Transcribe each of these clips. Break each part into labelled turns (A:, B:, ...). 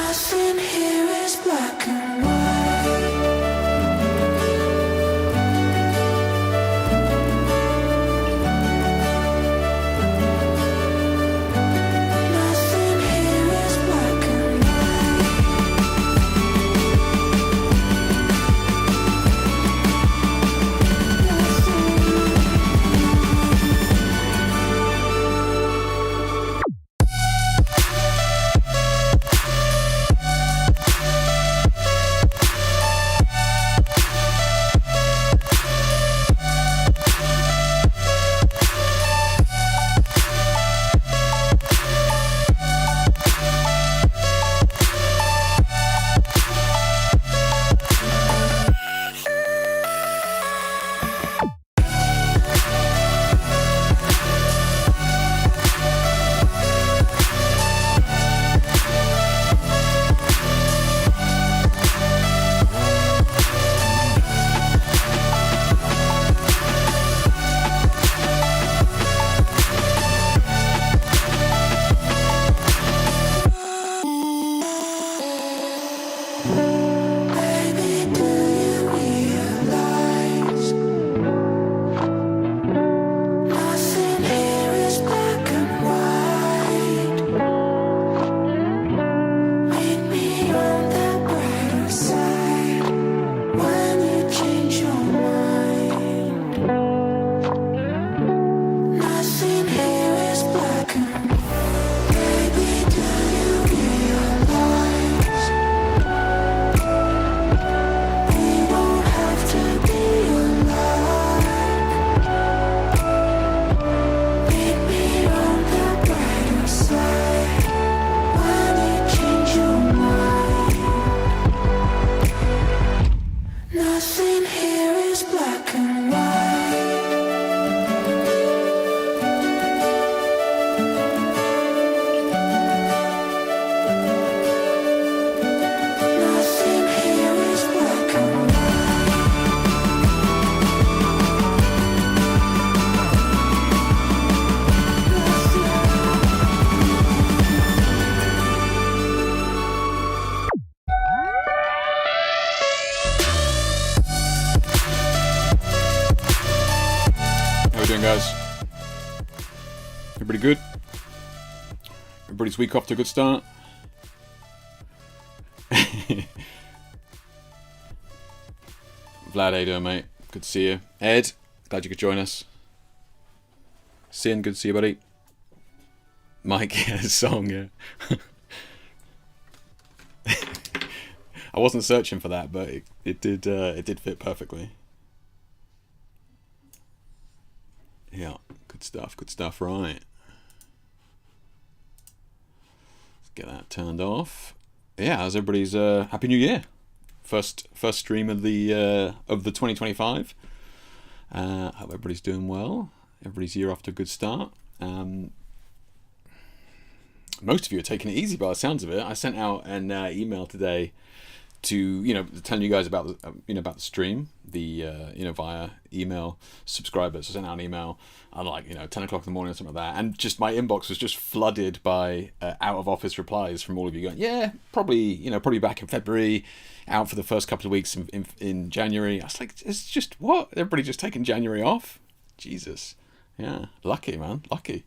A: Nothing here is black and white. Nothing here is black and
B: Guys, everybody good? Everybody's week off to a good start. Vlad, how you doing, mate? Good to see you. Ed, glad you could join us. Sin, good to see you, buddy. Mike, yeah, song, yeah. I wasn't searching for that, but it did fit perfectly. Yeah, good stuff, right. Let's get that turned off. Yeah, how's everybody's Happy New Year. First stream of the 2025. Hope everybody's doing well. Everybody's year off to a good start. Most of you are taking it easy by the sounds of it. I sent out an email today to telling you guys about the about the stream, via email subscribers. I sent out an email at 10 o'clock in the morning or something like that, and just my inbox was just flooded by out of office replies from all of you going, yeah, probably back in February, out for the first couple of weeks in January. I was like, it's just what, everybody just taking January off? Jesus, yeah, lucky, man, lucky.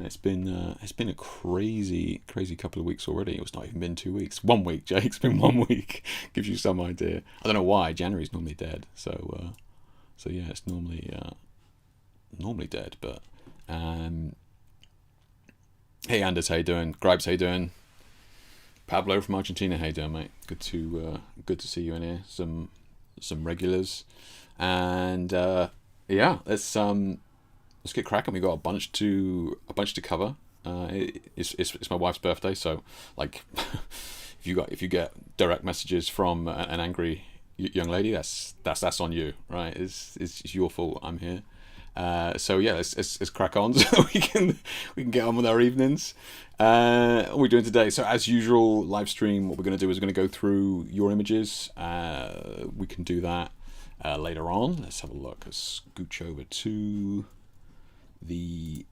B: It's been a crazy couple of weeks already. It's not even been 2 weeks. 1 week, Jake. It's been 1 week. Gives you some idea. I don't know why. January's normally dead. So yeah, it's normally dead. But hey, Anders, how you doing? Gripes, how you doing? Pablo from Argentina, how you doing, mate? Good to see you in here. Some regulars, and yeah, let's get cracking. We got a bunch to cover. It's my wife's birthday, so if you get direct messages from an angry young lady, that's on you, right? It's your fault. I'm here. So yeah, let's crack on so we can get on with our evenings. What are we doing today? So as usual, live stream. What we're going to do is we're going to go through your images. We can do that later on. Let's have a look. Let's scooch over to the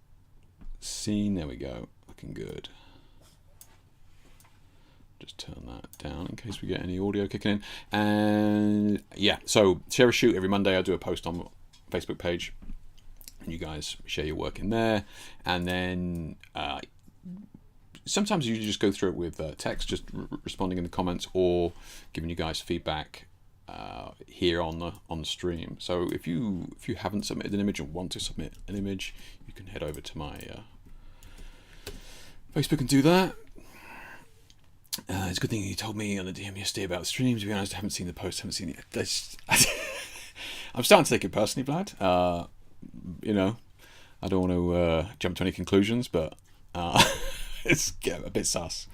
B: scene. There we go. Looking good. just turn that down in case we get any audio kicking in. And yeah, so share a shoot every Monday. I do a post on Facebook page, and you guys share your work in there. And then sometimes you just go through it with text, just responding in the comments or giving you guys feedback here on the stream. So if you haven't submitted an image or want to submit an image, you can head over to my Facebook and do that. It's a good thing you told me on the DM yesterday about the stream. To be honest, I haven't seen the post, haven't seen it. I'm starting to take it personally, Vlad. You know, I don't want to jump to any conclusions, but it's a bit sus.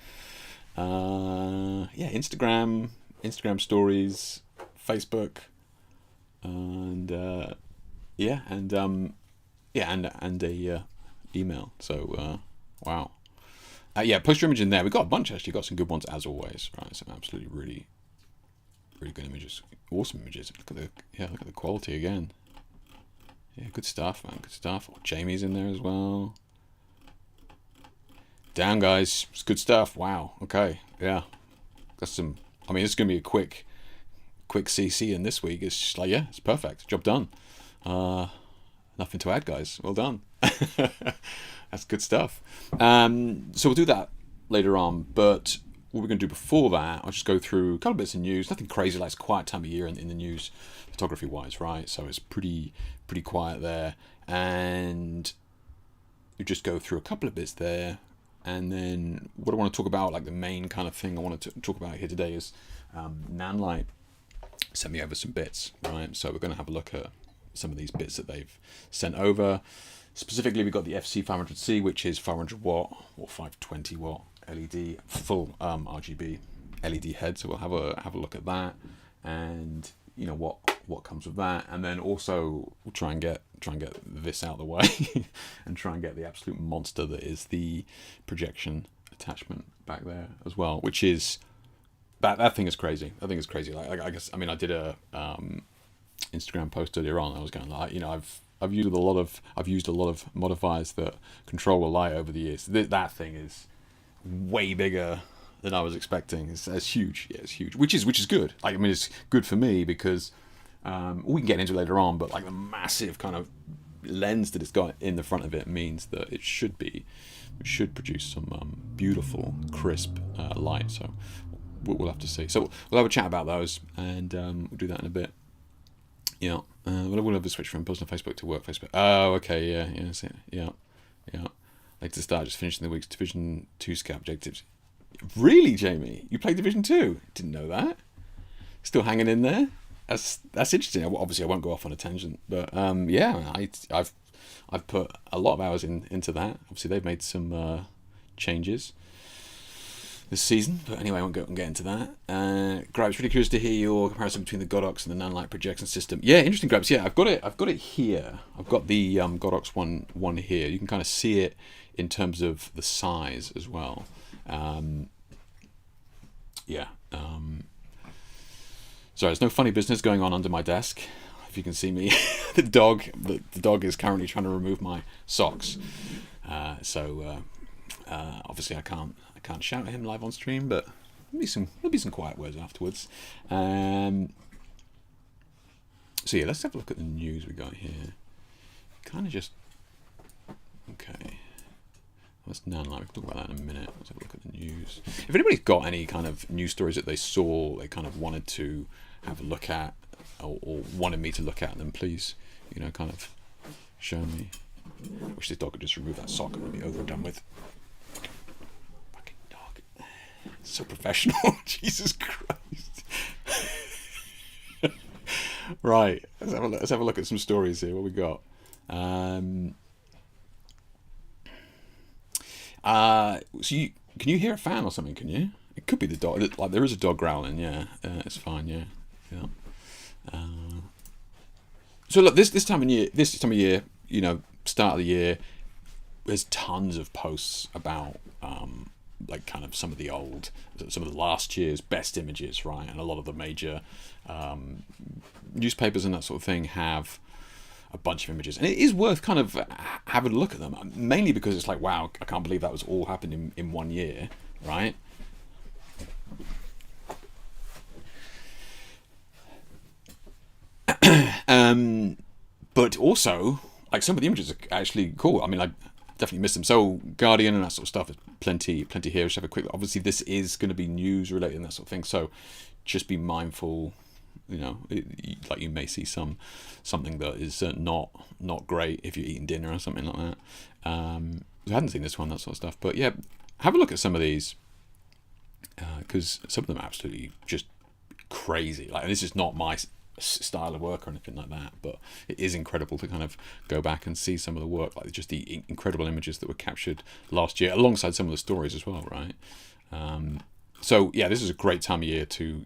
B: Yeah, Instagram stories, Facebook, and and a email. So wow. Yeah, post your image in there. We've got a bunch actually. Got some good ones as always. Right, some absolutely really good images, awesome images. Look at the quality again. Yeah, good stuff, man. Good stuff. Oh, Jamie's in there as well. Damn, guys, it's good stuff. Wow. Okay. Yeah. Got some. I mean, it's gonna be a quick CC in this week. It's just like, yeah, it's perfect. Job done. Nothing to add, guys. Well done. That's good stuff. So we'll do that later on. But what we're going to do before that, I'll just go through a couple of bits of news. Nothing crazy, like it's a quiet time of year in the news, photography-wise, right? So it's pretty quiet there. And we just go through a couple of bits there. And then what I want to talk about, like the main kind of thing I wanted to talk about here today is Nanlite sent me over some bits, right? So we're going to have a look at some of these bits that they've sent over. Specifically, we've got the FC500C, which is 500 watt or 520 watt LED, full RGB LED head. So we'll have a look at that, and you know what comes with that, and then also we'll try and get this out of the way, and try and get the absolute monster that is the projection attachment back there as well, which is that thing is crazy. I think it's crazy. Like I guess, I mean, I did a Instagram post earlier on. I was going like, you know, I've used a lot of modifiers that control the light over the years. That thing is way bigger than I was expecting. It's huge. Yeah, it's huge. Which is good. Like, I mean, it's good for me because we can get into it later on. But like the massive kind of lens that it's got in the front of it means that it should produce some beautiful, crisp light. So we'll have to see. So we'll have a chat about those, and we'll do that in a bit. Yeah, we'll have a switch from post on Facebook to work Facebook. Oh, okay, yeah. Like to start, just finishing the week's Division 2 scout objectives. Really, Jamie? You played Division 2? Didn't know that. Still hanging in there? That's interesting. Obviously, I won't go off on a tangent, but yeah, I've put a lot of hours into that. Obviously, they've made some changes this season, but anyway, I won't get into that. Gripes, really curious to hear your comparison between the Godox and the Nanlite projection system. Yeah, interesting, Gripes. Yeah, I've got it here. I've got the Godox one here. You can kind of see it in terms of the size as well. Sorry, there's no funny business going on under my desk. If you can see me, the dog is currently trying to remove my socks. So obviously I can't shout at him live on stream, but there'll be some quiet words afterwards. So yeah, let's have a look at the news we got here. Kind of just okay. That's Nanlite. We can talk about that in a minute. Let's have a look at the news. If anybody's got any kind of news stories that they saw, they kind of wanted to have a look at, or wanted me to look at, then please, you know, kind of show me. I wish this dog could just remove that sock and be over and done with. Fucking dog. So professional. Jesus Christ. Right. Let's have a look at some stories here. What we got? So can you hear a fan or something? Can you? It could be the dog. Like there is a dog growling. Yeah, it's fine. Yeah. So look, this time of year, you know, start of the year, there's tons of posts about like kind of some of the last year's best images, right? And a lot of the major newspapers and that sort of thing have a bunch of images, and it is worth kind of having a look at them, mainly because it's like, wow, I can't believe that was all happening in 1 year, right? But also, like, some of the images are actually cool. I mean, I definitely missed them. So Guardian and that sort of stuff is plenty here. Just have a quick look. Obviously, this is going to be news related and that sort of thing. So just be mindful. You know, like you may see something that is not great if you're eating dinner or something like that. I hadn't seen this one, that sort of stuff. But yeah, have a look at some of these, because some of them are absolutely just crazy. Like, and this is not my style of work or anything like that, but it is incredible to kind of go back and see some of the work, like just the incredible images that were captured last year, alongside some of the stories as well, right? So yeah, this is a great time of year to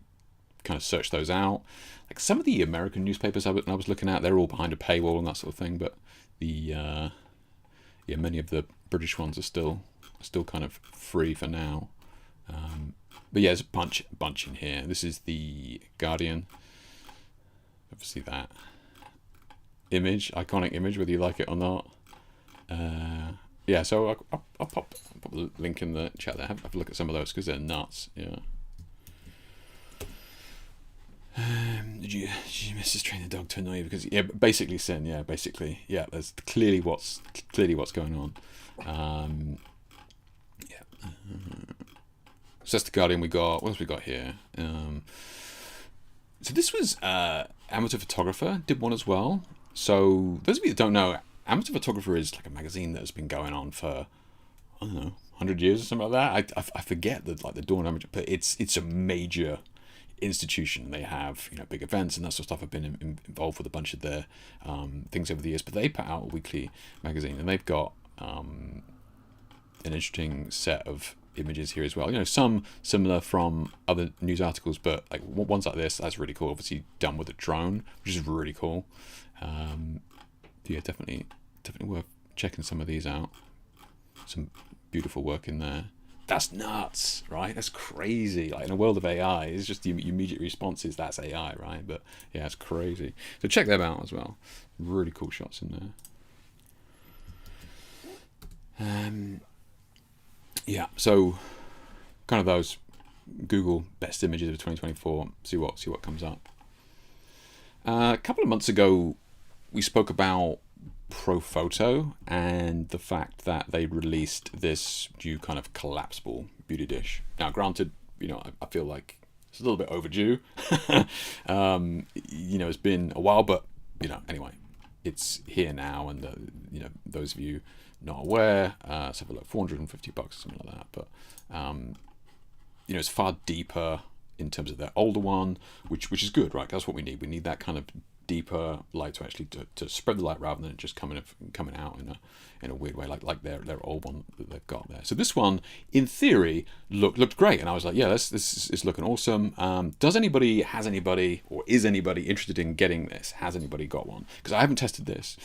B: kind of search those out. Like some of the American newspapers I was looking at, they're all behind a paywall and that sort of thing, but the many of the British ones are still kind of free for now. But yeah, there's a bunch in here. This is the Guardian. Obviously that iconic image, whether you like it or not. Yeah, so I'll pop the link in the chat there. Have a look at some of those because they're nuts. Yeah. Did you miss this train the dog to annoy you? Because basically sin. Yeah, basically, yeah. There's clearly what's going on. Yeah. So that's the Guardian we got. What else we got here? So this was Amateur Photographer did one as well. So those of you that don't know, Amateur Photographer is like a magazine that's been going on for, I don't know, 100 years or something like that. I forget the dawn of amateur, but it's a major institution. They have, you know, big events and that sort of stuff. I've been involved with a bunch of their things over the years, but they put out a weekly magazine and they've got an interesting set of images here as well. You know, some similar from other news articles, but like ones like this, that's really cool. Obviously done with a drone, which is really cool. Yeah, definitely worth checking some of these out. Some beautiful work in there. That's nuts, right? That's crazy. Like, in a world of AI, it's just the immediate response is that's AI, right? But yeah, it's crazy. So check them out as well. Really cool shots in there. Yeah, so kind of those Google best images of 2024. See what comes up. A couple of months ago, we spoke about Profoto and the fact that they released this new kind of collapsible beauty dish. Now, granted, you know, I feel like it's a little bit overdue. You know, it's been a while, but you know, anyway, it's here now, and you know, those of you not aware, let's have a look, $450 or something like that. But you know, it's far deeper in terms of their older one, which is good, right? That's what we need. We need that kind of deeper light to actually to spread the light rather than it just coming out in a weird way, like their old one that they've got there. So this one, in theory, looked great, and I was like, yeah, this is looking awesome. Has anybody or is anybody interested in getting this? Has anybody got one? Because I haven't tested this,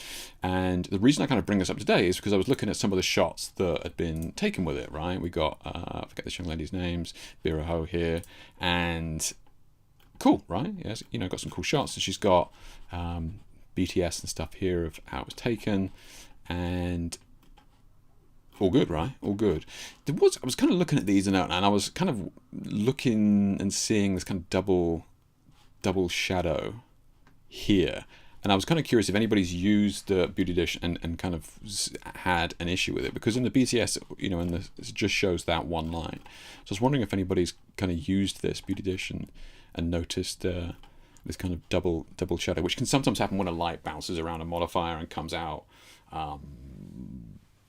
B: and the reason I kind of bring this up today is because I was looking at some of the shots that had been taken with it. Right, we got I forget this young lady's names, Biraho here, and cool, right? Yes, you know, got some cool shots. And she's got BTS and stuff here of how it was taken, and all good, right? All good. I was kind of looking at these and I was kind of looking and seeing this kind of double shadow here, and I was kind of curious if anybody's used the beauty dish and kind of had an issue with it, because in the BTS, you know, it just shows that one line. So I was wondering if anybody's kind of used this beauty dish and noticed this kind of double shadow, which can sometimes happen when a light bounces around a modifier and comes out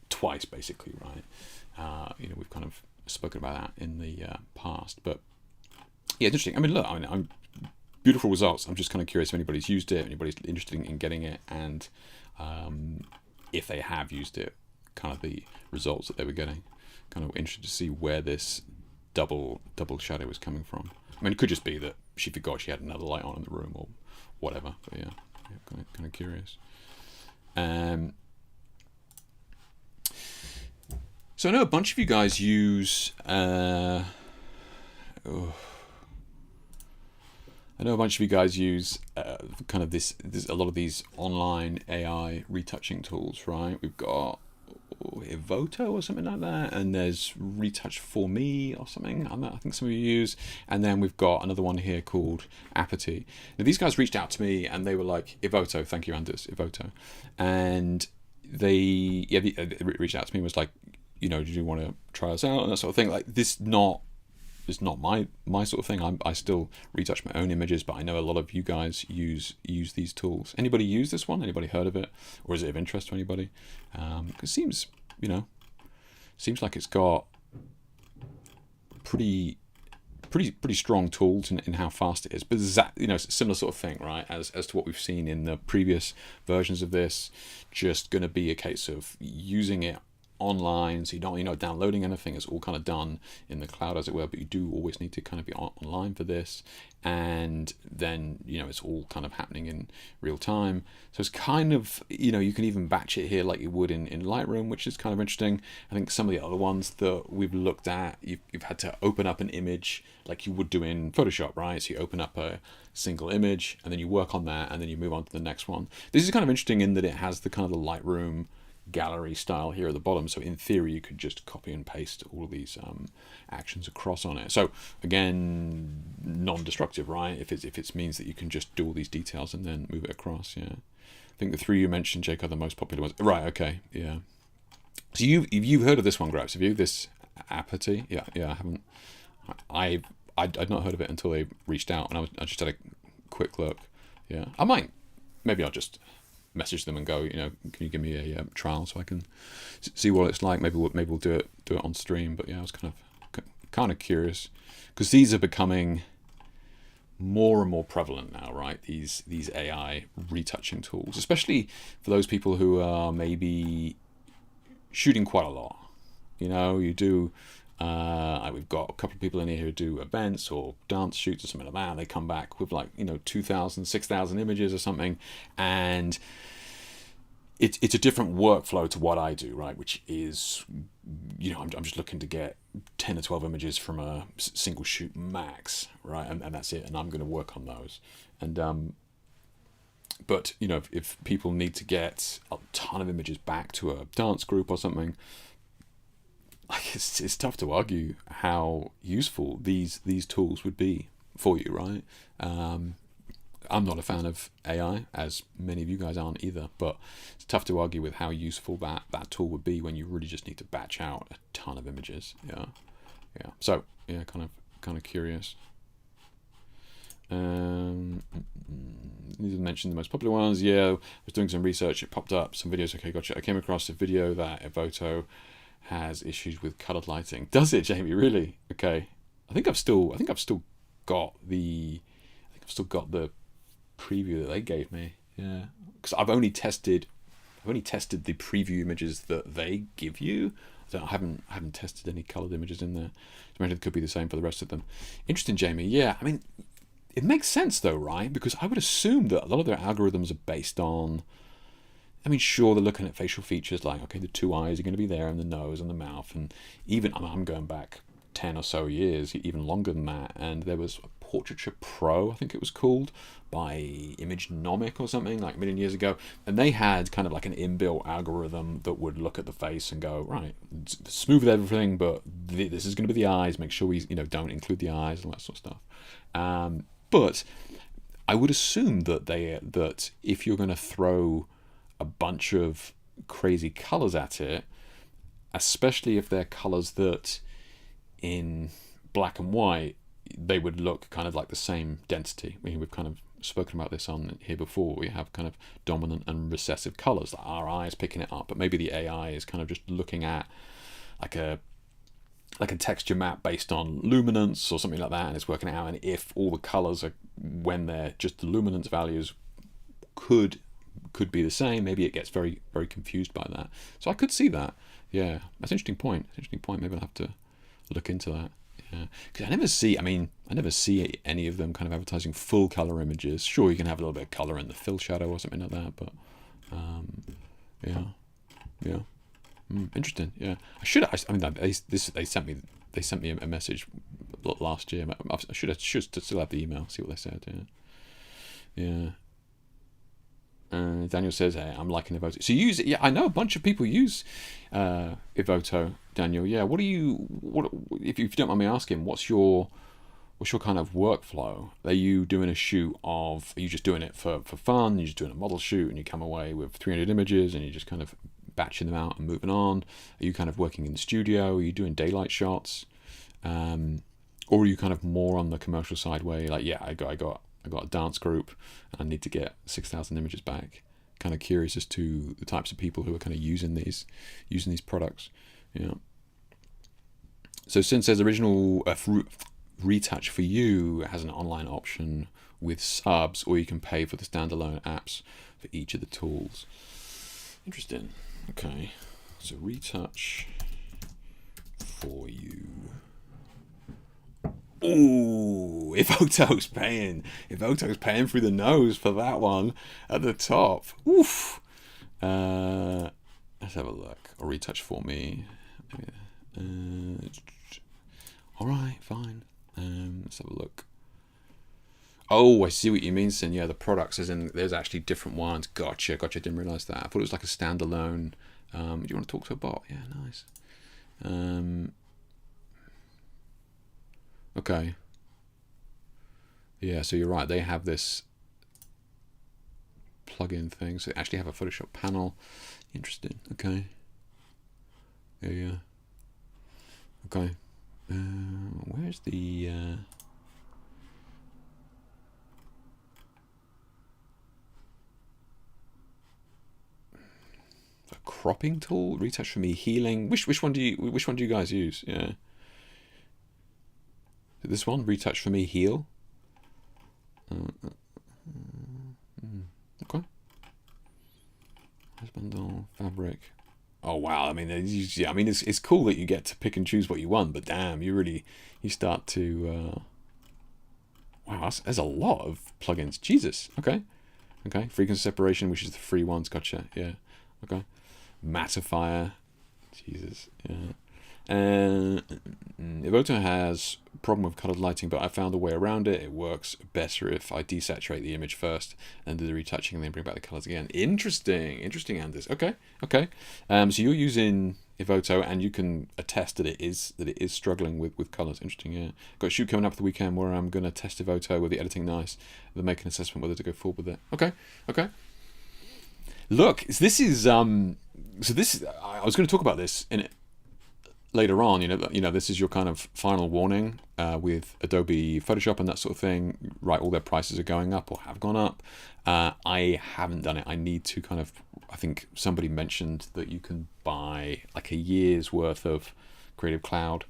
B: twice, basically, right? You know, we've kind of spoken about that in the past, but yeah, it's interesting. I mean, look, I'm beautiful results. I'm just kind of curious if anybody's used it, anybody's interested in getting it, and if they have used it, kind of the results that they were getting. Kind of interested to see where this double shadow was coming from. I mean, it could just be that she forgot she had another light on in the room or whatever. But yeah, kind of curious. So I know a bunch of you guys use. I know a bunch of you guys use kind of this a lot of these online AI retouching tools, right? We've got Evoto or something like that, and there's Retouch for Me or something. I think some of you use, and then we've got another one here called Apathy. Now these guys reached out to me and they were like, Evoto, thank you, Anders, Evoto, and they reached out to me and was like, you know, did you want to try us out and that sort of thing. Like this, it's not my sort of thing. I still retouch my own images, but I know a lot of you guys use these tools. Anybody use this one? Anybody heard of it, or is it of interest to anybody? It seems, you know, seems like it's got pretty strong tools in how fast it is. But you know, it's a similar sort of thing, right? As to what we've seen in the previous versions of this. Just going to be a case of using it online, so you're not downloading anything. It's all kind of done in the cloud, as it were, but you do always need to kind of be online for this, and then, you know, it's all kind of happening in real time. So it's kind of, you know, you can even batch it here like you would in Lightroom, which is kind of interesting. I think some of the other ones that we've looked at, you've had to open up an image like you would do in Photoshop, right? So you open up a single image and then you work on that and then you move on to the next one. This is kind of interesting in that it has the kind of the Lightroom gallery style here at the bottom, so in theory you could just copy and paste all of these actions across on it. So again, non-destructive, right? If it means that you can just do all these details and then move it across. Yeah, I think the three you mentioned, Jake, are the most popular ones, right? Okay, yeah. So you've heard of this one, Grabs? Have you? This Apathy? Yeah, I haven't. I'd not heard of it until they reached out, and I just had a quick look. Yeah, maybe I'll just message them and go, you know, can you give me a trial so I can see what it's like? Maybe we'll do it on stream. But yeah, I was kind of curious, because these are becoming more and more prevalent now, right? These AI retouching tools, especially for those people who are maybe shooting quite a lot. You know, you do. We've got a couple of people in here who do events or dance shoots or something like that, and they come back with, like, you know, 2,000, 6,000 images or something, and it's a different workflow to what I do, right? Which is, you know, I'm just looking to get 10 or 12 images from a single shoot max, right? And that's it, and I'm going to work on those. And but, you know, if people need to get a ton of images back to a dance group or something, like, it's tough to argue how useful these tools would be for you, right? I'm not a fan of AI, as many of you guys aren't either, but it's tough to argue with how useful that tool would be when you really just need to batch out a ton of images. Yeah. So yeah, kind of curious. These are mentioned the most popular ones. Yeah, I was doing some research. It popped up some videos. Okay, gotcha. I came across a video that Evoto has issues with colored lighting. Does it, Jamie? Really? Okay. I think I've still got the preview that they gave me. Yeah, because I've only tested the preview images that they give you. I haven't tested any colored images in there. So maybe it could be the same for the rest of them. Interesting, Jamie. Yeah, I mean, it makes sense though, right? Because I would assume that a lot of their algorithms are based on, I mean, sure, they're looking at facial features like, okay, the two eyes are going to be there, and the nose and the mouth, and even, I'm going back 10 or so years, even longer than that, and there was a Portraiture Pro, I think it was called, by Imagenomic or something, like a million years ago, and they had kind of like an inbuilt algorithm that would look at the face and go, right, smooth everything, but this is going to be the eyes, make sure we, you know, don't include the eyes and that sort of stuff. But I would assume that if you're going to throw a bunch of crazy colors at it, especially if they're colors that in black and white they would look kind of like the same density. I mean, we've kind of spoken about this on here before. We have kind of dominant and recessive colors, like our eyes picking it up, but maybe the AI is kind of just looking at like a texture map based on luminance or something like that, and it's working out, and if all the colors are, when they're just the luminance values, could be the same, maybe it gets very, very confused by that. So I could see that. Yeah, that's an interesting point. Maybe I'll have to look into that. Yeah, because I never see any of them kind of advertising full color images. Sure, you can have a little bit of color in the fill shadow or something like that, but yeah. Interesting. Yeah, they sent me a message last year. I should still have the email. See what they said. Yeah. Daniel says, hey, I'm liking Evoto. So you use it. Yeah, I know a bunch of people use Evoto, Daniel. Yeah, what if you don't mind me asking, what's your kind of workflow? Are you doing a shoot of, are you just doing it for fun? You're just doing a model shoot and you come away with 300 images and you're just kind of batching them out and moving on? Are you kind of working in the studio? Are you doing daylight shots? Or are you kind of more on the commercial side where you're like, yeah, I got a dance group and I need to get 6,000 images back? Kind of curious as to the types of people who are kind of using these products. Yeah. So Sin says original retouch for you has an online option with subs, or you can pay for the standalone apps for each of the tools. Interesting. Okay. So retouch for you. Ooh, Evoto's paying through the nose for that one at the top. Oof. Let's have a look. A retouch for me. All right, fine. Let's have a look. Oh, I see what you mean, Sin. Yeah, the products, as in there's actually different ones. Gotcha. Didn't realise that. I thought it was like a standalone. Do you want to talk to a bot? Yeah, nice. Okay. Yeah, so you're right. They have this plugin thing. So they actually have a Photoshop panel. Interesting. Okay. Yeah. Okay. Where's the... a cropping tool? Retouch for me, healing. Which one do you guys use? Yeah. This one, retouch for me, heal. Okay. Bundle, fabric. Oh wow! I mean, it's cool that you get to pick and choose what you want, but damn, you start to. Wow, there's a lot of plugins. Jesus. Okay. Frequency separation, which is the free ones. Gotcha. Yeah. Okay. Mattifier. Jesus. Yeah. Evoto has a problem with colored lighting, but I found a way around it. It works better if I desaturate the image first and do the retouching and then bring back the colors again. Interesting, Anders. Okay. So you're using Evoto and you can attest that it is struggling with colors. Interesting. Yeah. Got a shoot coming up for the weekend where I'm going to test Evoto with the editing nice, then make an assessment whether to go forward with it. Okay. Look, this is I was going to talk about this in it later on. This is your kind of final warning with Adobe Photoshop and that sort of thing. Right, all their prices are going up or have gone up. I haven't done it. I need to kind of. I think somebody mentioned that you can buy like a year's worth of Creative Cloud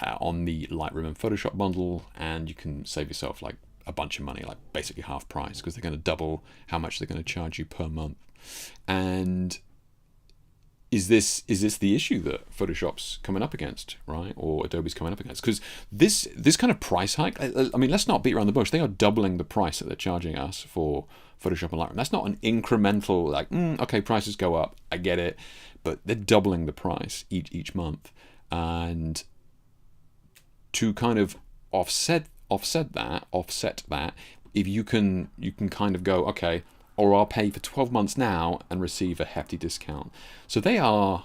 B: on the Lightroom and Photoshop bundle, and you can save yourself like a bunch of money, like basically half price, because they're going to double how much they're going to charge you per month. And is this the issue that Photoshop's coming up against, right? Or Adobe's coming up against? Because this kind of price hike, I mean, let's not beat around the bush. They are doubling the price that they're charging us for Photoshop and Lightroom. That's not an incremental, like, okay, prices go up, I get it, but they're doubling the price each month. And to kind of offset that, if you can kind of go, okay, or I'll pay for 12 months now and receive a hefty discount. So are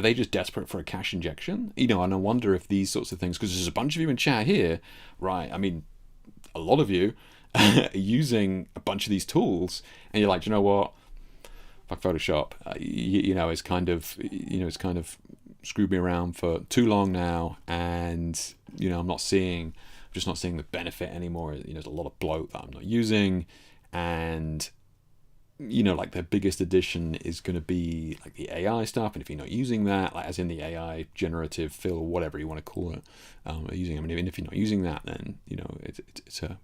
B: they just desperate for a cash injection? And I wonder if these sorts of things, because there's a bunch of you in chat here, right? I mean, a lot of you are using a bunch of these tools, and you're like, do you know what? Fuck Photoshop. It's kind of screwed me around for too long now, and I'm just not seeing the benefit anymore. There's a lot of bloat that I'm not using, and like their biggest addition is going to be like the AI stuff, and if you're not using that, like as in the AI generative fill, whatever you want to call it, even if you're not using that, then it's a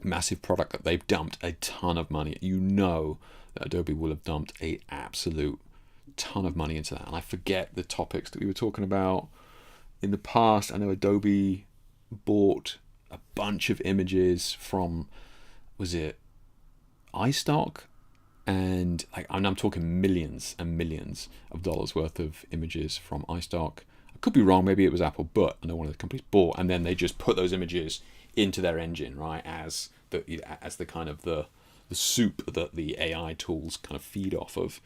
B: massive product that they've dumped a ton of money. That Adobe will have dumped a absolute ton of money into that, and I forget the topics that we were talking about in the past. I know Adobe bought a bunch of images from, was it iStock, and I'm talking millions and millions of dollars worth of images from iStock. I could be wrong, maybe it was Apple, but I know one of the companies bought, and then they just put those images into their engine, right, as the kind of the soup that the AI tools kind of feed off of,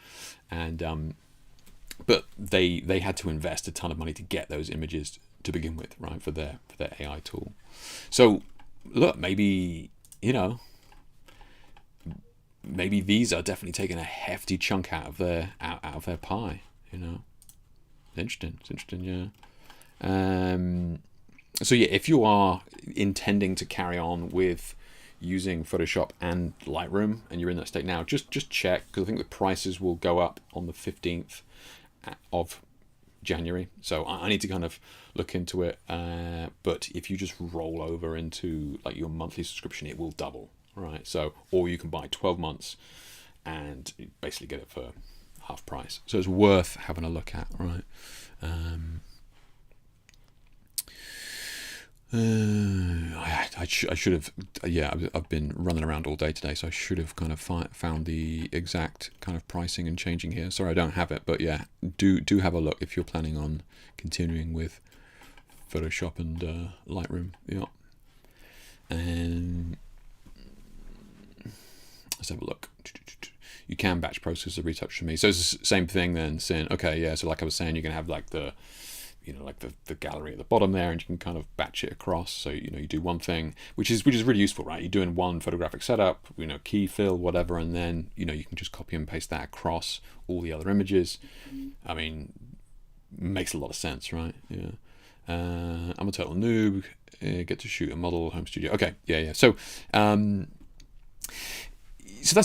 B: and but they had to invest a ton of money to get those images to begin with, right, for their AI tool. So look, maybe, you know, maybe these are definitely taking a hefty chunk out of their pie. You know, it's interesting, yeah. So yeah, if you are intending to carry on with using Photoshop and Lightroom, and you're in that state now, just check, because I think the prices will go up on the 15th of January. So I need to kind of look into it. But if you just roll over into like your monthly subscription, it will double, right? So, or you can buy 12 months and basically get it for half price. So it's worth having a look at, right? I should have, yeah, I've been running around all day today, so I should have kind of found the exact kind of pricing and changing here. Sorry, I don't have it, but yeah, do have a look if you're planning on continuing with Photoshop and Lightroom. Yeah, and let's have a look. You can batch process a retouch for me, so it's the same thing then, saying, okay, yeah, so like I was saying, you can have like the, you know, like the gallery at the bottom there, and you can kind of batch it across. So, you know, you do one thing, which is really useful, right? You're doing one photographic setup, you know, key fill, whatever, and then, you know, you can just copy and paste that across all the other images. I mean, makes a lot of sense, right? Yeah. I'm a total noob. Get to shoot a model home studio. Okay, yeah. So that's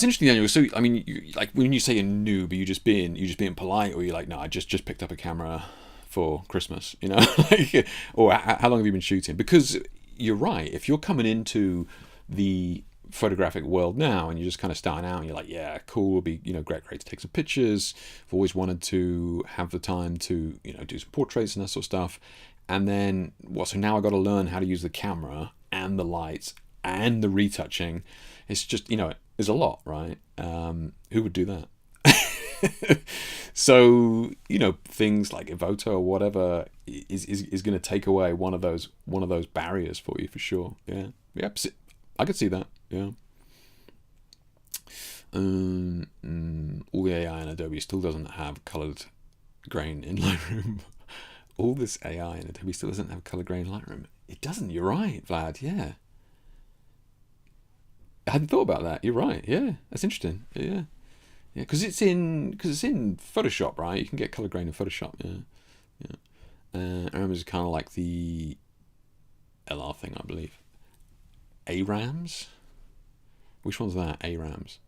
B: interesting, Daniel. So I mean, like when you say a noob, are you just being polite, or you're like, no, I just picked up a camera for Christmas, you know? Like, or how long have you been shooting? Because you're right, if you're coming into the photographic world now and you're just kind of starting out and you're like, yeah, cool, it'll be, you know, great to take some pictures, I've always wanted to have the time to, you know, do some portraits and that sort of stuff, and then so now I got to learn how to use the camera and the lights and the retouching. It's just, you know, there's a lot, right? Who would do that? So, you know, things like Evoto or whatever is going to take away one of those barriers for you, for sure. Yeah, I could see that. Yeah. All the AI in Adobe still doesn't have colored grain in Lightroom. All this AI in Adobe still doesn't have colored grain in Lightroom. It doesn't. You're right, Vlad. Yeah. I hadn't thought about that. You're right. Yeah, that's interesting. Yeah. Yeah, because it's in Photoshop, right? You can get color grain in Photoshop. Yeah. I remember it's kind of like the LR thing, I believe. ARAMs? Which one's that? ARAMs?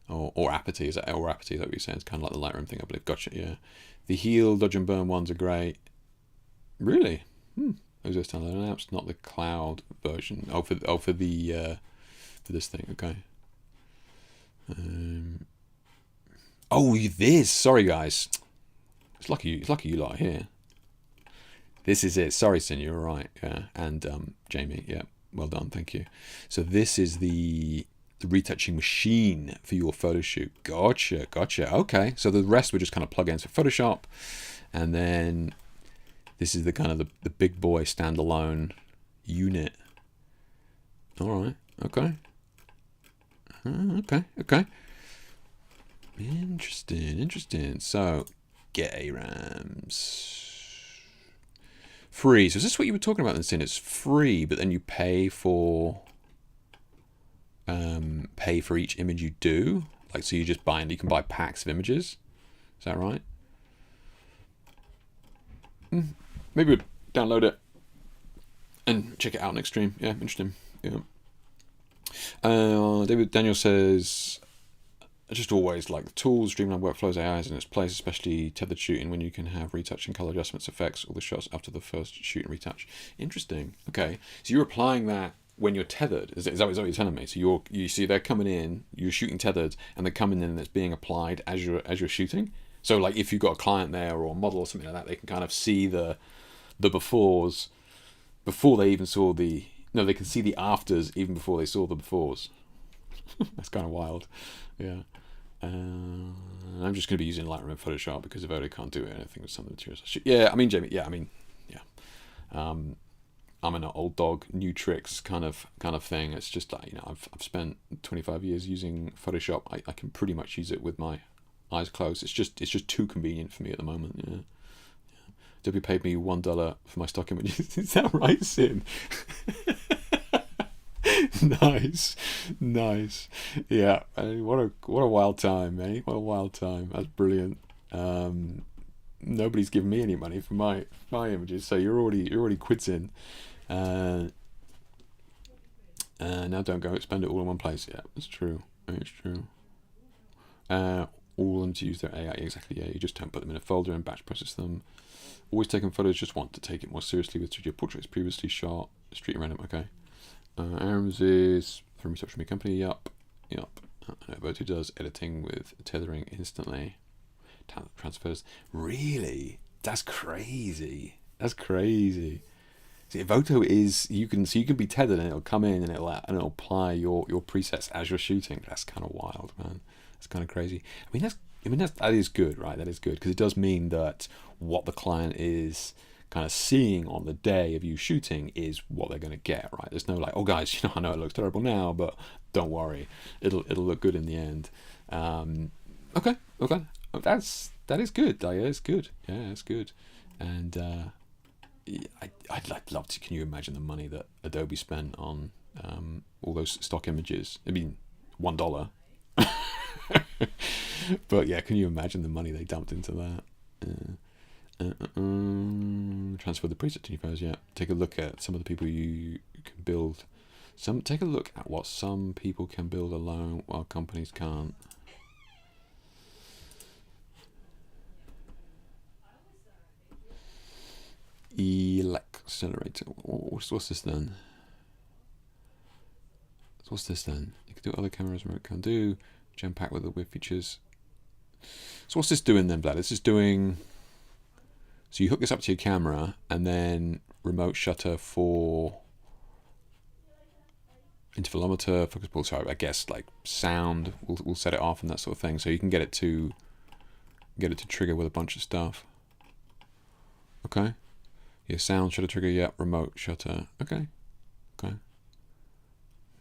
B: Or Apathy? Is that Apathy? Is that what you're saying? It's kind of like the Lightroom thing, I believe. Gotcha. Yeah. The Heal, Dodge and Burn ones are great. Really? Those are standalone apps, not the cloud version. For this thing. Okay. This. Sorry, guys. It's lucky you lot are here. This is it. Sorry, Sin, you're right. Yeah, and Jamie. Yeah, well done. Thank you. So this is the retouching machine for your photo shoot. Gotcha. Okay. So the rest we just kind of plug into Photoshop, and then this is the kind of the big boy standalone unit. All right. Okay. Okay. Interesting. So, get ARAMs. Free. So is this what you were talking about then, Sin? It's free, but then you pay for each image you do. Like, so you just you can buy packs of images. Is that right? Maybe we'll download it and check it out next stream. Yeah, interesting. Yeah. Daniel says, I just always like the tools, streamline workflows, AI is in its place, especially tethered shooting when you can have retouching, color adjustments, effects, all the shots after the first shoot and retouch. Interesting. Okay, so you're applying that when you're tethered. Is that what you're telling me? So you see they're coming in, you're shooting tethered, and they're coming in and it's being applied as you're shooting. So like if you've got a client there or a model or something like that, they can kind of see the befores before they even saw the. No, they can see the afters even before they saw the befores. That's kind of wild. Yeah. I'm just going to be using Lightroom and Photoshop because Evoto can't do anything with some of the materials. Yeah, I mean, Jamie. Yeah, I mean, yeah. I'm an old dog, new tricks kind of thing. It's just like, I've spent 25 years using Photoshop. I can pretty much use it with my eyes closed. It's just too convenient for me at the moment. Yeah. Adobe paid me $1 for my stock images. Is that right, Sin? nice. Yeah. What a wild time, eh? What a wild time. That's brilliant. Nobody's giving me any money for my images, so you're already quitting. Now don't go spend it all in one place. Yeah, it's true. It's true. All of them to use their AI. Exactly. Yeah, you just don't put them in a folder and batch process them. Always taking photos. Just want to take it more seriously with studio portraits previously shot. Street random. Okay. Arms is from a social media company. Yup. Adobe does editing with tethering instantly. Talent transfers. Really? That's crazy. See, Voto is you can be tethered and it'll come in and it'll apply your presets as you're shooting. That's kind of wild, man. That's kind of crazy. That is good, right? That is good because it does mean that what the client is kind of seeing on the day of you shooting is what they're going to get, right? There's no like, oh guys, I know it looks terrible now, but don't worry, it'll look good in the end. Okay. That is good. Like, it's good. Yeah, it's good. And I'd love to. Can you imagine the money that Adobe spent on all those stock images? I mean, $1. But yeah, can you imagine the money they dumped into that? Transfer the preset to new photos. Yeah, take a look at some of the people you can build. Take a look at what some people can build alone while companies can't. Accelerator. What's this then? What's this then? You can do what other cameras remote can do. Gem pack with the weird features. So what's this doing then, Vlad? This is doing. So you hook this up to your camera and then remote shutter for intervalometer, focus pull. So I guess like sound. We'll set it off and that sort of thing. So you can get it to trigger with a bunch of stuff. Okay. Yeah, sound shutter trigger. Yeah, remote shutter. Okay.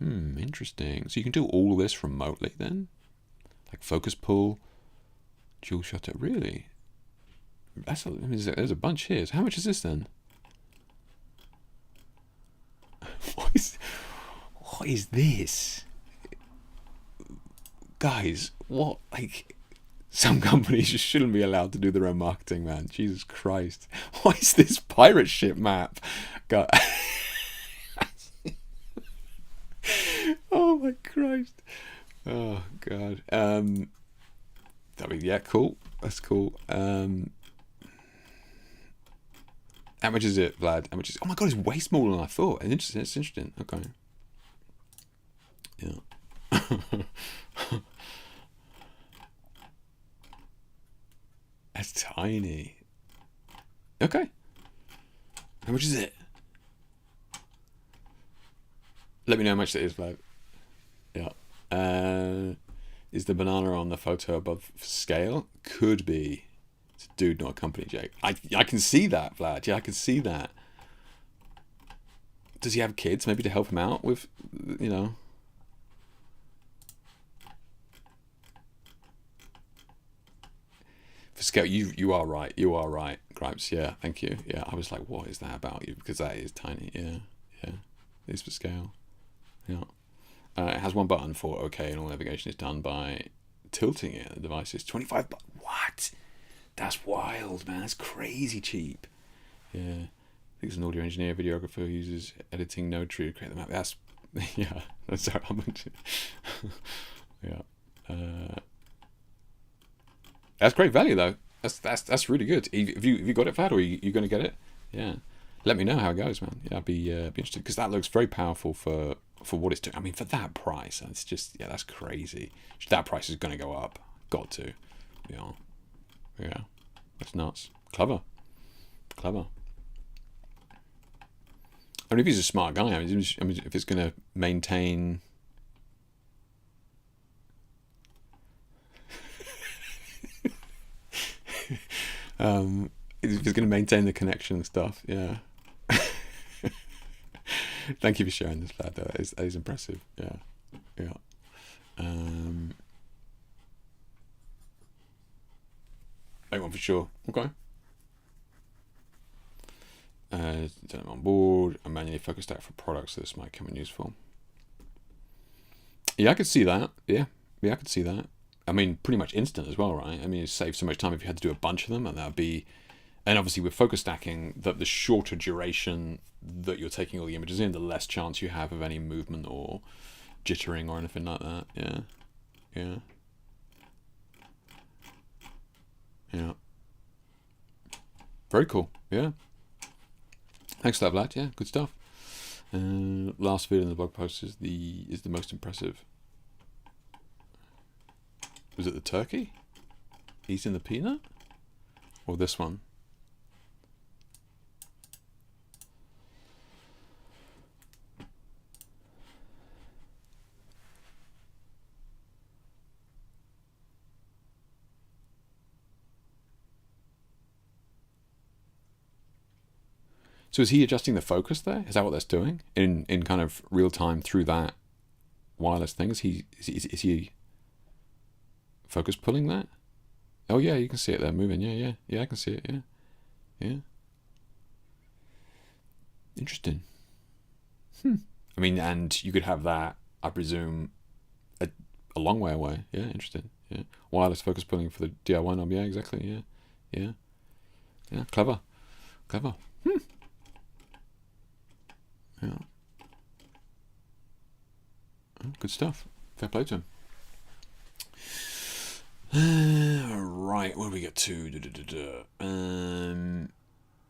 B: Interesting. So you can do all of this remotely then, like focus pull, dual shutter. Really? There's a bunch here. So how much is this then? What is this? Guys, what? Like, some companies just shouldn't be allowed to do their own marketing, man. Jesus Christ. What is this pirate ship map? God. Oh my Christ. Oh God. Yeah, cool. That's cool. How much is it, Vlad? How much is? Oh my God, it's way smaller than I thought. It's interesting. Okay. Yeah. That's tiny. Okay. How much is it? Let me know how much it is, Vlad. Yeah. Is the banana on the photo above scale? Could be. It's a dude, not a company, Jake. I can see that, Vlad. Yeah, I can see that. Does he have kids? Maybe to help him out with, For scale, you are right. You are right, Gripes. Yeah, thank you. Yeah, I was like, what is that about you? Because that is tiny. Yeah. It is for scale. Yeah. It has one button for OK, and all navigation is done by tilting it. The device is 25. What? That's wild, man. That's crazy cheap. Yeah. I think it's an audio engineer, videographer who uses editing node tree to create the map. That's yeah. Sorry, I'll mention. Yeah. That's great value though. That's really good. Have you got it, Vlad, or are you going to get it? Yeah. Let me know how it goes, man. Yeah, I'd be interested because that looks very powerful for what it's doing. I mean, for that price, it's just that's crazy. That price is going to go up. Got to. Yeah. That's nuts. Clever. I mean, if he's a smart guy, I mean, if it's going to maintain. If it's going to maintain the connection and stuff, yeah. Thank you for sharing this, Vlad. That is impressive. Yeah, yeah. That one for sure. Okay. I'm on board. A manually focused out for products, so this might come in useful. Yeah, I could see that. Yeah, I could see that. I mean, pretty much instant as well, right? I mean, it saves so much time if you had to do a bunch of them, and that would be. And obviously, with focus stacking, the shorter duration that you're taking all the images in, the less chance you have of any movement or jittering or anything like that. Yeah, yeah, yeah. Very cool. Yeah. Thanks for that, Vlad. Yeah, good stuff. Last video in the blog post is the most impressive. Was it the turkey? Eating the peanut? Or this one? So is he adjusting the focus there? Is that what that's doing in kind of real time through that wireless thing? Is he focus pulling that? Oh yeah, you can see it there moving. Yeah, I can see it. Yeah. Interesting. I mean, and you could have that, I presume, a long way away. Yeah, interesting. Yeah, wireless focus pulling for the DIY knob. Yeah, exactly. Yeah. Clever. Yeah. Oh, good stuff. Fair play to him. Right, where do we get to?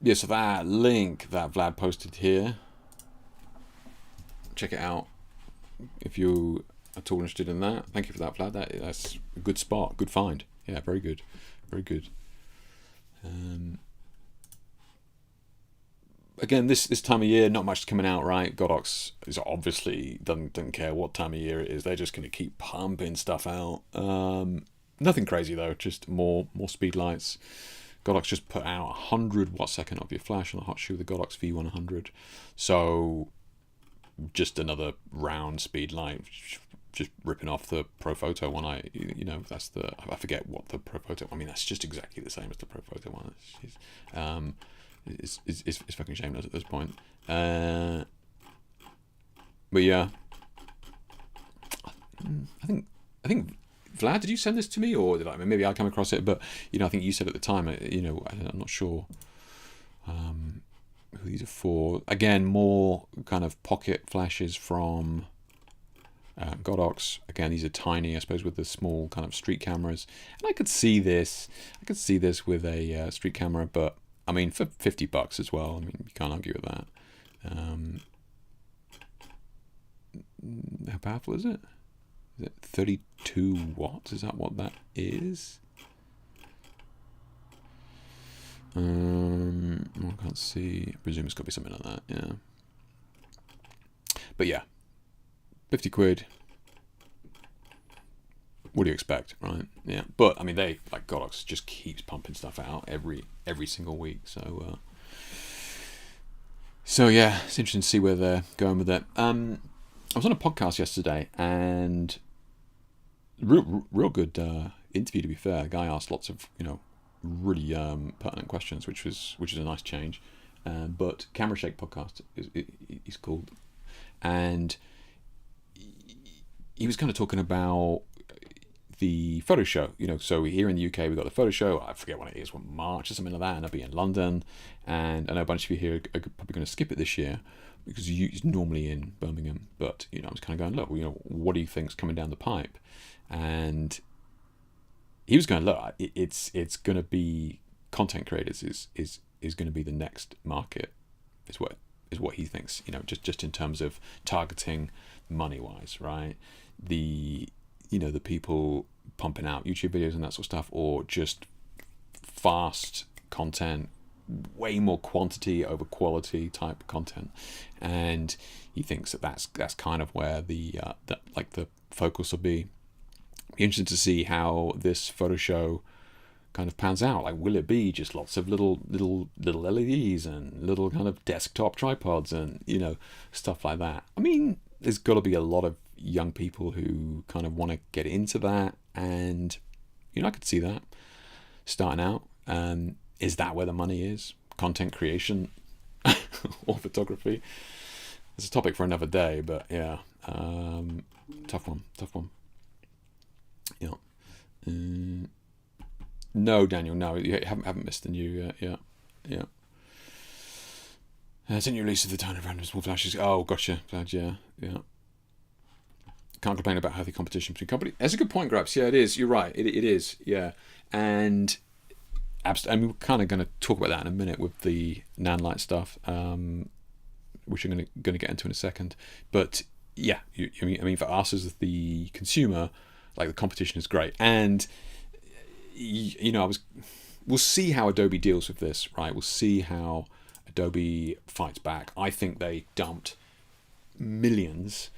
B: Yeah, so that link that Vlad posted here, check it out if you are at all interested in that. Thank you for that, Vlad. That's a good spot, good find. Yeah, very good. Again, this time of year, not much coming out, right? Godox is obviously doesn't care what time of year it is. They're just going to keep pumping stuff out. Nothing crazy though, just more speed lights. Godox just put out 100 watt-second of your flash on the hot shoe, the Godox V100. So just another round speed light, just ripping off the Profoto one. I forget what the Profoto. I mean, that's just exactly the same as the Profoto one. It's fucking shameless at this point. But yeah, I think Vlad, did you send this to me, or did I? Maybe I come across it, but I think you said at the time. I'm not sure who these are for. Again, more kind of pocket flashes from Godox. Again, these are tiny, I suppose, with the small kind of street cameras. And I could see this with a street camera, but I mean, for $50 as well. I mean, you can't argue with that. How powerful is it? Is it 32 watts? Is that what that is? I can't see. I presume it's got to be something like that. Yeah. But yeah, 50 quid. What do you expect, right? Yeah. But I mean, they like Godox just keeps pumping stuff out every single week. So yeah, it's interesting to see where they're going with it. I was on a podcast yesterday, and real good interview, to be fair. A guy asked lots of really pertinent questions, which is a nice change. But Camera Shake podcast is called, and he was kind of talking about the photo show. So here in the UK we've got the photo show. I forget when it is, March or something like that, and I'll be in London. And I know a bunch of you here are probably going to skip it this year because it's normally in Birmingham. But I was kind of going, look, what do you think's coming down the pipe? And he was going, look, it's going to be content creators is going to be the next market, is what he thinks. Just in terms of targeting money wise, right? The people pumping out YouTube videos and that sort of stuff, or just fast content, way more quantity over quality type content. And he thinks that's kind of where the focus will be. Interesting to see how this photo show kind of pans out. Like, will it be just lots of little LEDs and little kind of desktop tripods and, you know, stuff like that? I mean, there's got to be a lot of young people who kind of want to get into that, and, you know, I could see that starting out. Is that where the money is? Content creation or photography? It's a topic for another day, but yeah, tough one. Yeah. No, Daniel, no, you haven't missed the new. Yeah. It's a new release of the Tone of Random Small Flashes. Oh, gotcha. Glad, yeah. Can't complain about healthy competition between companies. That's a good point, Grabs. Yeah, it is. You're right. It is. Yeah, and we're kind of going to talk about that in a minute with the Nanlite stuff, which I'm going to get into in a second. But yeah, I mean, for us as the consumer, like, the competition is great, and you know, we'll see how Adobe deals with this, right? We'll see how Adobe fights back. I think they dumped millions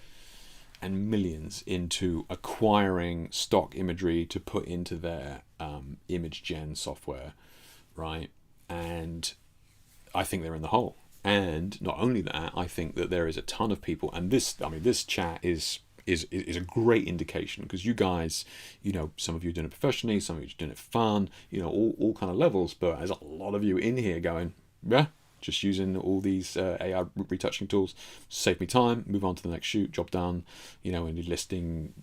B: and millions into acquiring stock imagery to put into their image gen software, right? And I think they're in the hole. And not only that, I think that there is a ton of people, and this chat is a great indication, because you guys, you know, some of you are doing it professionally, some of you are doing it for fun, you know, all kind of levels, but there's a lot of you in here going, yeah, just using all these AI retouching tools, save me time, move on to the next shoot, job done, you know, and listing,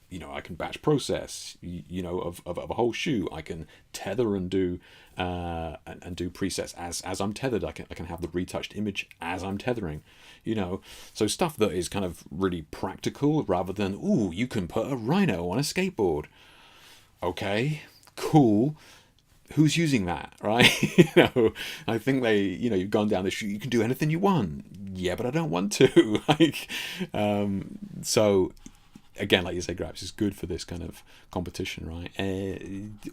B: you know, I can batch process, you know, of a whole shoot. I can tether and do presets as I'm tethered. I can have the retouched image as I'm tethering, you know. So stuff that is kind of really practical, rather than, ooh, you can put a rhino on a skateboard. Okay, cool. Who's using that, right? You know, I think you've gone down the shoot. You can do anything you want. Yeah, but I don't want to. Like, so. Again, like you say, Grabs, is good for this kind of competition, right?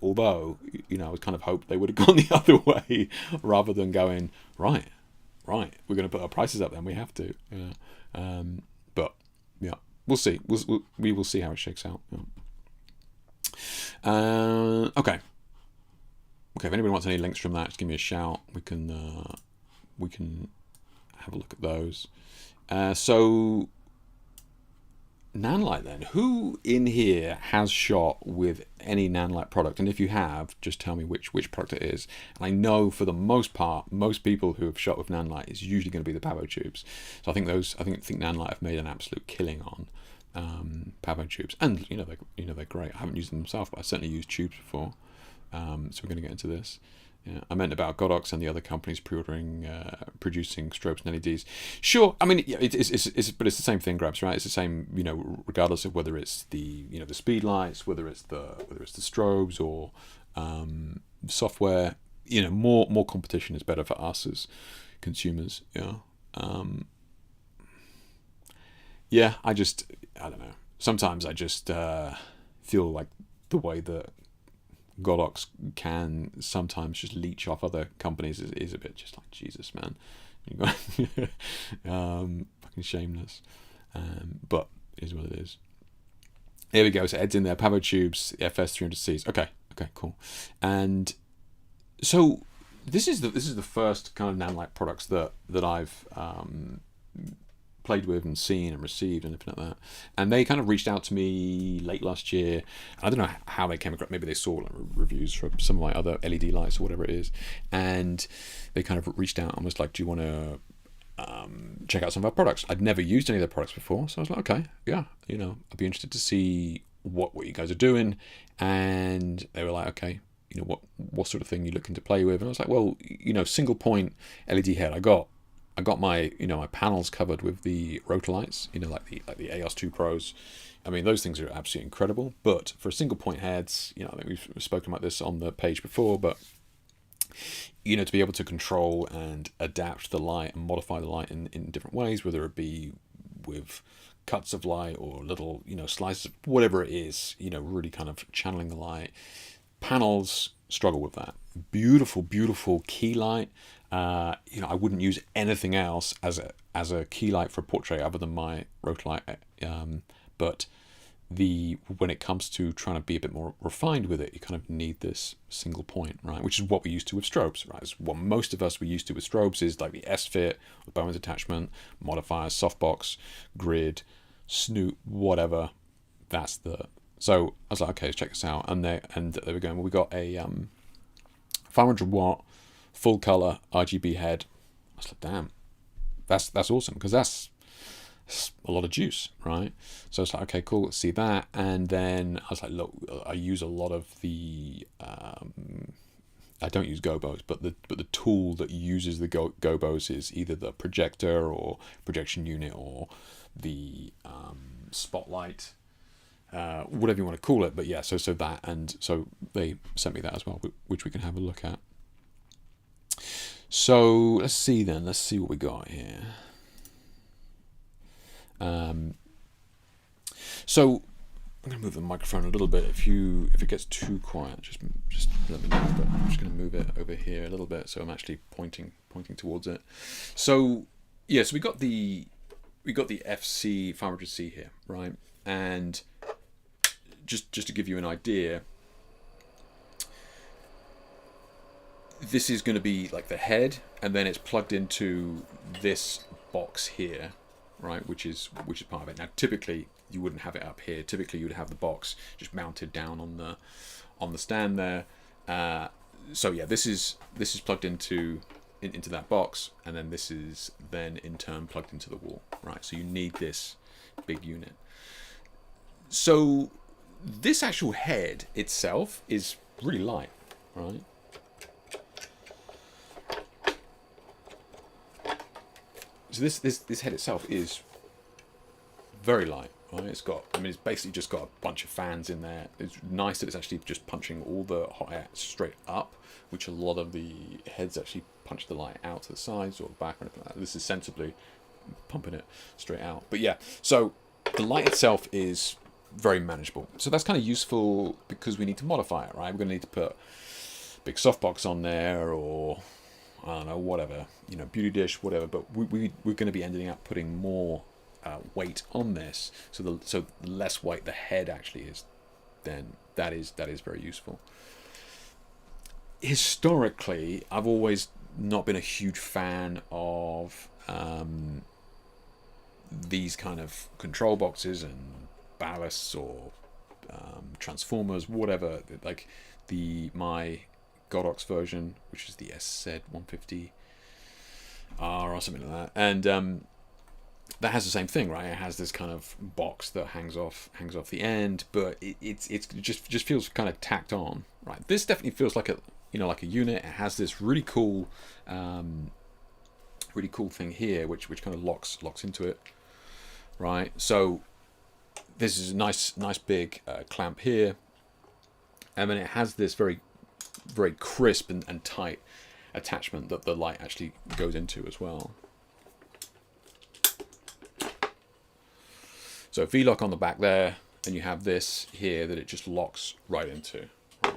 B: Although, you know, I would kind of hope they would have gone the other way, rather than going, right, we're going to put our prices up, then we have to. Yeah. But yeah, we'll see. We will see how it shakes out. Yeah. Okay. If anybody wants any links from that, just give me a shout. We can have a look at those. So. Nanlite, then. Who in here has shot with any Nanlite product? And if you have, just tell me which product it is. And I know for the most part, most people who have shot with Nanlite is usually going to be the Pavo tubes. So I think Nanlite have made an absolute killing on Pavo tubes, and they're great. I haven't used them myself, but I certainly used tubes before. So we're going to get into this. Yeah, I meant about Godox and the other companies producing strobes and LEDs. Sure, I mean, yeah, but it's the same thing, Grabs, right? It's the same, you know, regardless of whether it's the speed lights, whether it's the strobes or software. You know, more competition is better for us as consumers. Yeah, yeah. I don't know. Sometimes I just feel like the way that Godox can sometimes just leech off other companies is a bit just like, Jesus, man. Fucking shameless. But it is what it is. Here we go. So Ed's in there. Pavo tubes, FS300Cs. Okay, cool. And so this is the first kind of Nanlite products that I've played with and seen and received and everything like that. And they kind of reached out to me late last year. I don't know how they came across. Maybe they saw reviews from some of my other LED lights or whatever it is, and they kind of reached out and was like, "Do you want to check out some of our products?" I'd never used any of their products before, so I was like, "Okay, yeah, you know, I'd be interested to see what you guys are doing." And they were like, "Okay, you know, what sort of thing you're looking to play with?" And I was like, "Well, you know, single point LED head. I got my, you know, my panels covered with the rotor lights, you know, like the EOS 2 Pros. I mean, those things are absolutely incredible. But for single point heads, you know, I think we've spoken about this on the page before, but, you know, to be able to control and adapt the light and modify the light in different ways, whether it be with cuts of light or little, you know, slices, whatever it is, you know, really kind of channeling the light. Panels struggle with that. Beautiful, beautiful key light. You know, I wouldn't use anything else as a key light for a portrait other than my rotor light. But when it comes to trying to be a bit more refined with it, you kind of need this single point, right? Which is what we're used to with strobes, right? It's what most of us were used to with strobes is like the S-fit, Bowman's attachment, modifiers, softbox, grid, snoot, whatever. That's the... So I was like, okay, let's check this out. And they were going, well, we got a 500 watt full color RGB head. I was like, damn, that's awesome, because that's a lot of juice, right? So it's like, okay, cool, let's see that. And then I was like, look, I use a lot of the I don't use gobos, but the tool that uses the gobos is either the projector or projection unit or the spotlight, whatever you want to call it. But yeah, so that, and so they sent me that as well, which we can have a look at. So let's see what we got here. So I'm going to move the microphone a little bit. If it gets too quiet, just let me know. But I'm just going to move it over here a little bit, so I'm actually pointing towards it. So yeah, so we got the FC 500C here, right? And just to give you an idea, this is going to be like the head, and then it's plugged into this box here, right? Which is part of it. Now, typically you wouldn't have it up here. Typically, you would have the box just mounted down on the stand there. So yeah, this is plugged into that box, and then this is then in turn plugged into the wall, right? So you need this big unit. So this actual head itself is really light, right? So this head itself is very light, right? It's basically just got a bunch of fans in there. It's nice that it's actually just punching all the hot air straight up, which a lot of the heads actually punch the light out to the sides or back or anything like that. This is sensibly pumping it straight out. But yeah, so the light itself is very manageable. So that's kind of useful because we need to modify it, right? We're going to need to put big softbox on there, or I don't know, whatever, beauty dish, whatever. But we're going to be ending up putting more weight on this. So the less weight the head actually is, then that is very useful. Historically, I've always not been a huge fan of these kind of control boxes and ballasts or transformers, whatever. Like my Godox version, which is the SZ150R or something like that, and that has the same thing, right? It has this kind of box that hangs off the end, but it just feels kind of tacked on, right? This definitely feels like a unit. It has this really cool thing here, which kind of locks into it, right? So this is a nice big clamp here, and then it has this very crisp and tight attachment that the light actually goes into as well. So V-lock on the back there, and you have this here that it just locks right into. Right?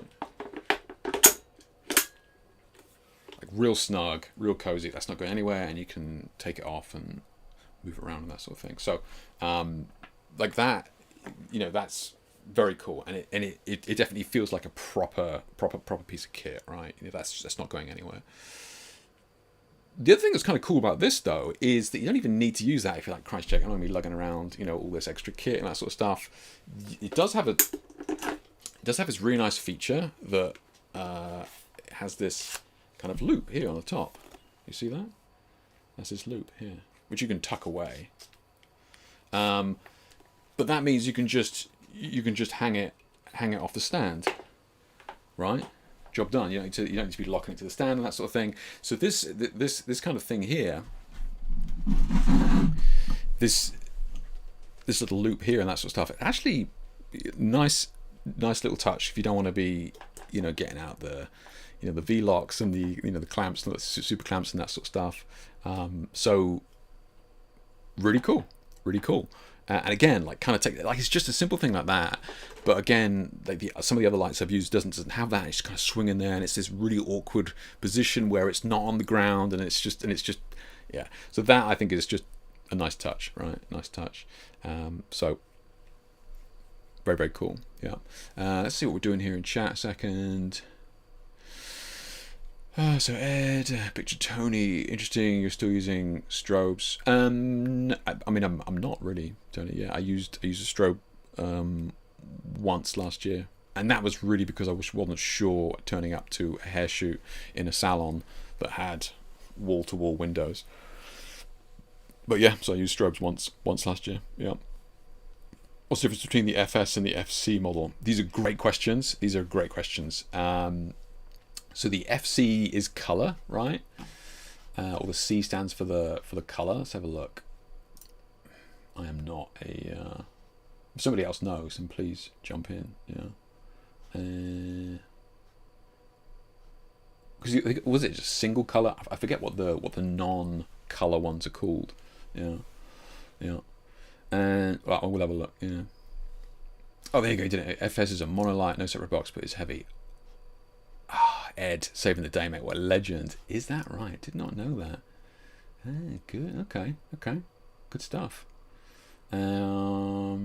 B: Like real snug, real cozy. That's not going anywhere, and you can take it off and move it around and that sort of thing. So like that, that's very cool, and it definitely feels like a proper piece of kit, right? That's not going anywhere. The other thing that's kind of cool about this, though, is that you don't even need to use that if you're like, Christ, check, I'm going to be lugging around, all this extra kit and that sort of stuff. It does have this really nice feature that it has this kind of loop here on the top. You see that? That's this loop here, which you can tuck away. But that means you can just hang it off the stand, right? Job done. You don't need to be locking it to the stand and that sort of thing. So this kind of thing here, this little loop here and that sort of stuff, actually nice little touch if you don't want to be getting out the the V-locks and the the clamps, the super clamps and that sort of stuff. So really cool. And again, it's just a simple thing like that. But again, some of the other lights I've used doesn't have that. It's just kind of swinging there, and it's this really awkward position where it's not on the ground, and it's just yeah. So that I think is just a nice touch, right? Nice touch. So Very, very cool. Yeah. Let's see what we're doing here in chat a second. So Ed, picture Tony, interesting. You're still using strobes. I mean, I'm not really, Tony. Yeah, I used a strobe once last year, and that was really because I wasn't sure turning up to a hair shoot in a salon that had wall-to-wall windows. But yeah, so I used strobes once last year. Yeah. What's the difference between the FS and the FC model? These are great questions. So the FC is color, right? Or the C stands for the color. Let's have a look. I am not a. If somebody else knows, then please jump in. Yeah. Because was it just single color? I forget what the non-color ones are called. Yeah. And well, we'll have a look. Yeah. Oh, there you go. You did it. FS is a monolite, no separate box, but it's heavy. Ed, saving the day, mate. What a legend. Is that right? Did not know that. Good. Okay. Good stuff. Where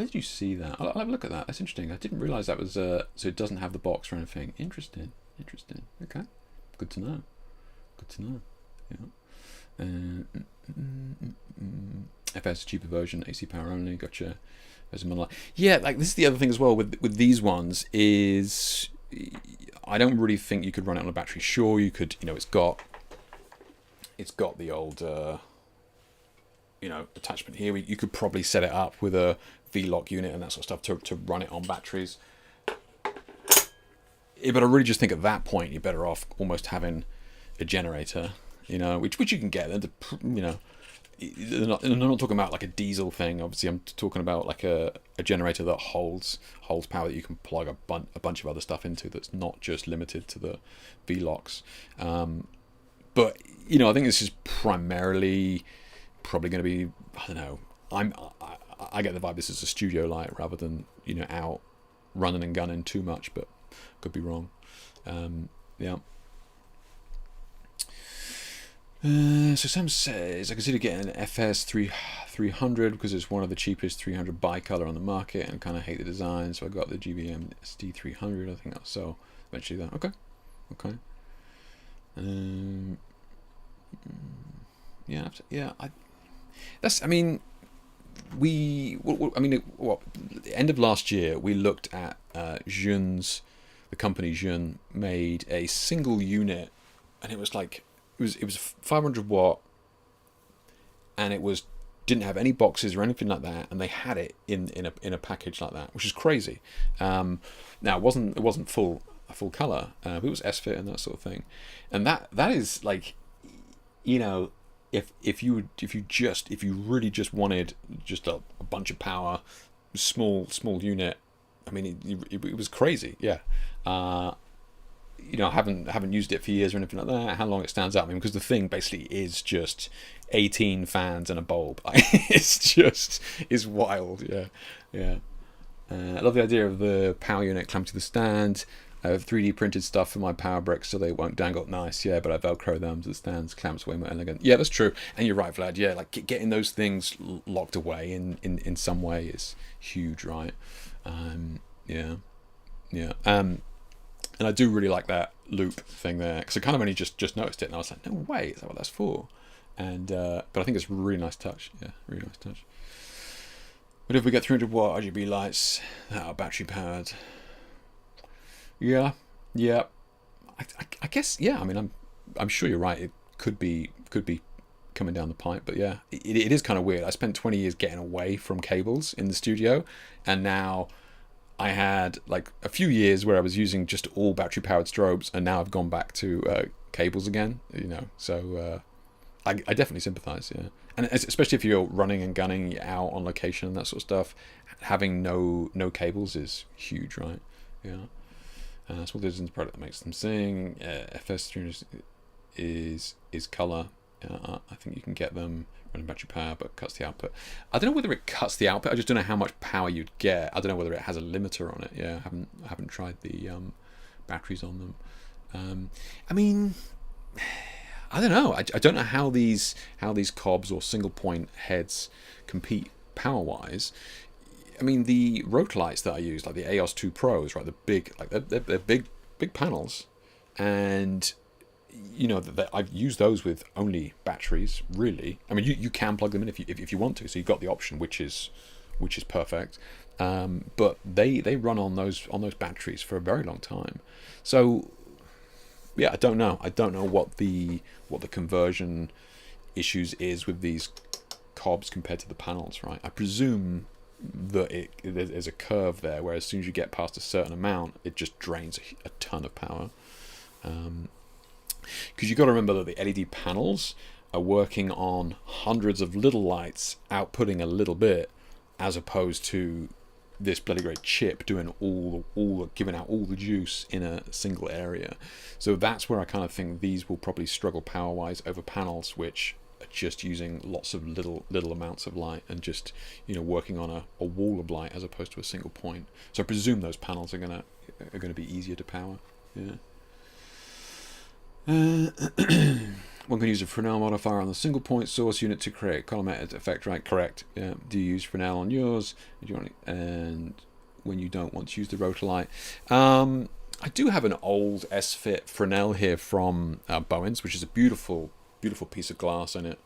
B: did you see that? I'll have a look at that. That's interesting. I didn't realise that was so it doesn't have the box or anything. Interesting. Okay. Good to know. Yeah. FS cheaper version, AC power only. Gotcha. There's a monolith. Yeah, like this is the other thing as well with these ones is I don't really think you could run it on a battery. Sure, you could. It's got the old attachment here. You could probably set it up with a V-lock unit and that sort of stuff to run it on batteries. Yeah, but I really just think at that point you're better off almost having a generator, which you can get. I'm not talking about like a diesel thing. Obviously, I'm talking about like a generator that holds power that you can plug a bunch of other stuff into. That's not just limited to the V-locks. But I think this is primarily probably going to be. I don't know. I get the vibe this is a studio light rather than out running and gunning too much, but could be wrong. Yeah. So Sam says I consider getting an FS 300 because it's one of the cheapest 300 bicolor on the market and kind of hate the design, so I got the GVM SD 300. I think that's so eventually that. Okay. End of last year we looked at Jun's. The company Jun made a single unit, and it was like. It was 500 watt, and it didn't have any boxes or anything like that, and they had it in a package like that, which is crazy. Now it wasn't full color, but it was S-fit and that sort of thing, and that is like, if you really just wanted just a bunch of power, small unit, I mean it was crazy, yeah. I haven't used it for years or anything like that. How long it stands out? I mean, because the thing basically is just 18 fans and a bulb. It's wild. Yeah. I love the idea of the power unit clamped to the stand. I have 3D printed stuff for my power bricks so they won't dangle. Nice, yeah. But I Velcro them to the stands. Clamps way more elegant. Yeah, that's true. And you're right, Vlad. Yeah, like getting those things locked away in some way is huge, right? Yeah. And I do really like that loop thing there, because I kind of only just noticed it, and I was like, no way, is that what that's for? And but I think it's a really nice touch. Yeah, really nice touch. But if we get 300 watt RGB lights that are battery powered, yeah. I guess, yeah. I mean, I'm sure you're right. It could be coming down the pipe, but yeah, it is kind of weird. I spent 20 years getting away from cables in the studio, and now. I had like a few years where I was using just all battery powered strobes, and now I've gone back to cables again, so I definitely sympathize, yeah. And especially if you're running and gunning out on location and that sort of stuff, having no cables is huge, right? Yeah. Small Division's the product that makes them sing. FS300 is color. I think you can get them running battery power, but cuts the output. I don't know whether it cuts the output. I just don't know how much power you'd get. I don't know whether it has a limiter on it. Yeah, I haven't tried the batteries on them. I mean, I don't know. I don't know how these cobs or single point heads compete power wise. I mean, the Rotalites that I use, like the EOS 2 Pros, right? The big, like they're big panels, and you know that I've used those with only batteries. Really, I mean, you can plug them in if you want to, so you've got the option, which is perfect. But they run on those batteries for a very long time. So yeah, I don't know what the conversion issues is with these cobs compared to the panels, right? I presume that there's a curve there where as soon as you get past a certain amount, it just drains a ton of power. Because you've got to remember that the LED panels are working on hundreds of little lights outputting a little bit, as opposed to this bloody great chip doing giving out all the juice in a single area. So that's where I kind of think these will probably struggle power wise over panels which are just using lots of little amounts of light and just, you know, working on a wall of light as opposed to a single point. So I presume those panels are gonna be easier to power. Yeah. One can use a Fresnel modifier on the single point source unit to create collimated effect, right? Correct. Yeah. Do you use Fresnel on yours? And when you don't want to use the Rotalite, I do have an old S-Fit Fresnel here from Bowens, which is a beautiful piece of glass in it.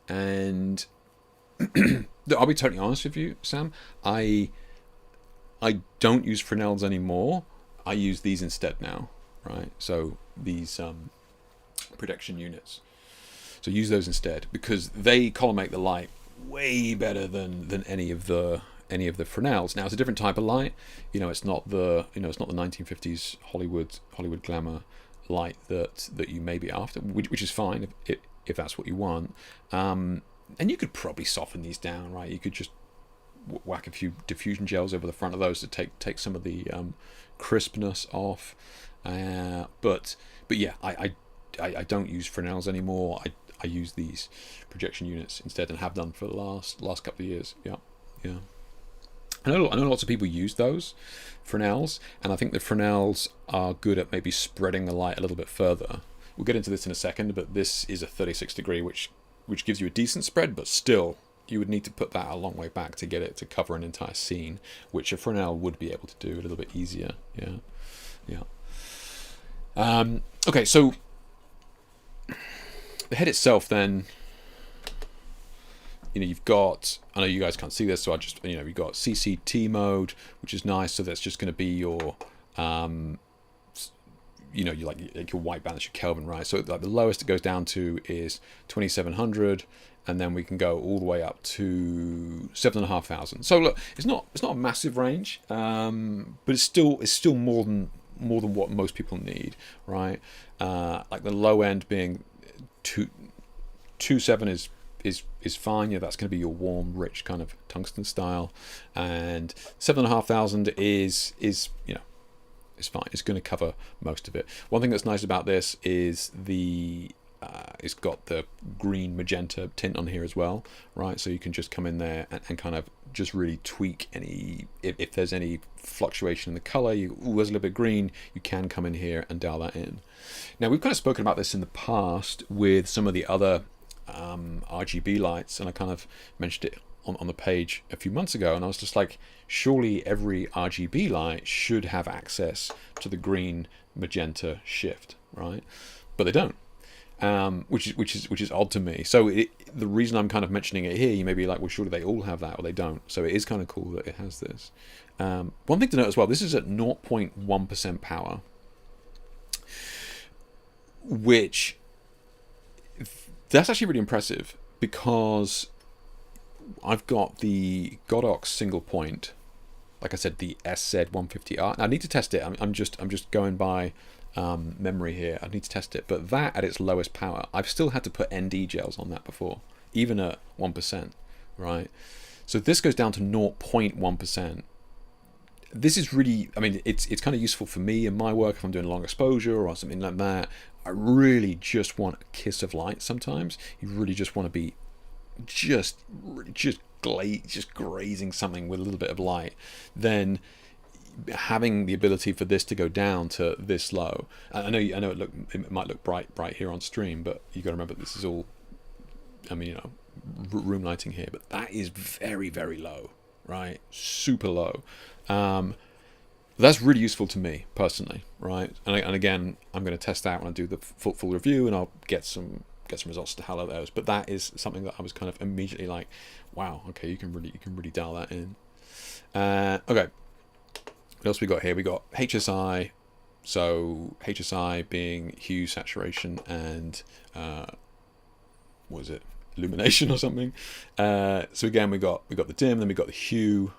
B: And I'll be totally honest with you, Sam. I don't use Fresnels anymore. I use these instead now, right? So these projection units. So use those instead because they collimate the light way better than any of the Fresnels. Now it's a different type of light. You know, it's not the 1950s Hollywood glamour light that you may be after, which is fine if that's what you want. And you could probably soften these down, right? You could just whack a few diffusion gels over the front of those to take some of the crispness off. But yeah, I don't use Fresnels anymore. I use these projection units instead and have done for the last couple of years. Yeah. I know lots of people use those Fresnels, and I think the Fresnels are good at maybe spreading the light a little bit further. We'll get into this in a second, but this is a 36 degree, which gives you a decent spread, but still you would need to put that a long way back to get it to cover an entire scene, which a Fresnel would be able to do a little bit easier. Yeah. Okay, so the head itself then, you know, you've got, I know you guys can't see this, so I just, you know, you've got CCT mode, which is nice. So that's just going to be your, you know, you like your white balance, your Kelvin, right? So like the lowest it goes down to is 2700, and then we can go all the way up to 7,500. So look, it's not a massive range, but it's still more than what most people need, right? Like the low end being 2.7 is fine. Yeah, that's going to be your warm, rich kind of tungsten style, and 7,500 is you know, it's fine. It's going to cover most of it. One thing that's nice about this is it's got the green magenta tint on here as well, right? So you can just come in there and kind of just really tweak any, if there's any fluctuation in the color, there's a little bit green, you can come in here and dial that in. Now we've kind of spoken about this in the past with some of the other RGB lights, and I kind of mentioned it on the page a few months ago, and I was just like, surely every RGB light should have access to the green magenta shift, right? But they don't. Which is odd to me. So the reason I'm kind of mentioning it here, you may be like, well, surely they all have that, or they don't. So it is kind of cool that it has this. One thing to note as well, this is at 0.1% power, which that's actually really impressive because I've got the Godox single point, like I said, the SZ150R. Now I need to test it. I'm just going by memory here. I need to test it, but that at its lowest power, I've still had to put ND gels on that before, even at 1%, right? So this goes down to 0.1%. This is really, I mean, it's kind of useful for me in my work if I'm doing long exposure or something like that. I really just want a kiss of light sometimes. You really just want to be just grazing something with a little bit of light. Then having the ability for this to go down to this low. I know it might look bright here on stream, but you got to remember this is all, I mean, you know, room lighting here, but that is very, very low. right? Super low. That's really useful to me personally, right? And again, I'm going to test out when I do the full review, and I'll get some results to highlight those. But that is something that I was kind of immediately like, wow, okay, you can really dial that in. Okay, what else we got here? We got HSI. So HSI being hue, saturation, and what is it? Illumination or something. So again, we got the dim, then we got the hue.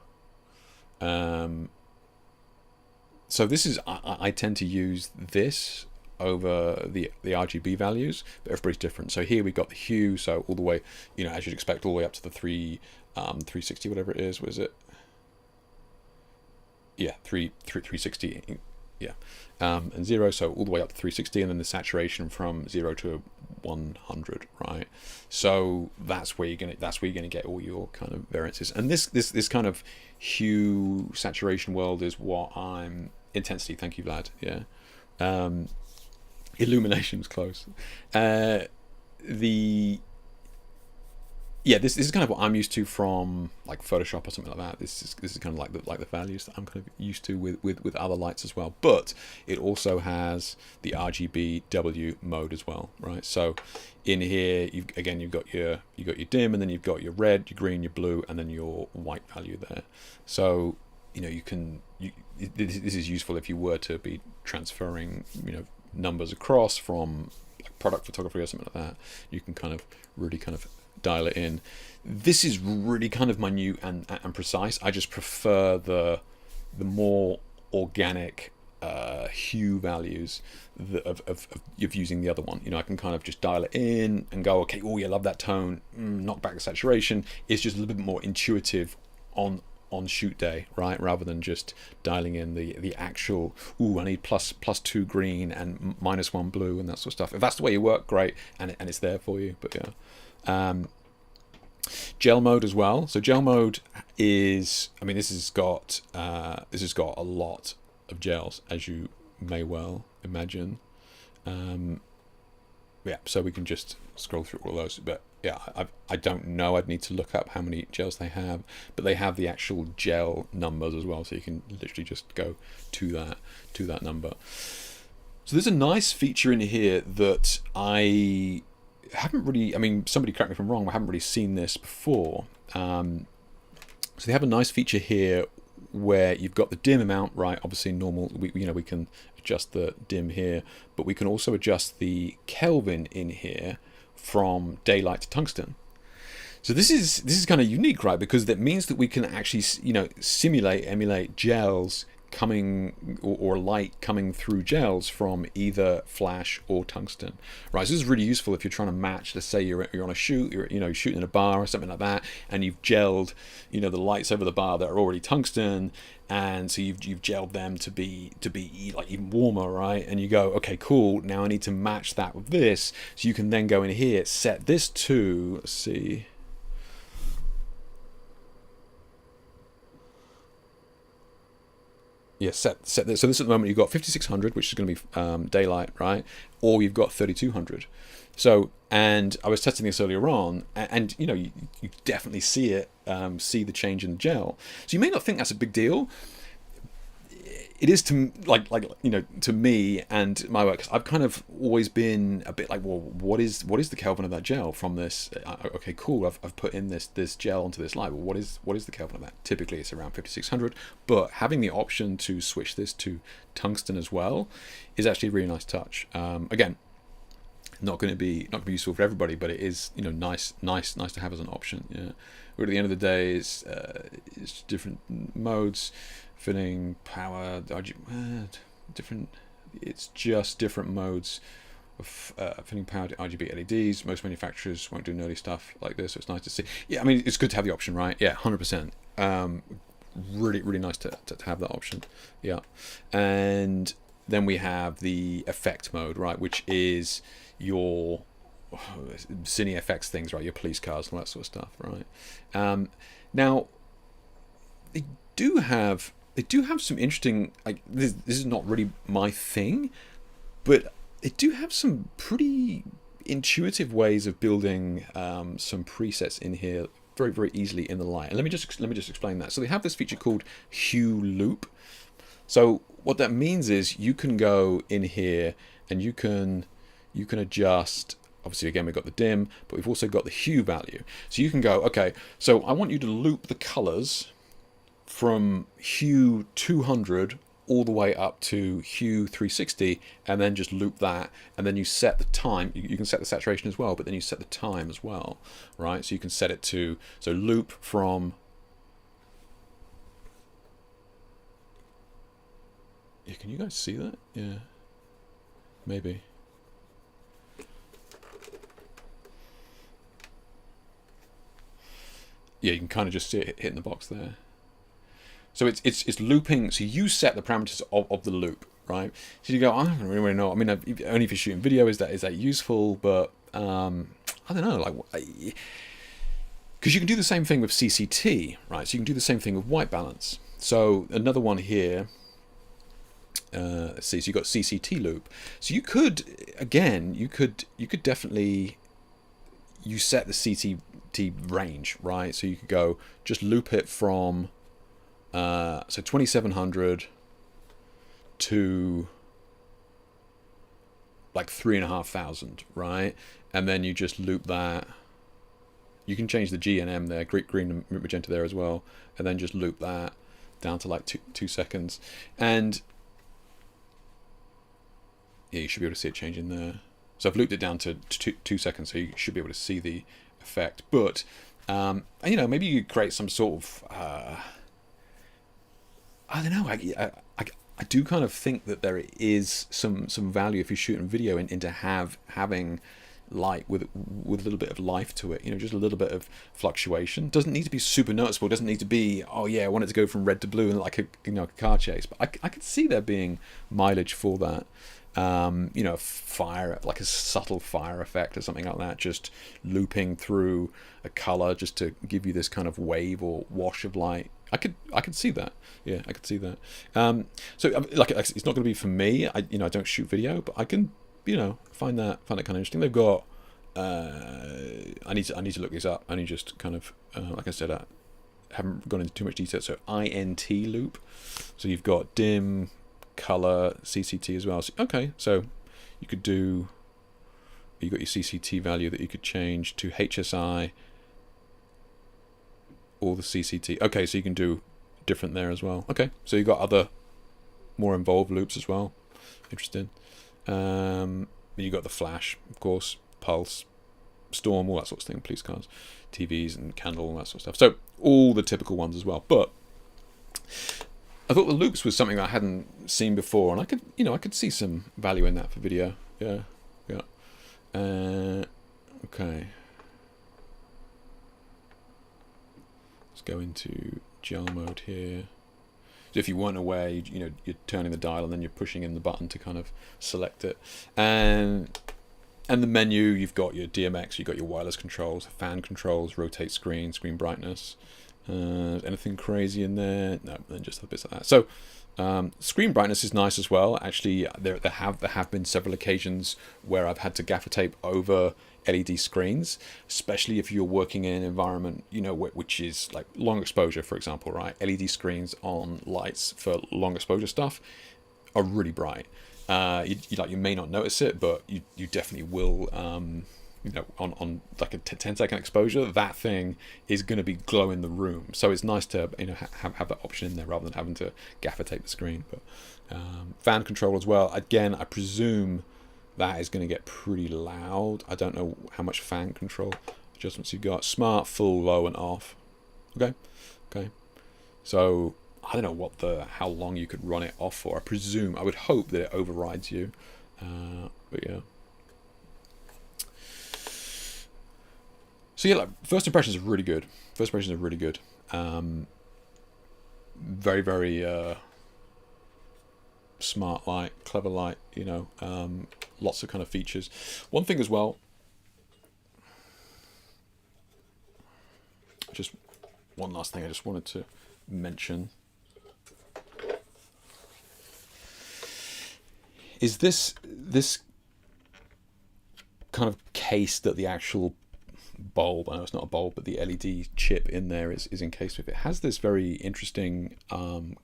B: So this is I tend to use this over the RGB values, but everybody's different. So here we got the hue, so all the way, as you'd expect, all the way up to the 360, whatever it is. What is it? Yeah, 360. Yeah, and 0, so all the way up to 360, and then the saturation from 0 to 100, right? So that's where you're gonna get all your kind of variances. And this kind of hue saturation world is what I'm intensity. Thank you, Vlad. Yeah, illumination's close. This is kind of what I'm used to from like Photoshop or something like that. This is kind of like the values that I'm kind of used to with other lights as well. But it also has the RGBW mode as well, right? So in here, you've got your dim, and then you've got your red, your green, your blue, and then your white value there. So this is useful if you were to be transferring numbers across from like product photography or something like that. You can kind of really kind of dial it in. This is really kind of minute and precise. I just prefer the more organic hue values of using the other one. I can kind of just dial it in and go, okay, oh yeah, love that tone, knock back the saturation. It's just a little bit more intuitive on shoot day, right? Rather than just dialing in the actual, I need plus 2 green and -1 blue and that sort of stuff. If that's the way you work, great, and it's there for you. But yeah. Gel mode as well. So gel mode is, this has got a lot of gels, as you may well imagine. So we can just scroll through all those, but yeah, I don't know. I'd need to look up how many gels they have, but they have the actual gel numbers as well, so you can literally just go to that number. So there's a nice feature in here that I haven't really, somebody correct me if I'm wrong, I haven't really seen this before. So they have a nice feature here where you've got the dim amount, right? Obviously normal, we can adjust the dim here, but we can also adjust the Kelvin in here from daylight to tungsten. So this is kind of unique, right? Because that means that we can actually, emulate gels coming or light coming through gels from either flash or tungsten, right? So this is really useful if you're trying to match. Let's say you're on a shoot, you're shooting in a bar or something like that, and you've gelled, the lights over the bar that are already tungsten, and so you've gelled them to be like even warmer, right? And you go, okay, cool. Now I need to match that with this, so you can then go in here, set this to, let's see. Yeah, set this. So this at the moment you've got 5600, which is going to be daylight, right? Or you've got 3200. So, and I was testing this earlier on, and you definitely see it, see the change in the gel. So you may not think that's a big deal. It is to to me and my work. I've kind of always been a bit like, well, what is the Kelvin of that gel from this? Okay, cool. I've put in this gel onto this light. Well, what is the Kelvin of that? Typically, it's around 5600. But having the option to switch this to tungsten as well is actually a really nice touch. Again, not going to be useful for everybody, but it is nice to have as an option. Yeah, but at the end of the day, it's different modes. Filling, power, different. It's just different modes of filling, power, RGB, LEDs. Most manufacturers won't do nerdy stuff like this, so it's nice to see. Yeah, it's good to have the option, right? Yeah, 100%. Really nice to have that option. Yeah, and then we have the effect mode, right, which is your cine effects things, right? Your police cars and all that sort of stuff, right? Now they do have some interesting, like this is not really my thing, but they do have some pretty intuitive ways of building some presets in here very, very easily in the light. And let me just explain that. So they have this feature called hue loop. So what that means is you can go in here and you can adjust. Obviously, again, we've got the dim, but we've also got the hue value. So you can go, okay, so I want you to loop the colors from hue 200 all the way up to hue 360, and then just loop that, and then you set the time. You can set the saturation as well, but then you set the time as well, right? So you can set it to, so loop from, yeah, can you guys see that? Yeah, maybe. Yeah, you can kind of just see it hitting the box there. So it's looping. So you set the parameters of the loop, right? So you go, I don't really know. I mean, only if you're shooting video is that useful, but I don't know, like, because you can do the same thing with CCT, right? So you can do the same thing with white balance. So another one here. Let's see. So you got CCT loop. So you could, again, you could definitely, you set the CCT range, right? So you could go just loop it from so 2700 to like 3,500, right? And then you just loop that. You can change the G and M there, green and magenta there as well, and then just loop that down to like two seconds. And yeah, you should be able to see it changing there. So I've looped it down to 2 seconds, so you should be able to see the effect. But you know, maybe you could create some sort of I don't know. I do kind of think that there is some value if you're shooting video into having light with a little bit of life to it. You know, just a little bit of fluctuation. Doesn't need to be super noticeable. Doesn't need to be, oh yeah, I want it to go from red to blue and like a car chase. But I could see there being mileage for that. You know, fire, like a subtle fire effect or something like that, just looping through a color just to give you this kind of wave or wash of light. I could see that. Yeah, I could see that. So like, it's not going to be for me. I don't shoot video, but I can, find that kind of interesting. They've got. I need to look this up. I only just kind of, like I said, I haven't gone into too much detail. So INT loop. So you've got dim, color, CCT as well. So, okay, so you could do. You got your CCT value that you could change to HSI. Or the CCT. Okay, so you can do different there as well. Okay, so you've got other more involved loops as well. Interesting. You got the flash, of course, pulse, storm, all that sort of thing, police cars, TVs and candle, all that sort of stuff. So all the typical ones as well. But I thought the loops was something that I hadn't seen before, and I could see some value in that for video. Yeah. Okay. Let's go into gel mode here. So if you weren't aware, you're turning the dial and then you're pushing in the button to kind of select it. And the menu, you've got your DMX, you've got your wireless controls, fan controls, rotate screen brightness. Anything crazy in there? No, then just the bits like that. So screen brightness is nice as well. Actually, there have been several occasions where I've had to gaffer tape over LED screens, especially if you're working in an environment, which is like long exposure, for example, right? LED screens on lights for long exposure stuff are really bright. You may not notice it, but you definitely will. On like a 10-second exposure, that thing is going to be glowing the room. So it's nice to have that option in there rather than having to gaffer tape the screen. But fan control as well. Again, I presume that is going to get pretty loud. I don't know how much fan control adjustments you've got. Smart, full, low, and off. Okay. So I don't know how long you could run it off for. I would hope that it overrides you. But yeah. So yeah, first impressions are really good. Very, very smart light, clever light. Lots of kind of features. One thing as well. Just one last thing I just wanted to mention is this kind of case that the actual bulb, I know it's not a bulb, but the LED chip in there is encased with it. It has this very interesting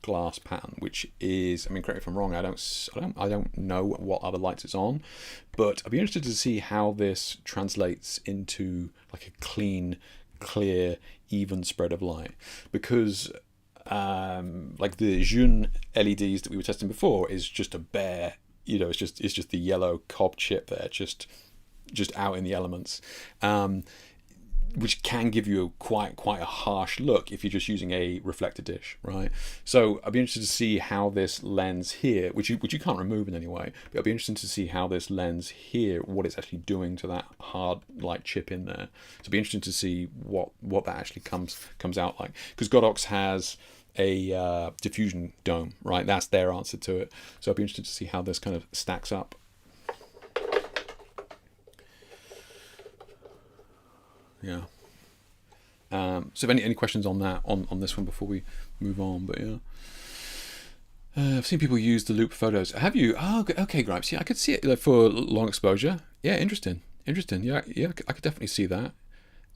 B: glass pattern, which is, I mean, correct me if I'm wrong, I don't know what other lights it's on, but I'd be interested to see how this translates into like a clean, clear, even spread of light, because like the Jun LEDs that we were testing before is just a bare, it's just the yellow cob chip there, just out in the elements, which can give you quite a harsh look if you're just using a reflector dish, right? So I'd be interested to see how this lens here, which you can't remove in any way, but it'll be interesting to see how this lens here, what it's actually doing to that hard light chip in there. So it'll be interesting to see what that actually comes out like, because Godox has a diffusion dome, right? That's their answer to it. So I'd be interested to see how this kind of stacks up. Yeah. So if any questions on that, on this one before we move on, but yeah. I've seen people use the loop photos. Have you? Oh, okay, Gripes. Yeah, I could see it like for long exposure. Yeah, interesting. Yeah, I could definitely see that.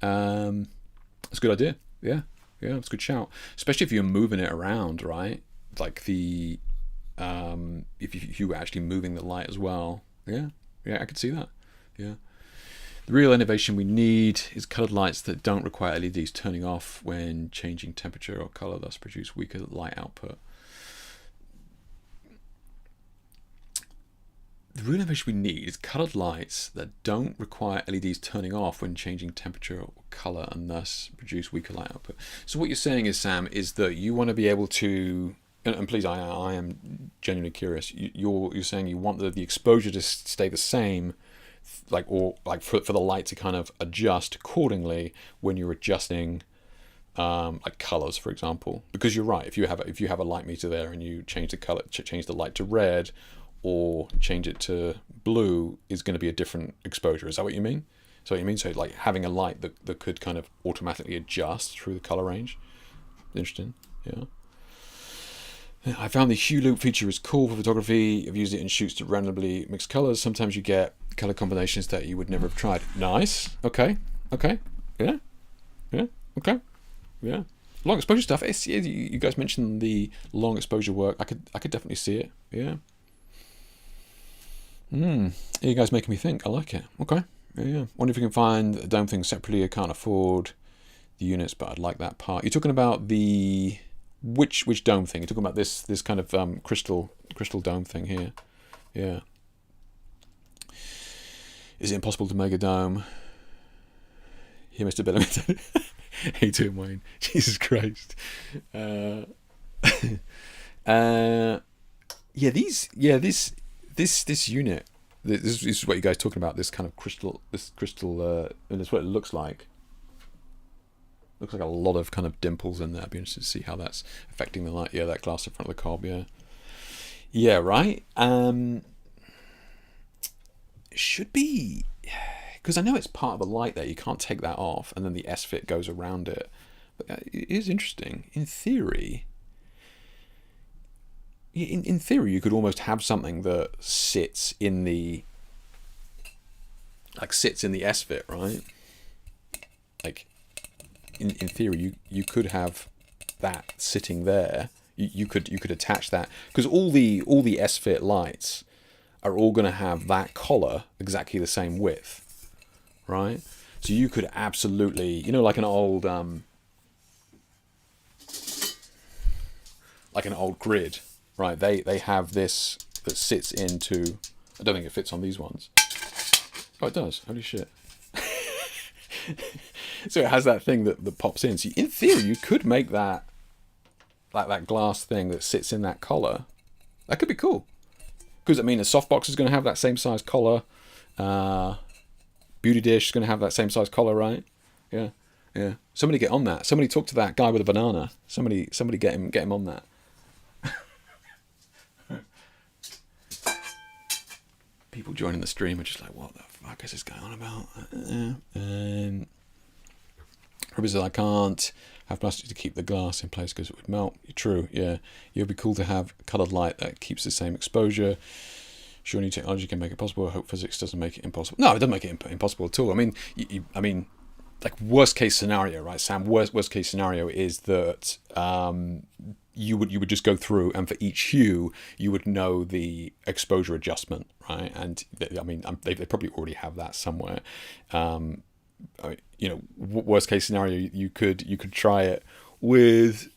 B: That's a good idea. Yeah, it's a good shout. Especially if you're moving it around, right? Like the, if you were actually moving the light as well. Yeah, I could see that. Yeah. The real innovation we need is coloured lights that don't require LEDs turning off when changing temperature or colour, thus produce weaker light output. The real innovation we need is coloured lights that don't require LEDs turning off when changing temperature or colour, and thus produce weaker light output. So what you're saying is, Sam, is that you want to be able to, and please, I am genuinely curious. You're saying you want the exposure to stay the same, like for the light to kind of adjust accordingly when you're adjusting like colors, for example, because you're right, if you have a light meter there and you change the color, change the light to red or change it to blue, is going to be a different exposure. Is that what you mean? So like having a light that could kind of automatically adjust through the color range. Interesting. Yeah. I found the hue loop feature is cool for photography. I've used it in shoots to randomly mix colors. Sometimes you get color combinations that you would never have tried. Nice. Okay. Yeah. Okay. Yeah. Long exposure stuff. You guys mentioned the long exposure work. I could definitely see it. Yeah. You guys making me think. I like it. Okay. Yeah. Wonder if you can find the dome thing separately. I can't afford the units, but I'd like that part. You're talking about the which dome thing? You're talking about this kind of crystal dome thing here. Yeah. Is it impossible to make a dome? Here, Mr. Bellamy. Hey, doing, Wayne. Jesus Christ. This unit. This is what you guys are talking about. This kind of crystal. And that's what it looks like. Looks like a lot of kind of dimples in there. I'd be interested to see how that's affecting the light. Yeah, that glass in front of the cob. Yeah, right. It should be, because I know it's part of the light there. You can't take that off, and then the S-fit goes around it. But it is interesting. In theory, in theory, you could almost have something that sits in the S-fit, right? Like, in theory, you could have that sitting there. You could attach that, because all the S-fit lights are all going to have that collar exactly the same width, right? So you could absolutely, like an old grid, right? They have this that sits into. I don't think it fits on these ones. Oh, it does. Holy shit. So it has that thing that pops in. So in theory, you could make that glass thing that sits in that collar. That could be cool. Because, a softbox is going to have that same size collar. Beauty dish is going to have that same size collar, right? Yeah. Somebody get on that. Somebody talk to that guy with a banana. Somebody get him on that. People joining the stream are just like, what the fuck is this going on about? Ruby says, I can't have plastic to keep the glass in place because it would melt. True, yeah. It would be cool to have coloured light that keeps the same exposure. Sure, new technology can make it possible. I hope physics doesn't make it impossible. No, it doesn't make it impossible at all. like worst case scenario, right, Sam? Worst case scenario is that you would just go through, and for each hue you would know the exposure adjustment, right? And I mean, they probably already have that somewhere. Worst case scenario, you could try it with.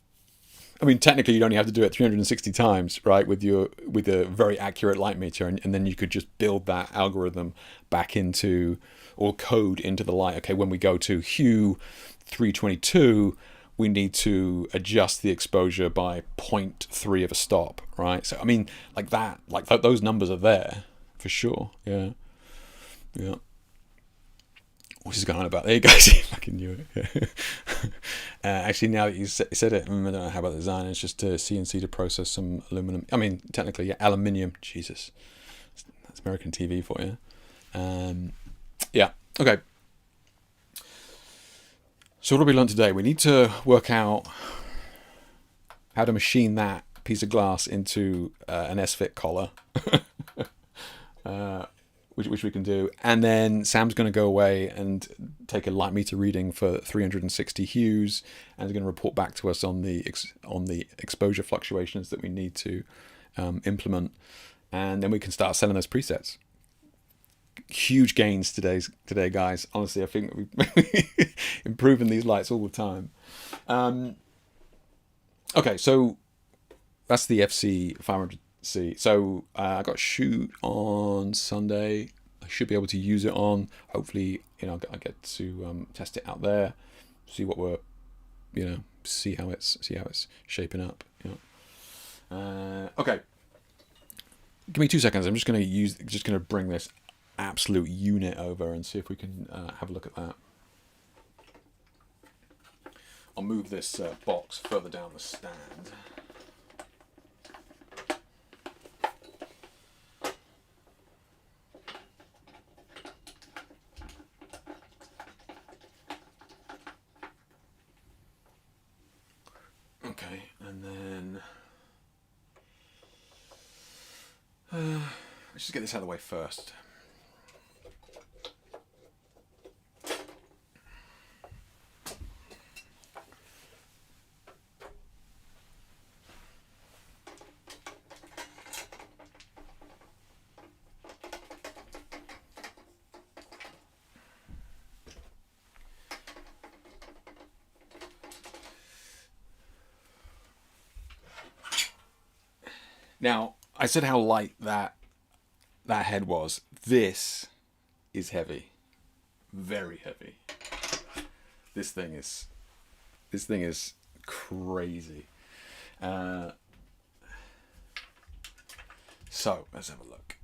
B: I mean, technically, you'd only have to do it 360 times, right, with a very accurate light meter, and then you could just build that algorithm back into, or code into the light. Okay, when we go to hue 322, we need to adjust the exposure by 0.3 of a stop, right? So I mean, like that, those numbers are there for sure. Yeah. What's going on about? There you go. You fucking knew it. Actually, now that you said it, I don't know how about the design. It's just CNC to process some aluminum. I mean, technically, yeah, aluminium. Jesus, that's American TV for you. Yeah. Okay. So what have we learned today? We need to work out how to machine that piece of glass into an S-fit collar. Which we can do, and then Sam's going to go away and take a light meter reading for 360 hues, and is going to report back to us on the exposure fluctuations that we need to implement, and then we can start selling those presets. Huge gains today, guys. Honestly, I think we're improving these lights all the time. Okay, so that's the FC 500C. So I got a shoot on Sunday. I should be able to use it on. Hopefully, I get to test it out there, see what we're, see how it's shaping up. Okay. Give me 2 seconds. I'm just going to bring this absolute unit over and see if we can have a look at that. I'll move this box further down the stand. Okay, and then let's just get this out of the way first. Now, I said how light that head was. This is heavy, very heavy. This thing is crazy. So let's have a look.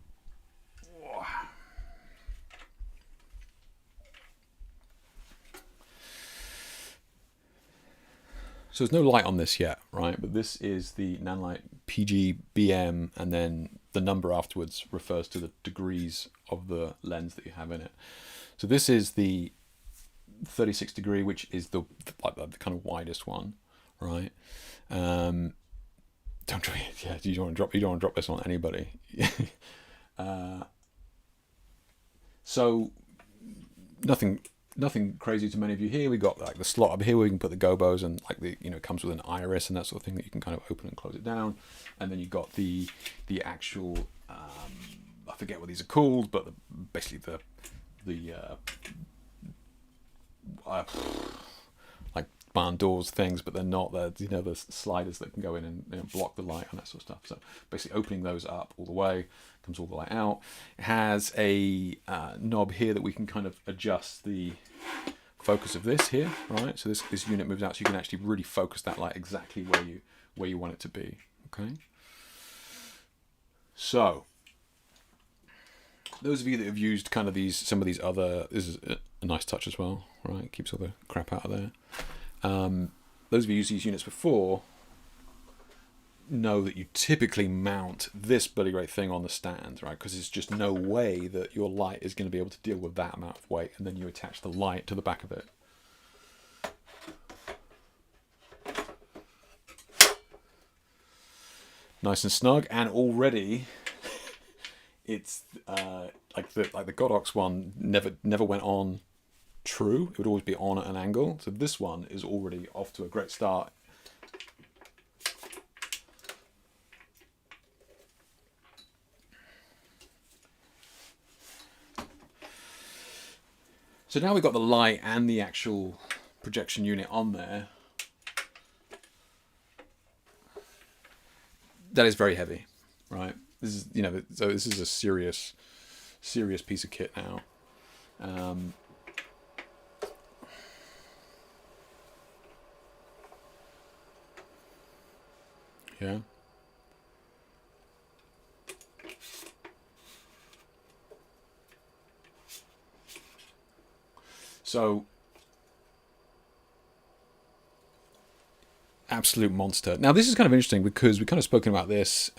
B: So there's no light on this yet, right? But this is the Nanlite PGBM, and then the number afterwards refers to the degrees of the lens that you have in it. So this is the 36 degree, which is the kind of widest one, right? Don't drop it. Yeah, you don't want to drop this on anybody. So nothing crazy to many of you here. We got like the slot up here where we can put the gobos, and like it comes with an iris and that sort of thing that you can kind of open and close it down. And then you got the actual I forget what these are called, but basically the like barn doors things, but they're not. They're the sliders that can go in and block the light and that sort of stuff. So basically opening those up all the way, comes all the way out. It has a knob here that we can kind of adjust the focus of this here, right? So this unit moves out, so you can actually really focus that light exactly where you want it to be. Okay. So those of you that have used kind of some of these other, this is a nice touch as well, right? It keeps all the crap out of there. Those of you who used these units before know that you typically mount this bloody great thing on the stand, right? Because there's just no way that your light is going to be able to deal with that amount of weight, and then you attach the light to the back of it. Nice and snug, and already it's like the Godox one never went on true. It would always be on at an angle. So this one is already off to a great start. So now we've got the light and the actual projection unit on there. That is very heavy, right? This is, you know, so this is a serious piece of kit now. Yeah. So, absolute monster. Now, this is kind of interesting because we've kind of spoken about this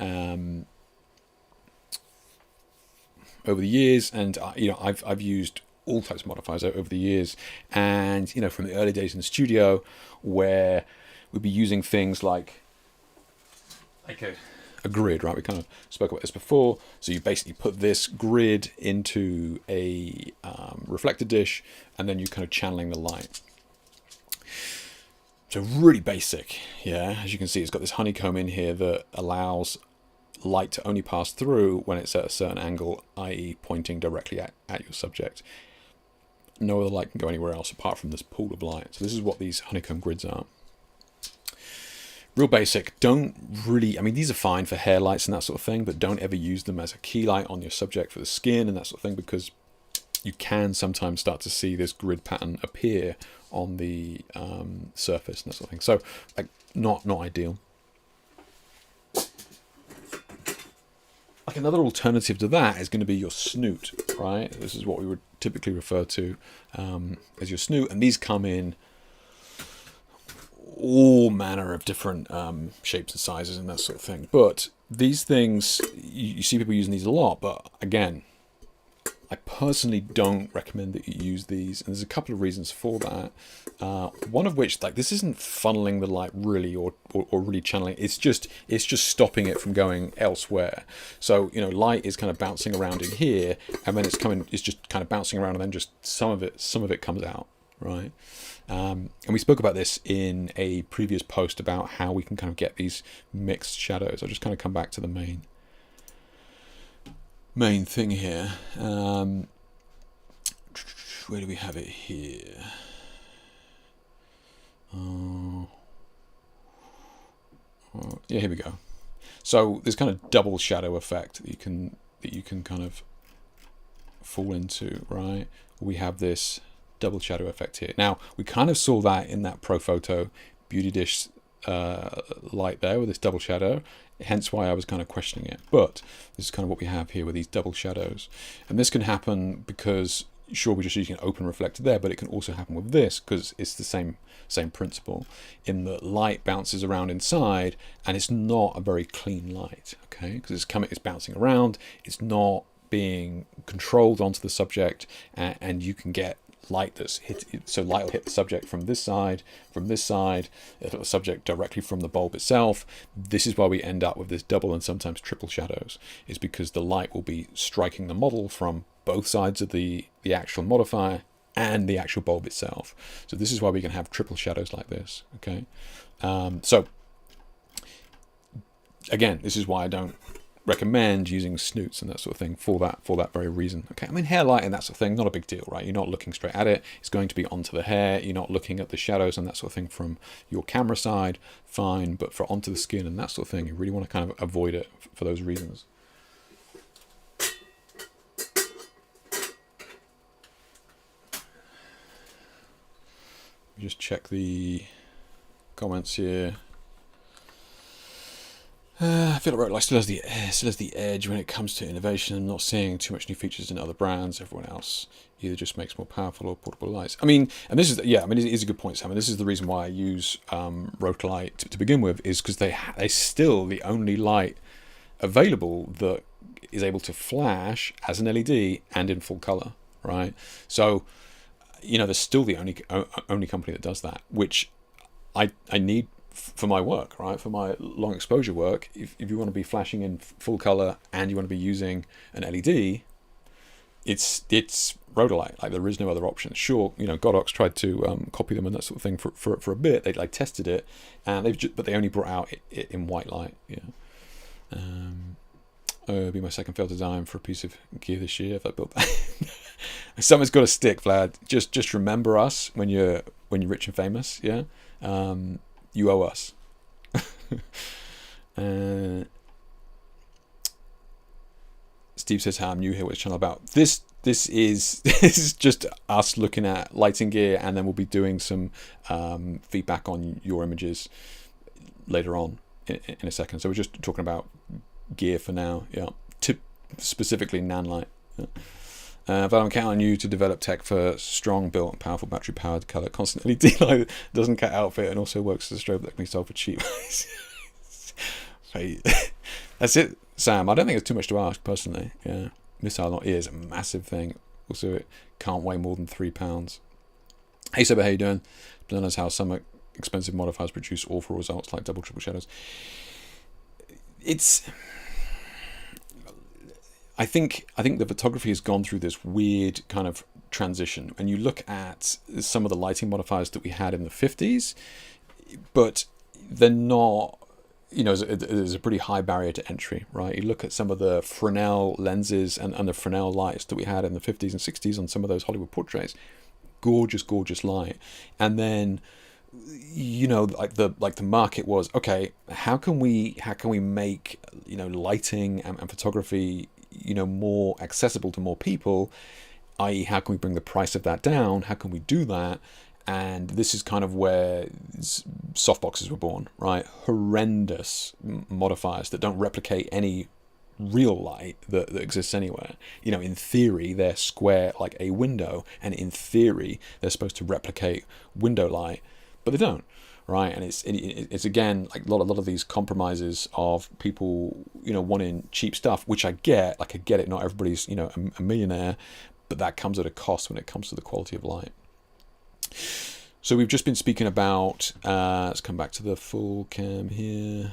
B: over the years, and you know, I've used all types of modifiers over the years, and you know, from the early days in the studio, where we'd be using things like a grid, right? We kind of spoke about this before. So you basically put this grid into a reflector dish, and then you're kind of channeling the light. So really basic, yeah. As you can see, it's got this honeycomb in here that allows light to only pass through when it's at a certain angle, i.e. pointing directly at your subject. No other light can go anywhere else apart from this pool of light. So this is what these honeycomb grids are. Real basic. Don't really, I mean, these are fine for hair lights and that sort of thing, but don't ever use them as a key light on your subject for the skin and that sort of thing, because you can sometimes start to see this grid pattern appear on the surface and that sort of thing. So, like, not ideal. Like, another alternative to that is going to be your snoot, right? This is what we would typically refer to as your snoot, and these come in all manner of different shapes and sizes and that sort of thing. But these things, you see people using these a lot, but again, I personally don't recommend that you use these, and there's a couple of reasons for that. One of which, like, this isn't funneling the light really or really channeling. It's just stopping it from going elsewhere. So, you know, light is kind of bouncing around in here, and then it's just kind of bouncing around, and then just some of it comes out, right? And we spoke about this in a previous post about how we can kind of get these mixed shadows. I'll just kind of come back to the main thing here. Where do we have it here? Yeah, here we go. So there's kind of double shadow effect that you can kind of fall into, right? We have this double shadow effect here. Now, we kind of saw that in that Profoto Beauty Dish light there with this double shadow, hence why I was kind of questioning it. But this is kind of what we have here with these double shadows. And this can happen because, sure, we're just using an open reflector there, but it can also happen with this because it's the same principle, in that light bounces around inside and it's not a very clean light, okay? Because it's bouncing around, it's not being controlled onto the subject, and you can get light that's hit. So light will hit the subject from this side, it'll hit the subject directly from the bulb itself. This is why we end up with this double and sometimes triple shadows, is because the light will be striking the model from both sides of the actual modifier and the actual bulb itself. So this is why we can have triple shadows like this, okay? So again, this is why I don't recommend using snoots and that sort of thing for that very reason. Okay, I mean, hair light and that sort of thing, not a big deal, right? You're not looking straight at it. It's going to be onto the hair. You're not looking at the shadows and that sort of thing from your camera side, fine. But for onto the skin and that sort of thing, you really want to kind of avoid it for those reasons. Just check the comments here. I feel like still has the edge when it comes to innovation. I'm not seeing too much new features in other brands. Everyone else either just makes more powerful or portable lights. I mean, and this is, yeah, I mean, it is a good point, Sam. And this is the reason why I use Rotalight to begin with, is because they're still the only light available that is able to flash as an LED and in full color, right? So, you know, they're still the only company that does that, which I need for my work, right? For my long exposure work, if you want to be flashing in full color and you want to be using an LED, it's rhodolite. Like there is no other option. Sure, Godox tried to copy them and that sort of thing for a bit. They like tested it, and but they only brought out it in white light. It'll be my second failed design for a piece of gear this year if I built that. Something's got to stick, Vlad. Just remember us when you're rich and famous. Yeah, you owe us. Steve says, "How I'm new here. What's the channel about?" This is just us looking at lighting gear, and then we'll be doing some feedback on your images later on in a second. So we're just talking about gear for now. Yeah, specifically Nanlite. Yeah. But I'm counting on you to develop tech for strong built and powerful battery powered color constant LED light, doesn't cut outfit, and also works as a strobe that can be sold for cheap. That's it, Sam. I don't think it's too much to ask personally. Yeah, missile not ear is a massive thing. Also, it can't weigh more than 3 pounds. Hey Sober, how you doing? Learn us how some expensive modifiers produce awful results like double triple shadows. I think the photography has gone through this weird kind of transition. And you look at some of the lighting modifiers that we had in the 50s, but they're not, there's a pretty high barrier to entry, right? You look at some of the Fresnel lenses and the Fresnel lights that we had in the 50s and 60s on some of those Hollywood portraits. Gorgeous light. And then, like the market was, okay, how can we make, lighting and photography, more accessible to more people, i.e. how can we bring the price of that down? How can we do that? And this is kind of where softboxes were born, right? Horrendous modifiers that don't replicate any real light that exists anywhere. In theory, they're square like a window, and in theory, they're supposed to replicate window light, but they don't. Right, and it's again like a lot of these compromises of people wanting cheap stuff, which I get. Like I get it. Not everybody's a millionaire, but that comes at a cost when it comes to the quality of light. So we've just been speaking about. Let's come back to the full cam here.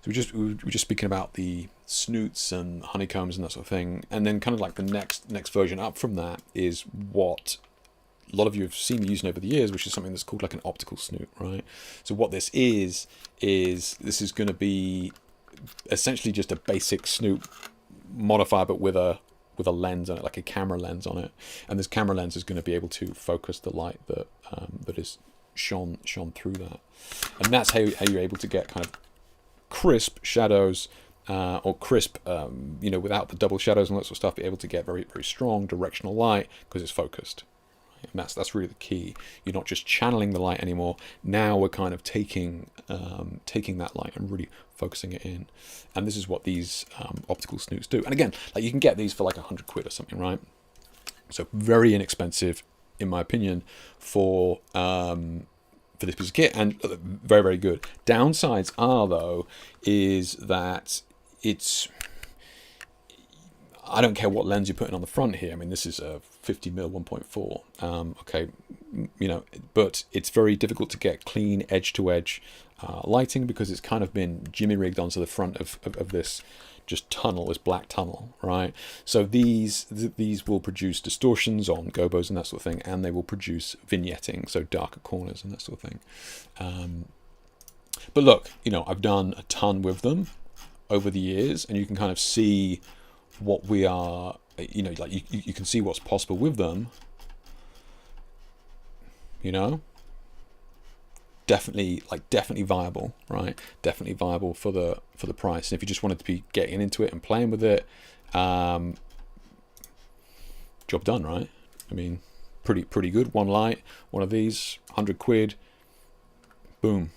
B: So we're just speaking about the snoots and honeycombs and that sort of thing, and then kind of like the next version up from that is what a lot of you have seen me using over the years, which is something that's called like an optical snoot, right? So what this is this is going to be essentially just a basic snoot modifier, but with a lens on it, like a camera lens on it, and this camera lens is going to be able to focus the light that is shone through that, and that's how you're able to get kind of crisp shadows, or crisp, without the double shadows and that sort of stuff, be able to get very, very strong directional light because it's focused. And that's really the key. You're not just channeling the light anymore. Now we're kind of taking that light and really focusing it in. And this is what these optical snoots do. And again, like you can get these for like £100 or something, right? So very inexpensive, in my opinion, for this piece of kit, and very, very good. Downsides are though is that I don't care what lens you're putting on the front here. I mean, this is a 50mm 1.4. Okay, but it's very difficult to get clean edge-to-edge lighting because it's kind of been jimmy-rigged onto the front of this just tunnel, this black tunnel, right? So these will produce distortions on gobos and that sort of thing, and they will produce vignetting, so darker corners and that sort of thing. But look, I've done a ton with them over the years, and you can kind of see what we are, like you can see what's possible with them. Definitely viable, right? Definitely viable for the price. And if you just wanted to be getting into it and playing with it, job done, right? I mean, pretty good. One light, one of these, £100, boom,